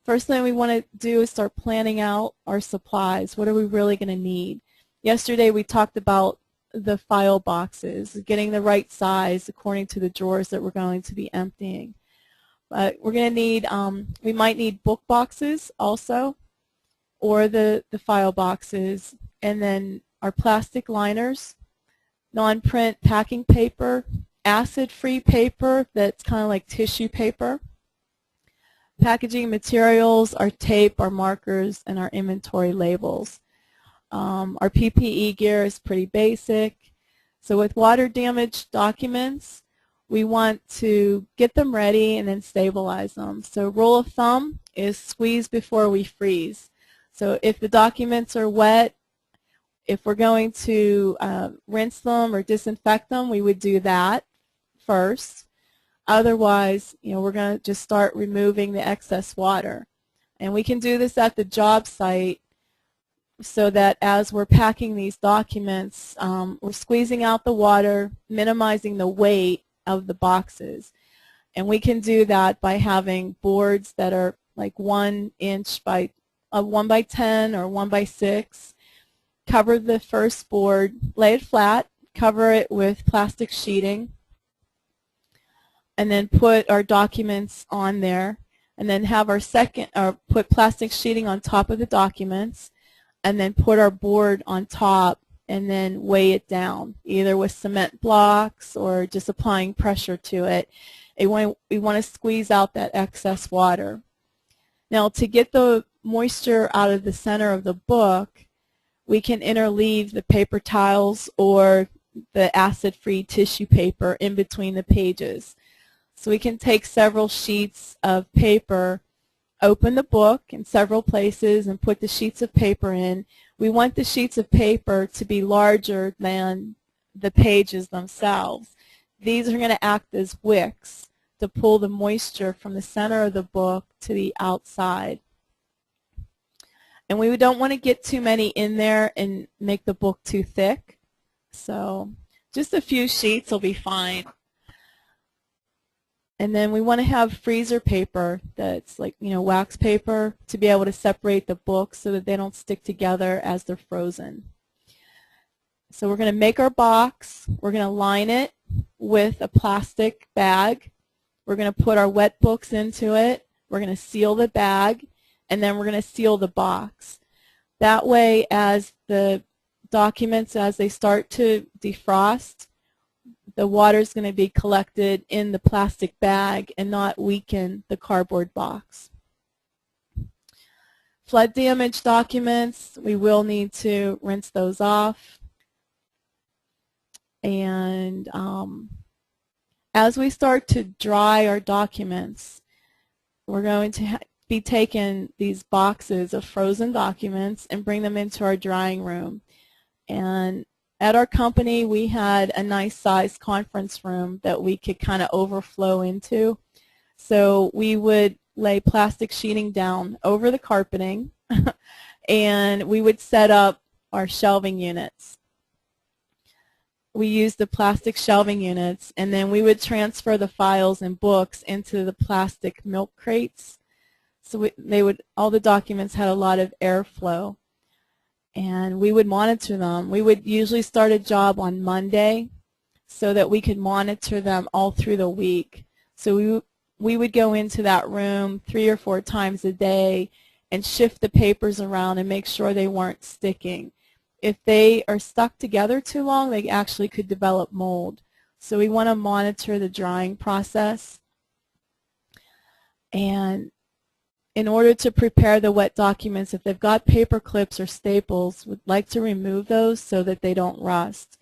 First thing we want to do is start planning out our supplies. What are we really going to need? Yesterday we talked about the file boxes, getting the right size according to the drawers that we're going to be emptying. But we're going to need, we might need book boxes also, or the file boxes, and then our plastic liners, non-print packing paper, acid-free paper that's kind of like tissue paper, packaging materials, our tape, our markers, and our inventory labels. Our PPE gear is pretty basic. So with water damage documents, we want to get them ready and then stabilize them. So rule of thumb is squeeze before we freeze. So if the documents are wet, if we're going to rinse them or disinfect them, we would do that first. Otherwise, you know, we're going to just start removing the excess water. And we can do this at the job site, so that as we're packing these documents, we're squeezing out the water, minimizing the weight of the boxes. And we can do that by having boards that are like 1 inch by 1 by 10 or 1 by 6. Cover the first board, lay it flat, cover it with plastic sheeting, and then put our documents on there, and then have our second, or put plastic sheeting on top of the documents, and then put our board on top and then weigh it down, either with cement blocks or just applying pressure to it. We want to squeeze out that excess water. Now, to get the moisture out of the center of the book, we can interleave the paper towels or the acid-free tissue paper in between the pages. So we can take several sheets of paper, open the book in several places, and put the sheets of paper in. We want the sheets of paper to be larger than the pages themselves. These are going to act as wicks to pull the moisture from the center of the book to the outside. And we don't want to get too many in there and make the book too thick. So just a few sheets will be fine. And then we want to have freezer paper that's like, you know, wax paper, to be able to separate the books so that they don't stick together as they're frozen. So we're going to make our box. We're going to line it with a plastic bag. We're going to put our wet books into it. We're going to seal the bag, and then we're going to seal the box. That way, as the documents, as they start to defrost, the water is going to be collected in the plastic bag and not weaken the cardboard box. Flood damage documents, we will need to rinse those off. And as we start to dry our documents, we're going to be taking these boxes of frozen documents and bring them into our drying room. And at our company, we had a nice sized conference room that we could kind of overflow into. So we would lay plastic sheeting down over the carpeting and we would set up our shelving units. we used the plastic shelving units, and then we would transfer the files and books into the plastic milk crates. So all the documents had a lot of airflow, and we would monitor them. We would usually start a job on Monday so that we could monitor them all through the week. So we would go into that room 3 or 4 times a day and shift the papers around and make sure they weren't sticking. If they are stuck together too long, they actually could develop mold. So we want to monitor the drying process. And in order to prepare the wet documents, if they've got paper clips or staples, we'd like to remove those so that they don't rust.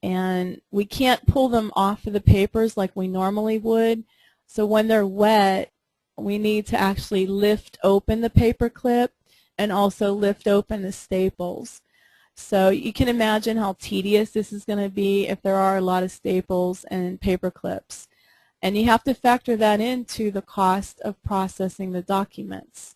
And we can't pull them off of the papers like we normally would. So when they're wet, we need to actually lift open the paper clip and also lift open the staples. So you can imagine how tedious this is going to be if there are a lot of staples and paper clips. And you have to factor that into the cost of processing the documents.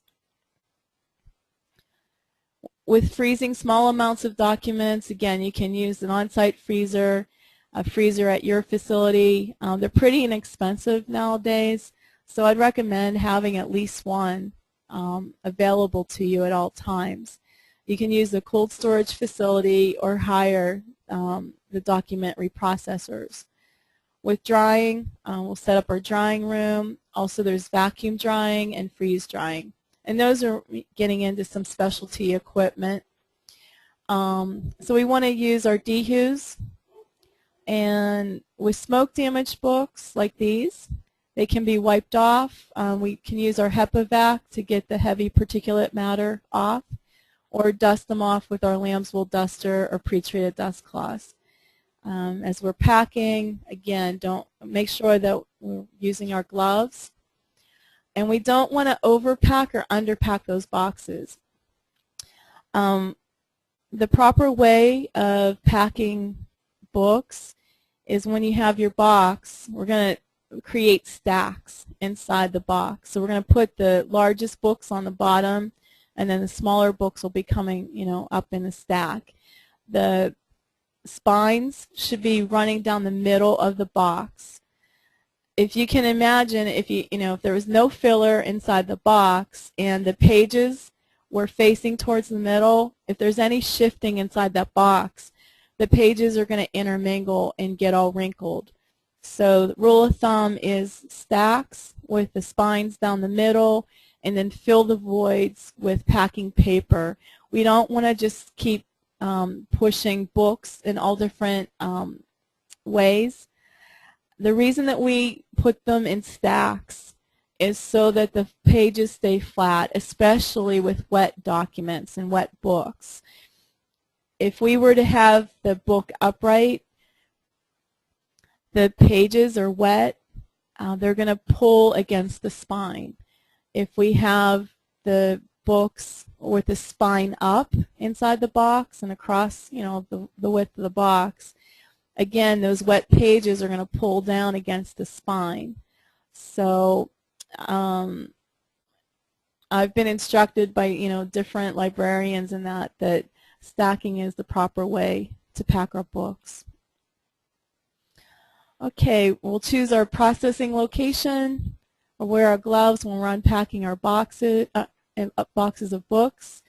With freezing small amounts of documents, again, you can use an on-site freezer, a freezer at your facility. They're pretty inexpensive nowadays, so I'd recommend having at least one available to you at all times. You can use a cold storage facility or hire the document reprocessors. With drying, we'll set up our drying room. Also, there's vacuum drying and freeze drying. And those are getting into some specialty equipment. So we want to use our DHUs. And with smoke damaged books like these, they can be wiped off. We can use our HEPA vac to get the heavy particulate matter off, or dust them off with our lamb's wool duster or pre-treated dust cloths. As we're packing, again, make sure that we're using our gloves. And we don't want to overpack or underpack those boxes. The proper way of packing books is when you have your box, we're going to create stacks inside the box. So we're going to put the largest books on the bottom, and then the smaller books will be coming, up in the stack. The spines should be running down the middle of the box. If you can imagine, if there was no filler inside the box and the pages were facing towards the middle, if there's any shifting inside that box, the pages are going to intermingle and get all wrinkled. So the rule of thumb is stacks with the spines down the middle, and then fill the voids with packing paper. We don't want to just keep pushing books in all different ways. The reason that we put them in stacks is so that the pages stay flat, especially with wet documents and wet books. If we were to have the book upright, the pages are wet, they're going to pull against the spine. If we have the books with the spine up inside the box and across, the width of the box, again, those wet pages are going to pull down against the spine. So I've been instructed by, different librarians in that stacking is the proper way to pack our books. Okay, we'll choose our processing location. We'll wear our gloves when we're unpacking our boxes of books.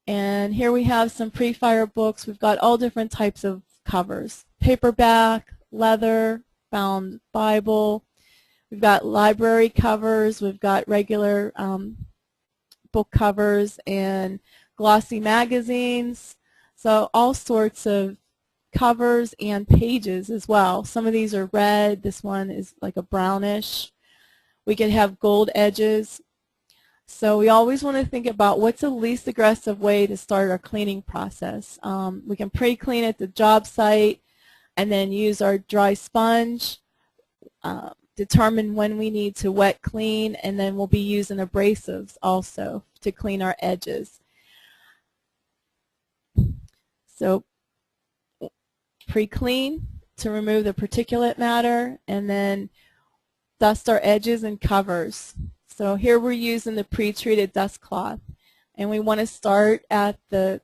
And here we have some pre-fire books. We've got all different types of covers. Paperback, leather, bound Bible. We've got library covers. We've got regular book covers and glossy magazines. So all sorts of covers and pages as well. Some of these are red. This one is like a brownish. We could have gold edges. So we always want to think about what's the least aggressive way to start our cleaning process. We can pre-clean at the job site and then use our dry sponge, determine when we need to wet clean, and then we'll be using abrasives also to clean our edges. So pre-clean to remove the particulate matter, and then dust our edges and covers. So here we're using the pre-treated dust cloth, and we want to start at the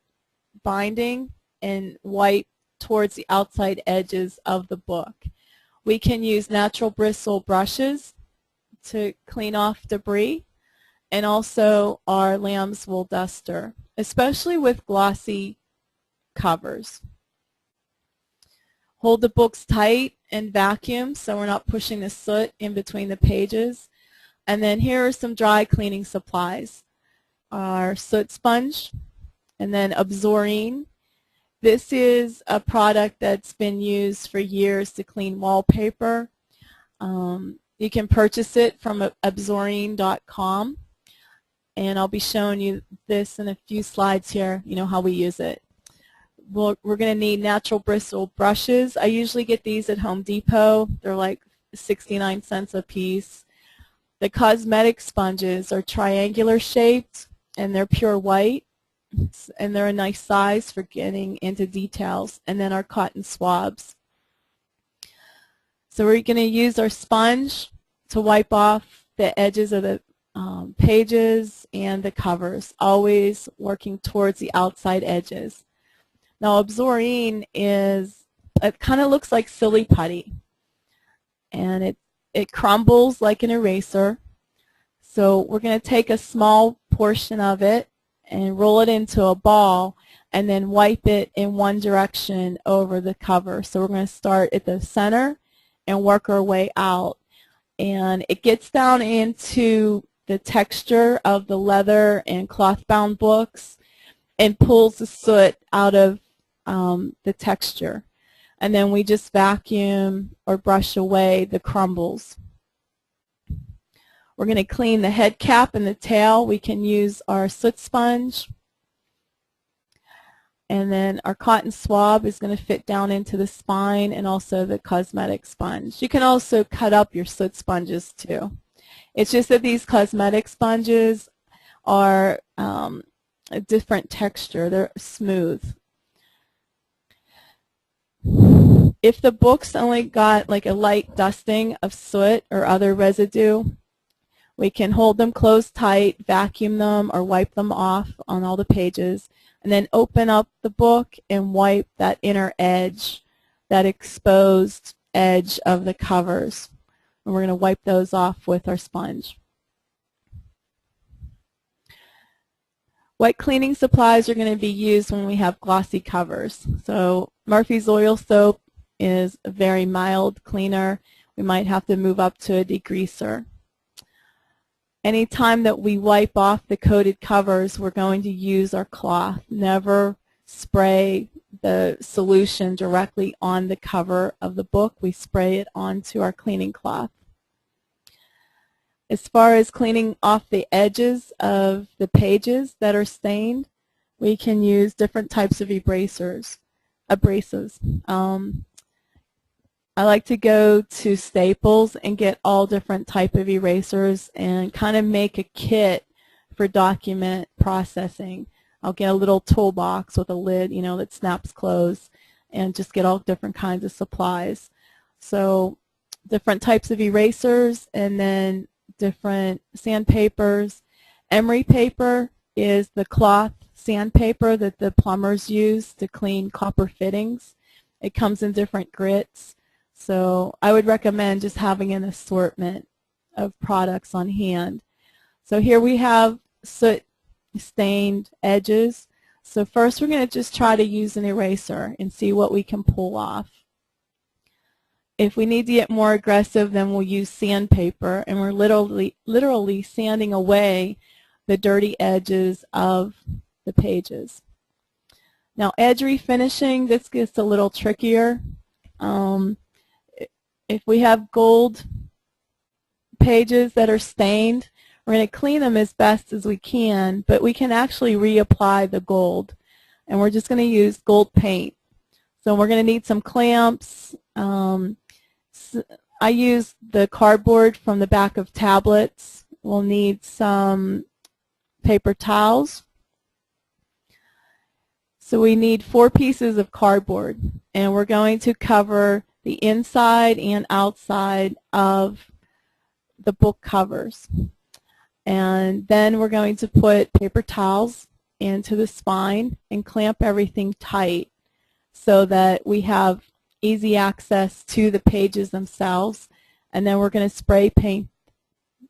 binding and wipe towards the outside edges of the book. We can use natural bristle brushes to clean off debris, and also our lamb's wool duster, especially with glossy covers. Hold the books tight and vacuum so we're not pushing the soot in between the pages. And then here are some dry cleaning supplies. Our soot sponge, and then Absorine. This is a product that's been used for years to clean wallpaper. You can purchase it from Absorine.com, and I'll be showing you this in a few slides here, how we use it. We're going to need natural bristle brushes. I usually get these at Home Depot. They're like 69 cents a piece. The cosmetic sponges are triangular shaped, and they're pure white, and they're a nice size for getting into details. And then our cotton swabs. So we're going to use our sponge to wipe off the edges of the pages and the covers, always working towards the outside edges. Now Absorine it kind of looks like silly putty, and it crumbles like an eraser. So we're going to take a small portion of it and roll it into a ball and then wipe it in one direction over the cover. So we're going to start at the center and work our way out. And it gets down into the texture of the leather and cloth-bound books and pulls the soot out of the texture. And then we just vacuum or brush away the crumbles. We're going to clean the head cap and the tail. We can use our soot sponge. And then our cotton swab is going to fit down into the spine, and also the cosmetic sponge. You can also cut up your soot sponges too. It's just that these cosmetic sponges are a different texture. They're smooth. If the book's only got like a light dusting of soot or other residue, we can hold them closed tight, vacuum them, or wipe them off on all the pages, and then open up the book and wipe that inner edge, that exposed edge of the covers. And we're going to wipe those off with our sponge. What cleaning supplies are going to be used when we have glossy covers? So Murphy's Oil Soap is a very mild cleaner. We might have to move up to a degreaser. Anytime that we wipe off the coated covers, we're going to use our cloth. Never spray the solution directly on the cover of the book. We spray it onto our cleaning cloth. As far as cleaning off the edges of the pages that are stained, we can use different types of abrasives. I like to go to Staples and get all different type of erasers and kind of make a kit for document processing. I'll get a little toolbox with a lid, that snaps closed, and just get all different kinds of supplies. So different types of erasers, and then different sandpapers. Emery paper is the cloth sandpaper that the plumbers use to clean copper fittings. It comes in different grits. So I would recommend just having an assortment of products on hand. So here we have soot stained edges. So first we're going to just try to use an eraser and see what we can pull off. If we need to get more aggressive, then we'll use sandpaper, and we're literally sanding away the dirty edges of the pages. Now edge refinishing, this gets a little trickier. If we have gold pages that are stained, we're going to clean them as best as we can, but we can actually reapply the gold. And we're just going to use gold paint. So we're going to need some clamps. I use the cardboard from the back of tablets. We'll need some paper towels. So we need 4 pieces of cardboard, and we're going to cover the inside and outside of the book covers. And then we're going to put paper towels into the spine and clamp everything tight so that we have easy access to the pages themselves. And then we're going to spray paint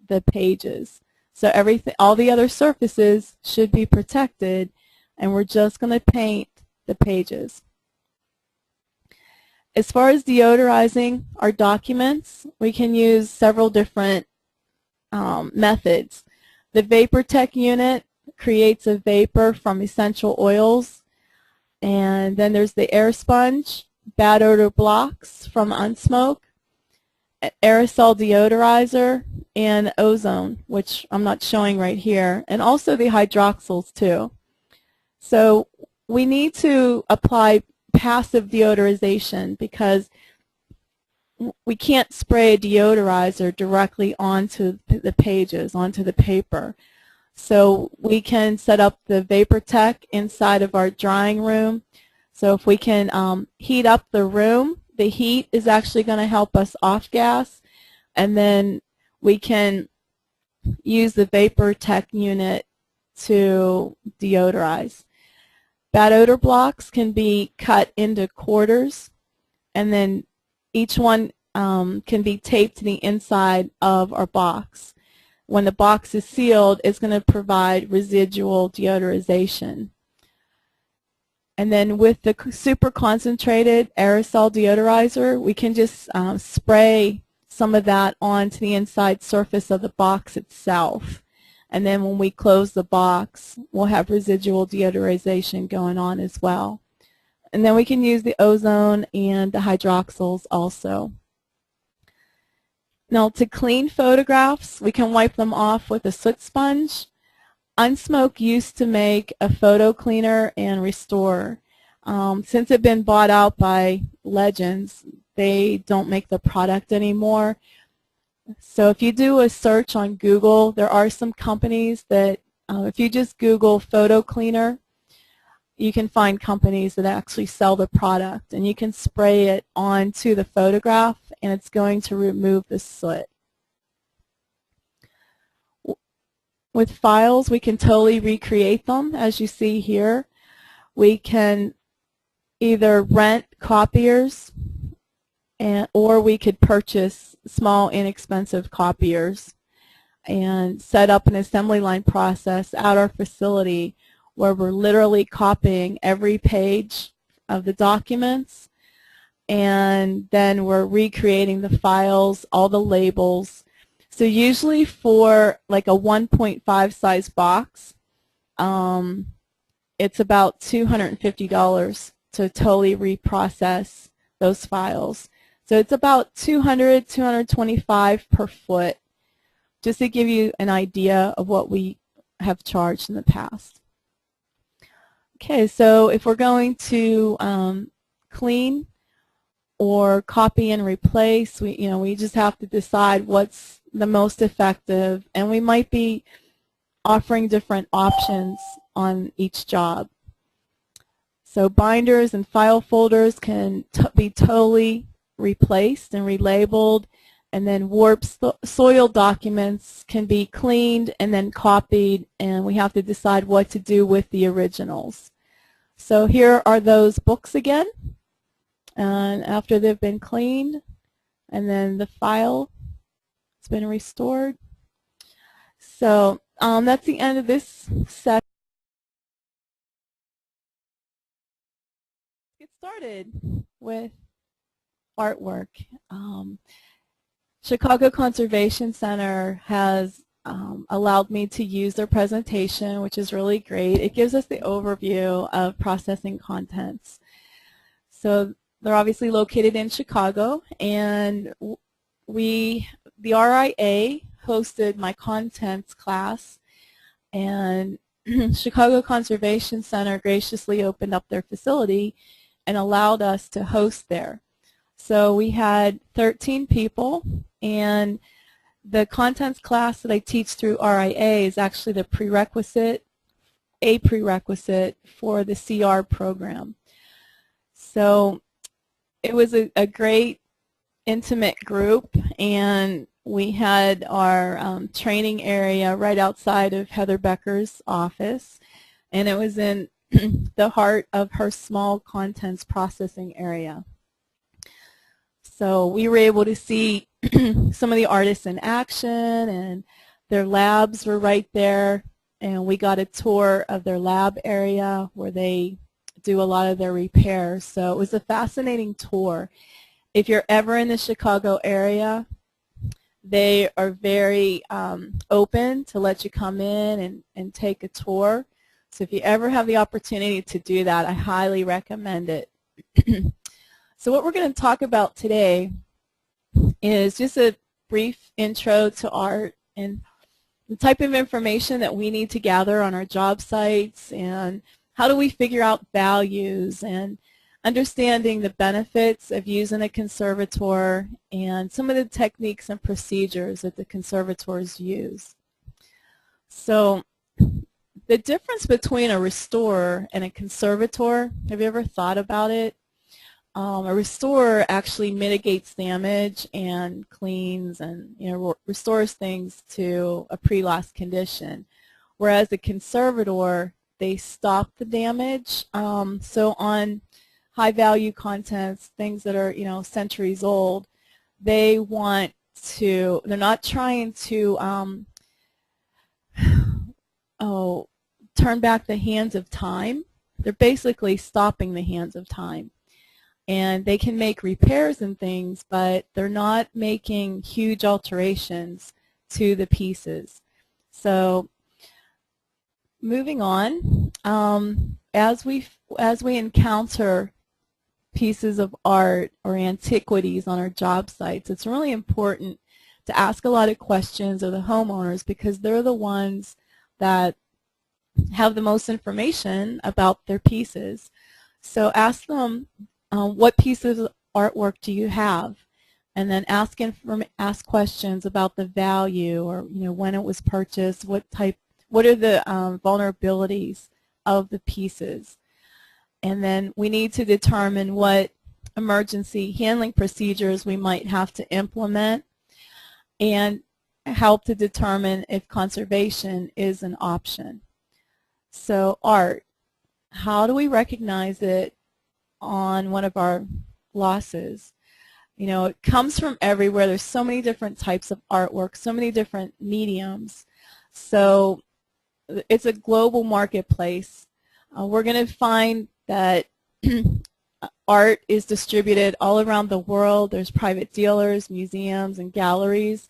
the pages. So everything, all the other surfaces should be protected, and we're just going to paint the pages. As far as deodorizing our documents, we can use several different methods. The VaporTech unit creates a vapor from essential oils, and then there's the air sponge, bad odor blocks from Unsmoke, aerosol deodorizer, and ozone, which I'm not showing right here, and also the hydroxyls too. So we need to apply passive deodorization because we can't spray a deodorizer directly onto the pages, onto the paper. So we can set up the VaporTech inside of our drying room. So if we can heat up the room, the heat is actually going to help us off gas, and then we can use the VaporTech unit to deodorize. Bad odor blocks can be cut into quarters, and then each one can be taped to the inside of our box. When the box is sealed, it's going to provide residual deodorization. And then with the super concentrated aerosol deodorizer, we can just spray some of that onto the inside surface of the box itself. And then when we close the box, we'll have residual deodorization going on as well. And then we can use the ozone and the hydroxyls also. Now, to clean photographs, we can wipe them off with a soot sponge. Unsmoke used to make a photo cleaner and restorer. Since it's been bought out by Legends, they don't make the product anymore. So if you do a search on Google, there are some companies that, if you just Google photo cleaner, you can find companies that actually sell the product, and you can spray it onto the photograph, and it's going to remove the soot. With files, we can totally recreate them, as you see here. We can either rent copiers, or we could purchase small, inexpensive copiers and set up an assembly line process at our facility where we're literally copying every page of the documents, and then we're recreating the files, all the labels. So usually for like a 1.5 size box, it's about $250 to totally reprocess those files. So it's about $200, $225 per foot, just to give you an idea of what we have charged in the past. Okay, so if we're going to clean or copy and replace, we just have to decide what's the most effective, and we might be offering different options on each job. So binders and file folders can be totally replaced and relabeled, and then warped soil documents can be cleaned and then copied, and we have to decide what to do with the originals. So here are those books again, and after they've been cleaned, and then the file has been restored. So that's the end of this session. Let's get started with artwork. Chicago Conservation Center has allowed me to use their presentation, which is really great. It gives us the overview of processing contents. So they're obviously located in Chicago, and the RIA hosted my contents class, and Chicago Conservation Center graciously opened up their facility and allowed us to host there. So we had 13 people, and the contents class that I teach through RIA is actually a prerequisite for the CR program. So it was a great, intimate group, and we had our training area right outside of Heather Becker's office, and it was in the heart of her small contents processing area. So we were able to see some of the artists in action, and their labs were right there, and we got a tour of their lab area where they do a lot of their repairs. So it was a fascinating tour. If you're ever in the Chicago area, they are very open to let you come in and take a tour. So if you ever have the opportunity to do that, I highly recommend it. So what we're going to talk about today is just a brief intro to art and the type of information that we need to gather on our job sites, and how do we figure out values, and understanding the benefits of using a conservator and some of the techniques and procedures that the conservators use. So the difference between a restorer and a conservator, have you ever thought about it? A restorer actually mitigates damage and cleans and restores things to a pre-loss condition, whereas a conservator, they stop the damage. So on high-value contents, things that are centuries old, they're not trying to turn back the hands of time. They're basically stopping the hands of time. And they can make repairs and things, but they're not making huge alterations to the pieces. So moving on, as we encounter pieces of art or antiquities on our job sites, it's really important to ask a lot of questions of the homeowners, because they're the ones that have the most information about their pieces. So ask them, what pieces of artwork do you have? And then ask questions about the value, or when it was purchased, what are the vulnerabilities of the pieces. And then we need to determine what emergency handling procedures we might have to implement, and help to determine if conservation is an option. So art, how do we recognize it on one of our losses? It comes from everywhere. There's so many different types of artwork, so many different mediums. So it's a global marketplace. We're going to find that art is distributed all around the world. There's private dealers, museums, and galleries.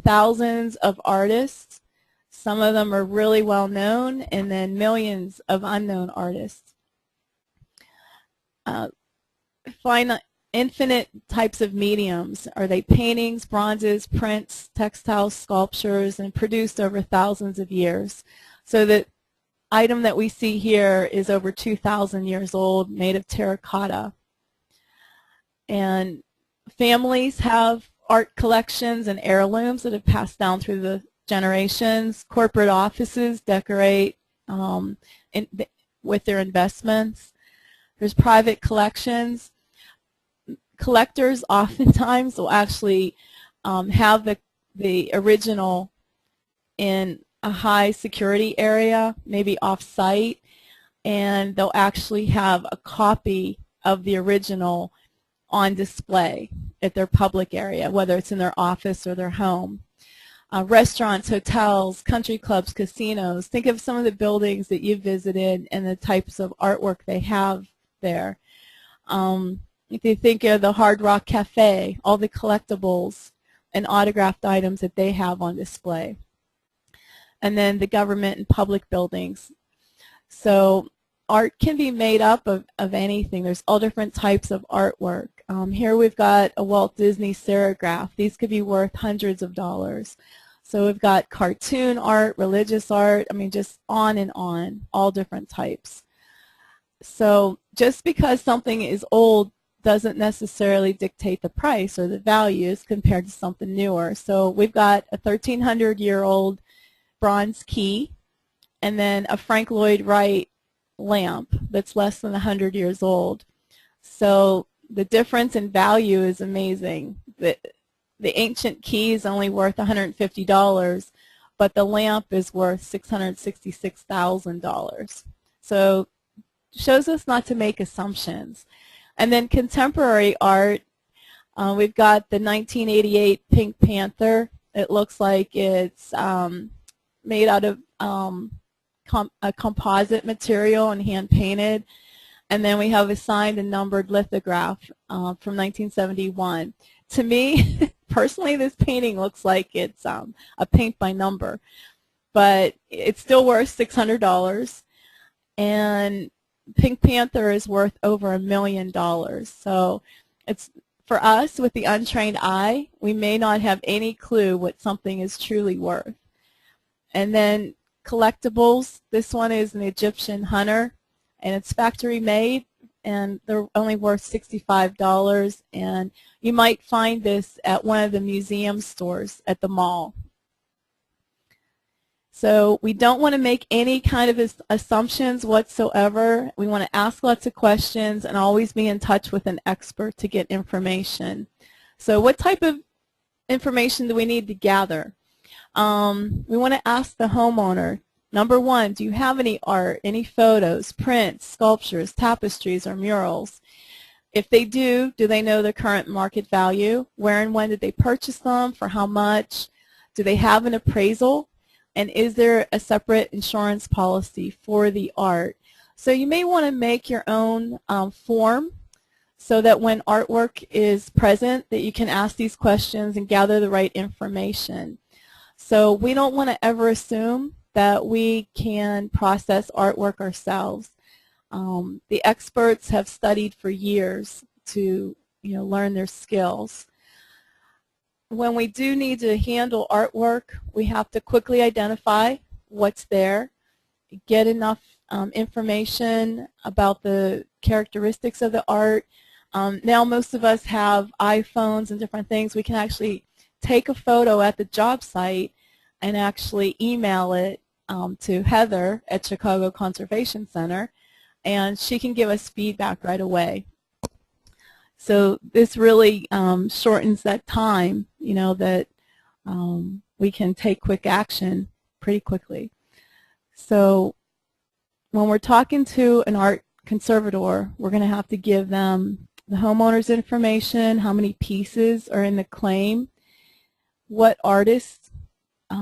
Thousands of artists. Some of them are really well known, and then millions of unknown artists. Find infinite types of mediums. Are they paintings, bronzes, prints, textiles, sculptures, and produced over thousands of years? So the item that we see here is over 2,000 years old, made of terracotta. And families have art collections and heirlooms that have passed down through the generations. Corporate offices decorate with their investments. There's private collections. Collectors oftentimes will actually have the original in a high security area, maybe off-site, and they'll actually have a copy of the original on display at their public area, whether it's in their office or their home. Restaurants, hotels, country clubs, casinos. Think of some of the buildings that you've visited and the types of artwork they have there. If you think of the Hard Rock Cafe, all the collectibles and autographed items that they have on display. And then the government and public buildings. So art can be made up of anything. There's all different types of artwork. Here we've got a Walt Disney Serigraph. These could be worth hundreds of dollars. So we've got cartoon art, religious art, just on and on, all different types. So just because something is old doesn't necessarily dictate the price or the values compared to something newer. So we've got a 1,300-year-old bronze key, and then a Frank Lloyd Wright lamp that's less than 100 years old. So the difference in value is amazing. The ancient key is only worth $150, but the lamp is worth $666,000. So shows us not to make assumptions. And then contemporary art, we've got the 1988 Pink Panther. It looks like it's made out of a composite material and hand painted. And then we have a signed and numbered lithograph from 1971. To me, personally, this painting looks like it's a paint by number, but it's still worth $600. And Pink Panther is worth over $1 million. So it's, for us, with the untrained eye, we may not have any clue what something is truly worth. And then collectibles, this one is an Egyptian hunter, and it's factory made, and they're only worth $65. And you might find this at one of the museum stores at the mall. So we don't want to make any kind of assumptions whatsoever. We want to ask lots of questions and always be in touch with an expert to get information. So what type of information do we need to gather? We want to ask the homeowner, number one, do you have any art, any photos, prints, sculptures, tapestries, or murals? If they do they know the current market value? Where and when did they purchase them? For how much? Do they have an appraisal? And is there a separate insurance policy for the art? So you may want to make your own form so that when artwork is present that you can ask these questions and gather the right information. So we don't want to ever assume that we can process artwork ourselves. The experts have studied for years to learn their skills. When we do need to handle artwork, we have to quickly identify what's there, get enough information about the characteristics of the art. Now most of us have iPhones and different things. We can actually take a photo at the job site and actually email it to Heather at Chicago Conservation Center, and she can give us feedback right away. So this really shortens that time, that we can take quick action pretty quickly. So when we're talking to an art conservator, we're going to have to give them the homeowner's information, how many pieces are in the claim, what artist's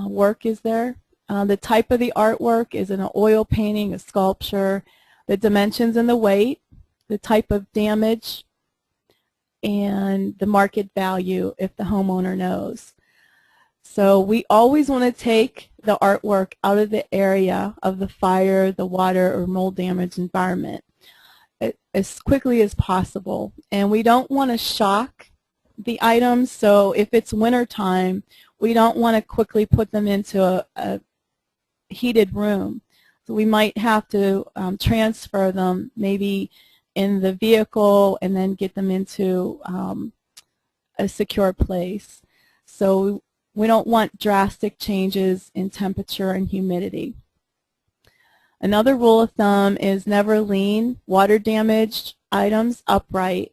work is there, the type of the artwork, is it an oil painting, a sculpture, the dimensions and the weight, the type of damage, and the market value if the homeowner knows. So we always want to take the artwork out of the area of the fire, the water, or mold damaged environment as quickly as possible. And we don't want to shock the items, so if it's winter time, we don't want to quickly put them into a heated room. So we might have to transfer them maybe in the vehicle and then get them into a secure place. So we don't want drastic changes in temperature and humidity. Another rule of thumb is never lean water damaged items upright.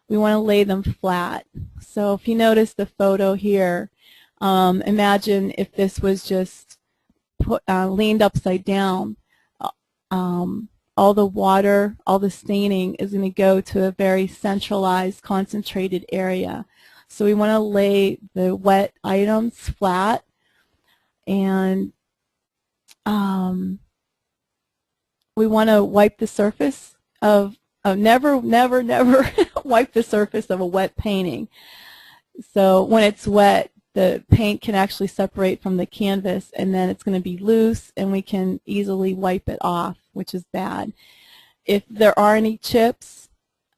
We want to lay them flat. So if you notice the photo here, imagine if this was just leaned upside down. All the water, all the staining is going to go to a very centralized, concentrated area. So we want to lay the wet items flat, and we want to wipe the surface of never wipe the surface of a wet painting. So when it's wet, the paint can actually separate from the canvas, and then it's going to be loose, and we can easily wipe it off, which is bad. If there are any chips,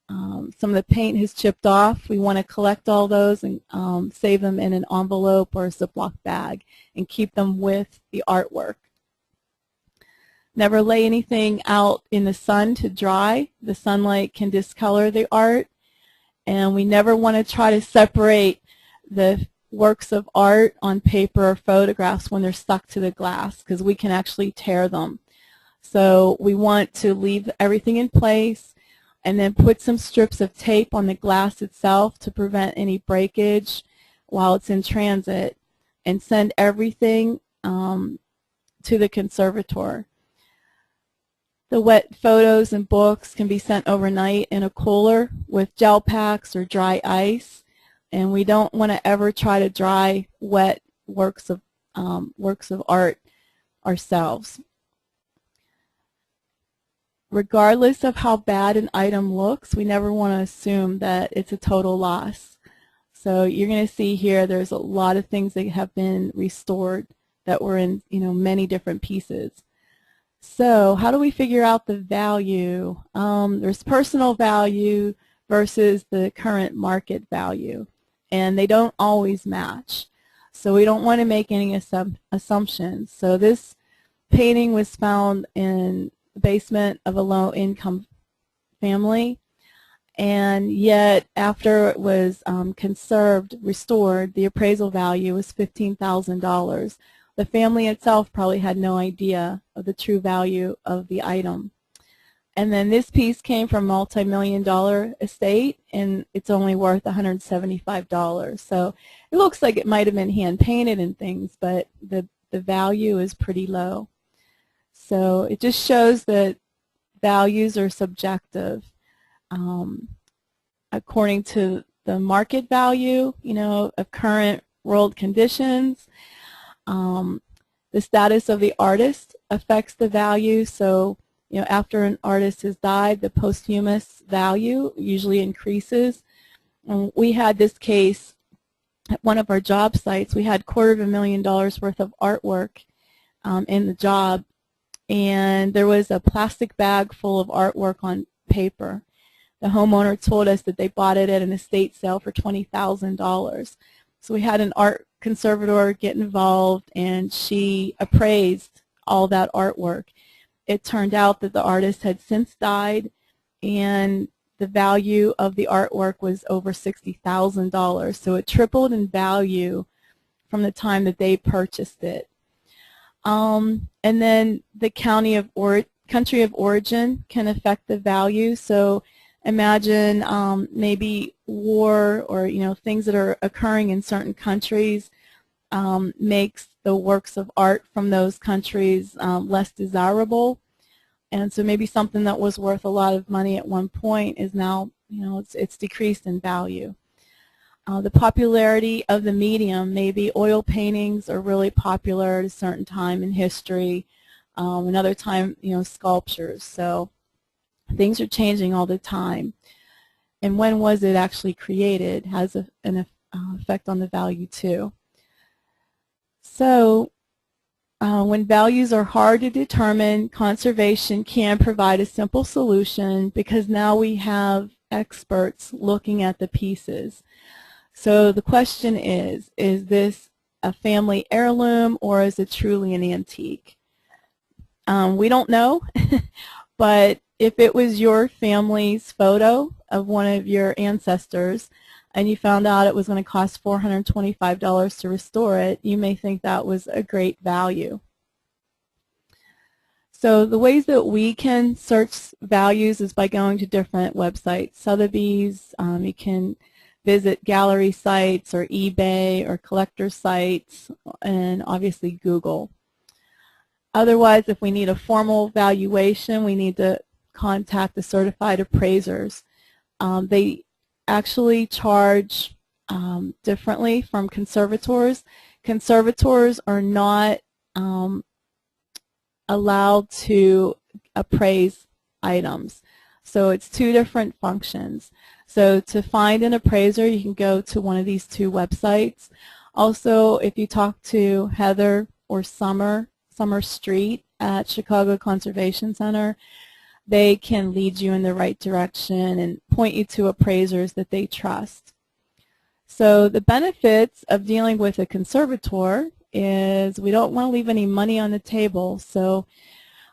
some of the paint has chipped off, we want to collect all those and save them in an envelope or a Ziploc bag and keep them with the artwork. Never lay anything out in the sun to dry. The sunlight can discolor the art, and we never want to try to separate the works of art on paper or photographs when they're stuck to the glass, because we can actually tear them. So we want to leave everything in place and then put some strips of tape on the glass itself to prevent any breakage while it's in transit, and send everything to the conservator. The wet photos and books can be sent overnight in a cooler with gel packs or dry ice, and we don't want to ever try to dry wet works of art ourselves. Regardless of how bad an item looks, we never want to assume that it's a total loss. So you're going to see here there's a lot of things that have been restored that were in many different pieces. So how do we figure out the value? There's personal value versus the current market value, and they don't always match. So we don't want to make any assumptions. So this painting was found in the basement of a low-income family, and yet after it was conserved, restored, the appraisal value was $15,000. The family itself probably had no idea of the true value of the item. And then this piece came from a multi-million-dollar estate, and it's only worth $175. So it looks like it might have been hand-painted and things, but the value is pretty low. So it just shows that values are subjective. According to the market value, of current world conditions, the status of the artist affects the value. So, after an artist has died, the posthumous value usually increases. We had this case at one of our job sites. We had $250,000 worth of artwork in the job, and there was a plastic bag full of artwork on paper. The homeowner told us that they bought it at an estate sale for $20,000. So we had an art conservator get involved, and she appraised all that artwork. It turned out that the artist had since died, and the value of the artwork was over $60,000. So it tripled in value from the time that they purchased it. And then the country of origin can affect the value. So imagine maybe war or things that are occurring in certain countries makes the works of art from those countries less desirable, and so maybe something that was worth a lot of money at one point is now it's decreased in value. The popularity of the medium, maybe oil paintings are really popular at a certain time in history, another time sculptures. So things are changing all the time, and when was it actually created has an effect on the value too. So when values are hard to determine, conservation can provide a simple solution because now we have experts looking at the pieces. So the question is this a family heirloom or is it truly an antique? We don't know, but if it was your family's photo of one of your ancestors and you found out it was going to cost $425 to restore it, you may think that was a great value. So the ways that we can search values is by going to different websites. Sotheby's, you can visit gallery sites or eBay or collector sites, and obviously Google. Otherwise, if we need a formal valuation, we need to contact the certified appraisers. They actually charge differently from conservators. Conservators are not allowed to appraise items. So it's two different functions. So to find an appraiser, you can go to one of these two websites. Also, if you talk to Heather or Summer Street at Chicago Conservation Center, they can lead you in the right direction and point you to appraisers that they trust. So the benefits of dealing with a conservator is we don't want to leave any money on the table. So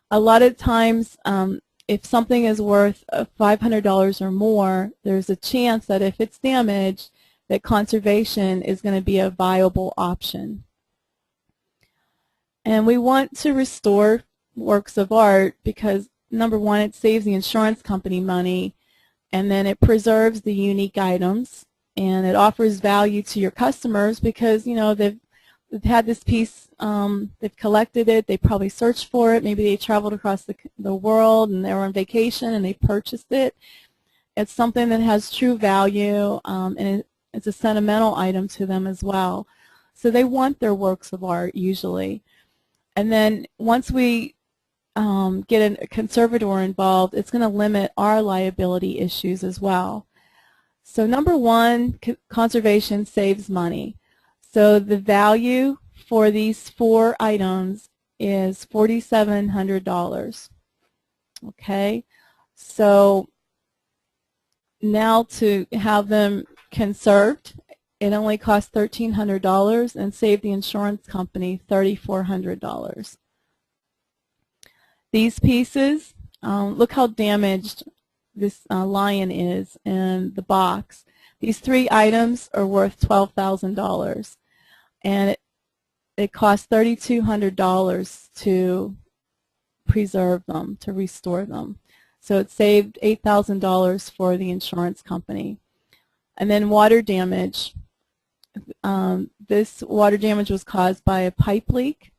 a lot of times if something is worth $500 or more, there's a chance that if it's damaged, that conservation is going to be a viable option. And we want to restore works of art because, number one, it saves the insurance company money, and then it preserves the unique items, and it offers value to your customers because, they've they've had this piece, they've collected it, they probably searched for it, maybe they traveled across the world and they were on vacation and they purchased it. It's something that has true value, and it's a sentimental item to them as well. So they want their works of art usually. And then once we get a conservator involved, it's going to limit our liability issues as well. So number one, conservation saves money. So the value for these 4 items is $4,700. Okay, so now to have them conserved, it only costs $1,300 and saved the insurance company $3,400. These pieces, look how damaged this lion is in the box. These 3 items are worth $12,000, and it costs $3,200 to preserve them, to restore them. So it saved $8,000 for the insurance company. And then water damage. This water damage was caused by a pipe leak,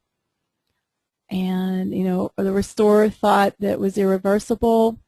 and the restorer thought that it was irreversible.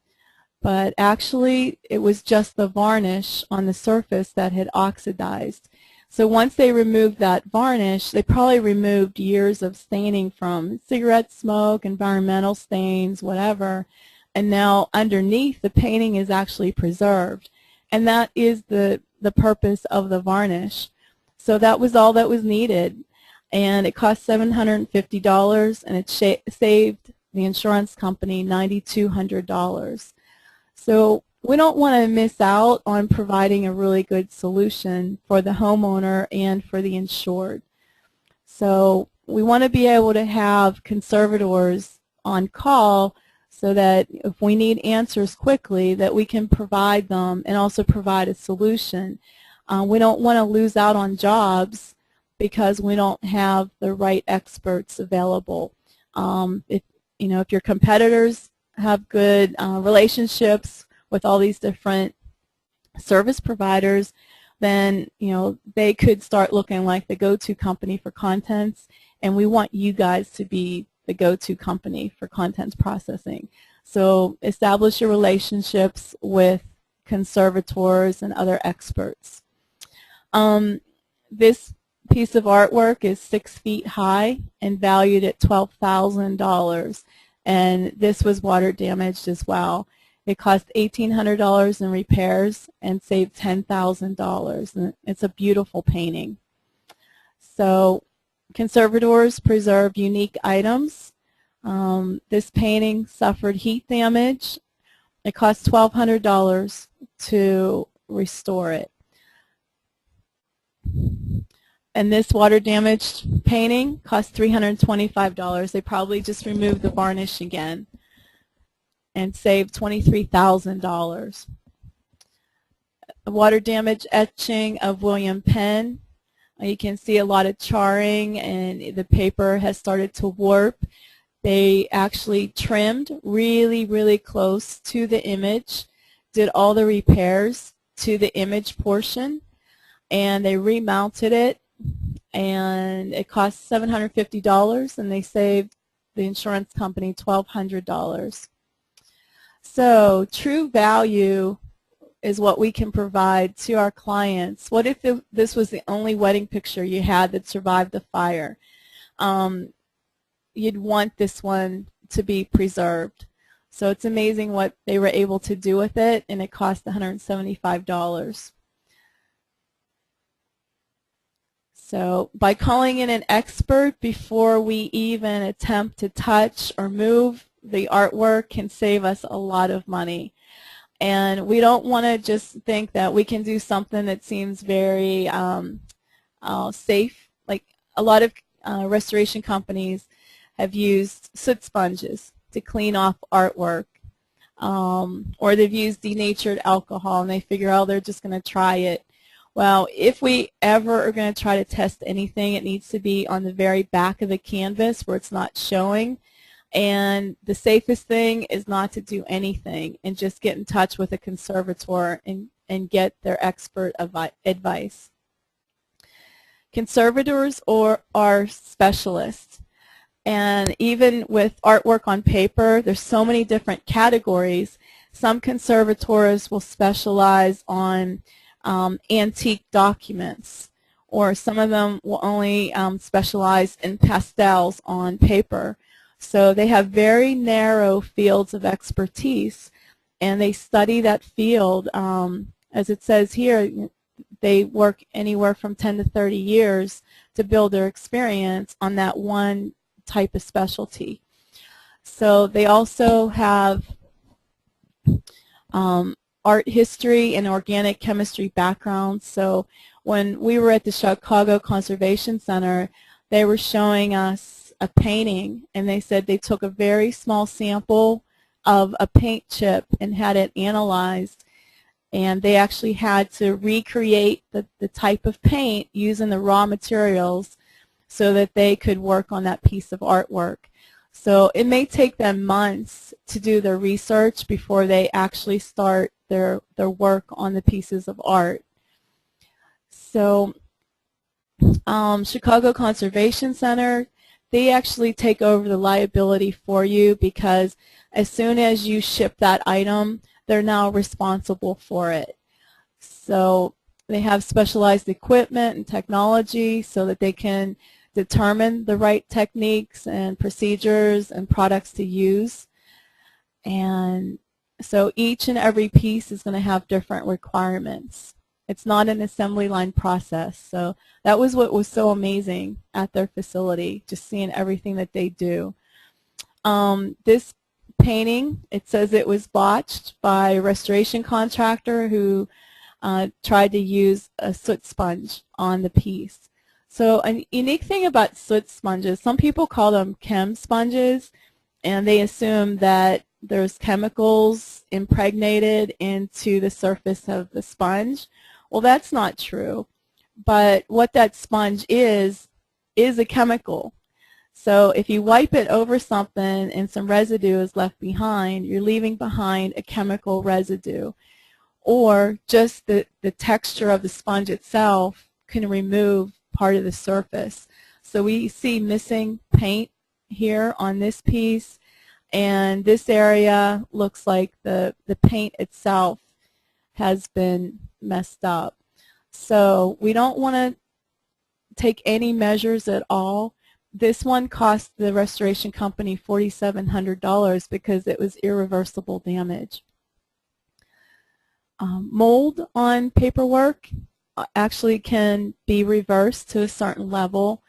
But actually it was just the varnish on the surface that had oxidized. So once they removed that varnish, they probably removed years of staining from cigarette smoke, environmental stains, whatever, and now underneath the painting is actually preserved. And that is the purpose of the varnish. So that was all that was needed, and it cost $750, and it saved the insurance company $9,200. So we don't want to miss out on providing a really good solution for the homeowner and for the insured. So we want to be able to have conservators on call so that if we need answers quickly, that we can provide them and also provide a solution. We don't want to lose out on jobs because we don't have the right experts available. If your competitors have good relationships with all these different service providers, then they could start looking like the go-to company for contents, and we want you guys to be the go-to company for contents processing. So establish your relationships with conservators and other experts. This piece of artwork is 6 feet high and valued at $12,000, and this was water damaged as well. It cost $1,800 in repairs and saved $10,000, and it's a beautiful painting. So conservators preserve unique items. This painting suffered heat damage. It cost $1,200 to restore it. And this water damaged painting cost $325. They probably just removed the varnish again and saved $23,000. A water damage etching of William Penn. You can see a lot of charring and the paper has started to warp. They actually trimmed really, really close to the image, did all the repairs to the image portion, and they remounted it, and it cost $750, and they saved the insurance company $1,200. So true value is what we can provide to our clients. What if this was the only wedding picture you had that survived the fire? You'd want this one to be preserved. So it's amazing what they were able to do with it, and it cost $175. So by calling in an expert before we even attempt to touch or move the artwork can save us a lot of money. And we don't want to just think that we can do something that seems very safe. Like a lot of restoration companies have used soot sponges to clean off artwork, or they've used denatured alcohol and they figure, oh, they're just going to try it. Well, if we ever are going to try to test anything, it needs to be on the very back of the canvas where it's not showing. And the safest thing is not to do anything and just get in touch with a conservator and get their expert advice. Conservators are specialists. And even with artwork on paper, there's so many different categories. Some conservators will specialize on antique documents, or some of them will only specialize in pastels on paper. So they have very narrow fields of expertise, and they study that field. As it says here, they work anywhere from 10 to 30 years to build their experience on that one type of specialty. So they also have art history and organic chemistry backgrounds. So when we were at the Chicago Conservation Center, they were showing us a painting, and they said they took a very small sample of a paint chip and had it analyzed, and they actually had to recreate the type of paint using the raw materials so that they could work on that piece of artwork. So it may take them months to do their research before they actually start their work on the pieces of art. So Chicago Conservation Center, they actually take over the liability for you, because as soon as you ship that item, they're now responsible for it. So they have specialized equipment and technology so that they can determine the right techniques and procedures and products to use. And so each and every piece is going to have different requirements. It's not an assembly line process. So that was what was so amazing at their facility, just seeing everything that they do. This painting, it says it was botched by a restoration contractor who tried to use a soot sponge on the piece. So a unique thing about soot sponges, some people call them chem sponges, and they assume that there's chemicals impregnated into the surface of the sponge. Well, that's not true. But what that sponge is a chemical. So if you wipe it over something and some residue is left behind, you're leaving behind a chemical residue. Or just the texture of the sponge itself can remove part of the surface. So we see missing paint here on this piece, and this area looks like the paint itself has been messed up. So we don't want to take any measures at all. This one cost the restoration company $4,700 because it was irreversible damage. Mold on paperwork actually can be reversed to a certain level.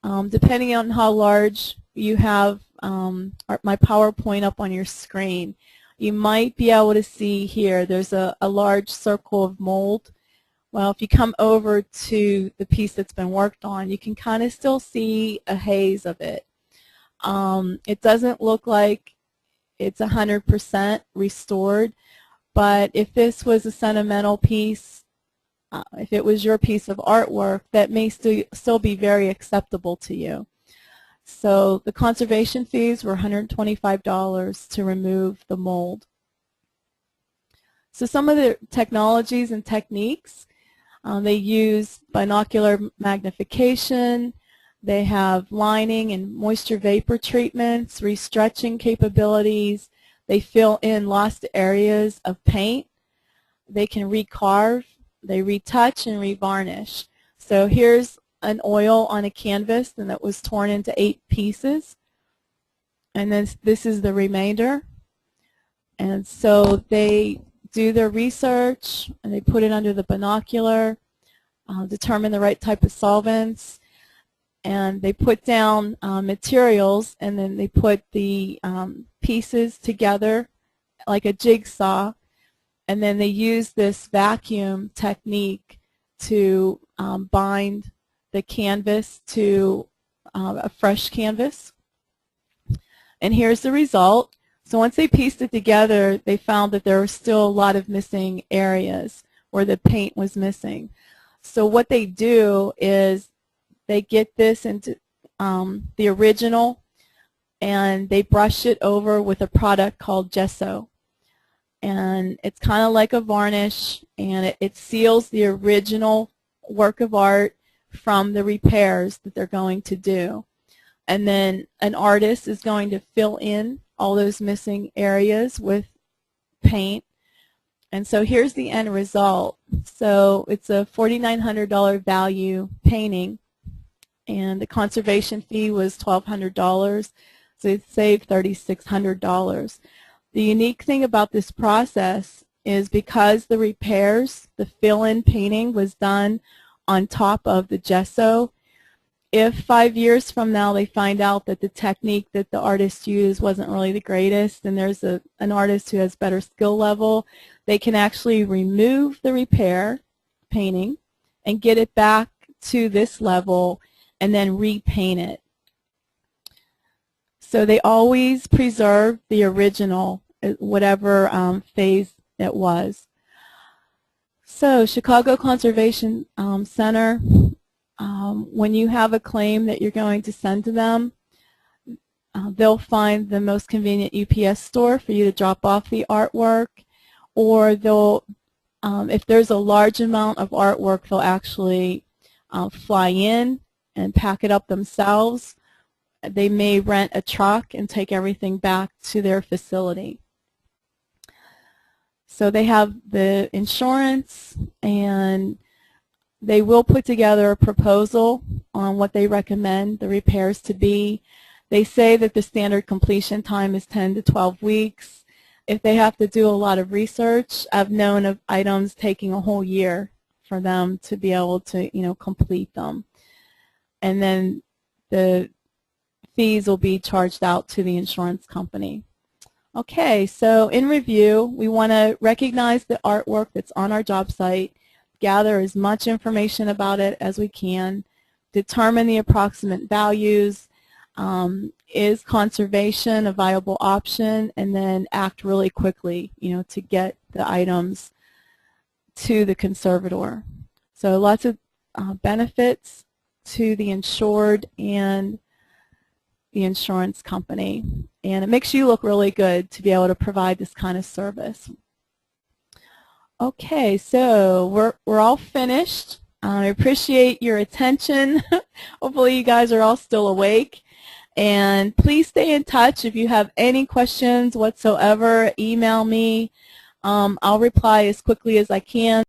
Depending on how large you have my PowerPoint up on your screen, you might be able to see here there's a large circle of mold. Well, if you come over to the piece that's been worked on, you can kind of still see a haze of it. It doesn't look like it's 100% restored, but if this was a sentimental piece, if it was your piece of artwork, that may still be very acceptable to you. So the conservation fees were $125 to remove the mold. So some of the technologies and techniques, they use binocular magnification, they have lining and moisture vapor treatments, restretching capabilities, they fill in lost areas of paint, they can recarve, they retouch and revarnish. So here's an oil on a canvas, and that was torn into 8 pieces, and then this is the remainder. And so they do their research, and they put it under the binocular, determine the right type of solvents, and they put down materials, and then they put the pieces together like a jigsaw, and then they use this vacuum technique to bind the canvas to a fresh canvas. And here's the result. So once they pieced it together, they found that there were still a lot of missing areas where the paint was missing. So what they do is they get this into the original, and they brush it over with a product called gesso. And it's kind of like a varnish, and it seals the original work of art from the repairs that they're going to do. And then an artist is going to fill in all those missing areas with paint. And so here's the end result. So it's a $4,900 value painting, and the conservation fee was $1,200, so it saved $3,600. The unique thing about this process is because the repairs, the fill-in painting was done on top of the gesso, if 5 years from now they find out that the technique that the artist used wasn't really the greatest and there's an artist who has better skill level, they can actually remove the repair painting and get it back to this level and then repaint it. So they always preserve the original, whatever phase it was. So Chicago Conservation Center, when you have a claim that you're going to send to them, they'll find the most convenient UPS store for you to drop off the artwork, or they'll, if there's a large amount of artwork, they'll actually fly in and pack it up themselves. They may rent a truck and take everything back to their facility. So they have the insurance, and they will put together a proposal on what they recommend the repairs to be. They say that the standard completion time is 10 to 12 weeks. If they have to do a lot of research, I've known of items taking a whole year for them to be able to, complete them. And then the fees will be charged out to the insurance company. Okay, so in review, we want to recognize the artwork that's on our job site, gather as much information about it as we can, determine the approximate values, is conservation a viable option, and then act really quickly, to get the items to the conservator. So lots of benefits to the insured and the insurance company, and it makes you look really good to be able to provide this kind of service. Okay, so we're all finished. I appreciate your attention. Hopefully you guys are all still awake. And please stay in touch. If you have any questions whatsoever, email me. I'll reply as quickly as I can.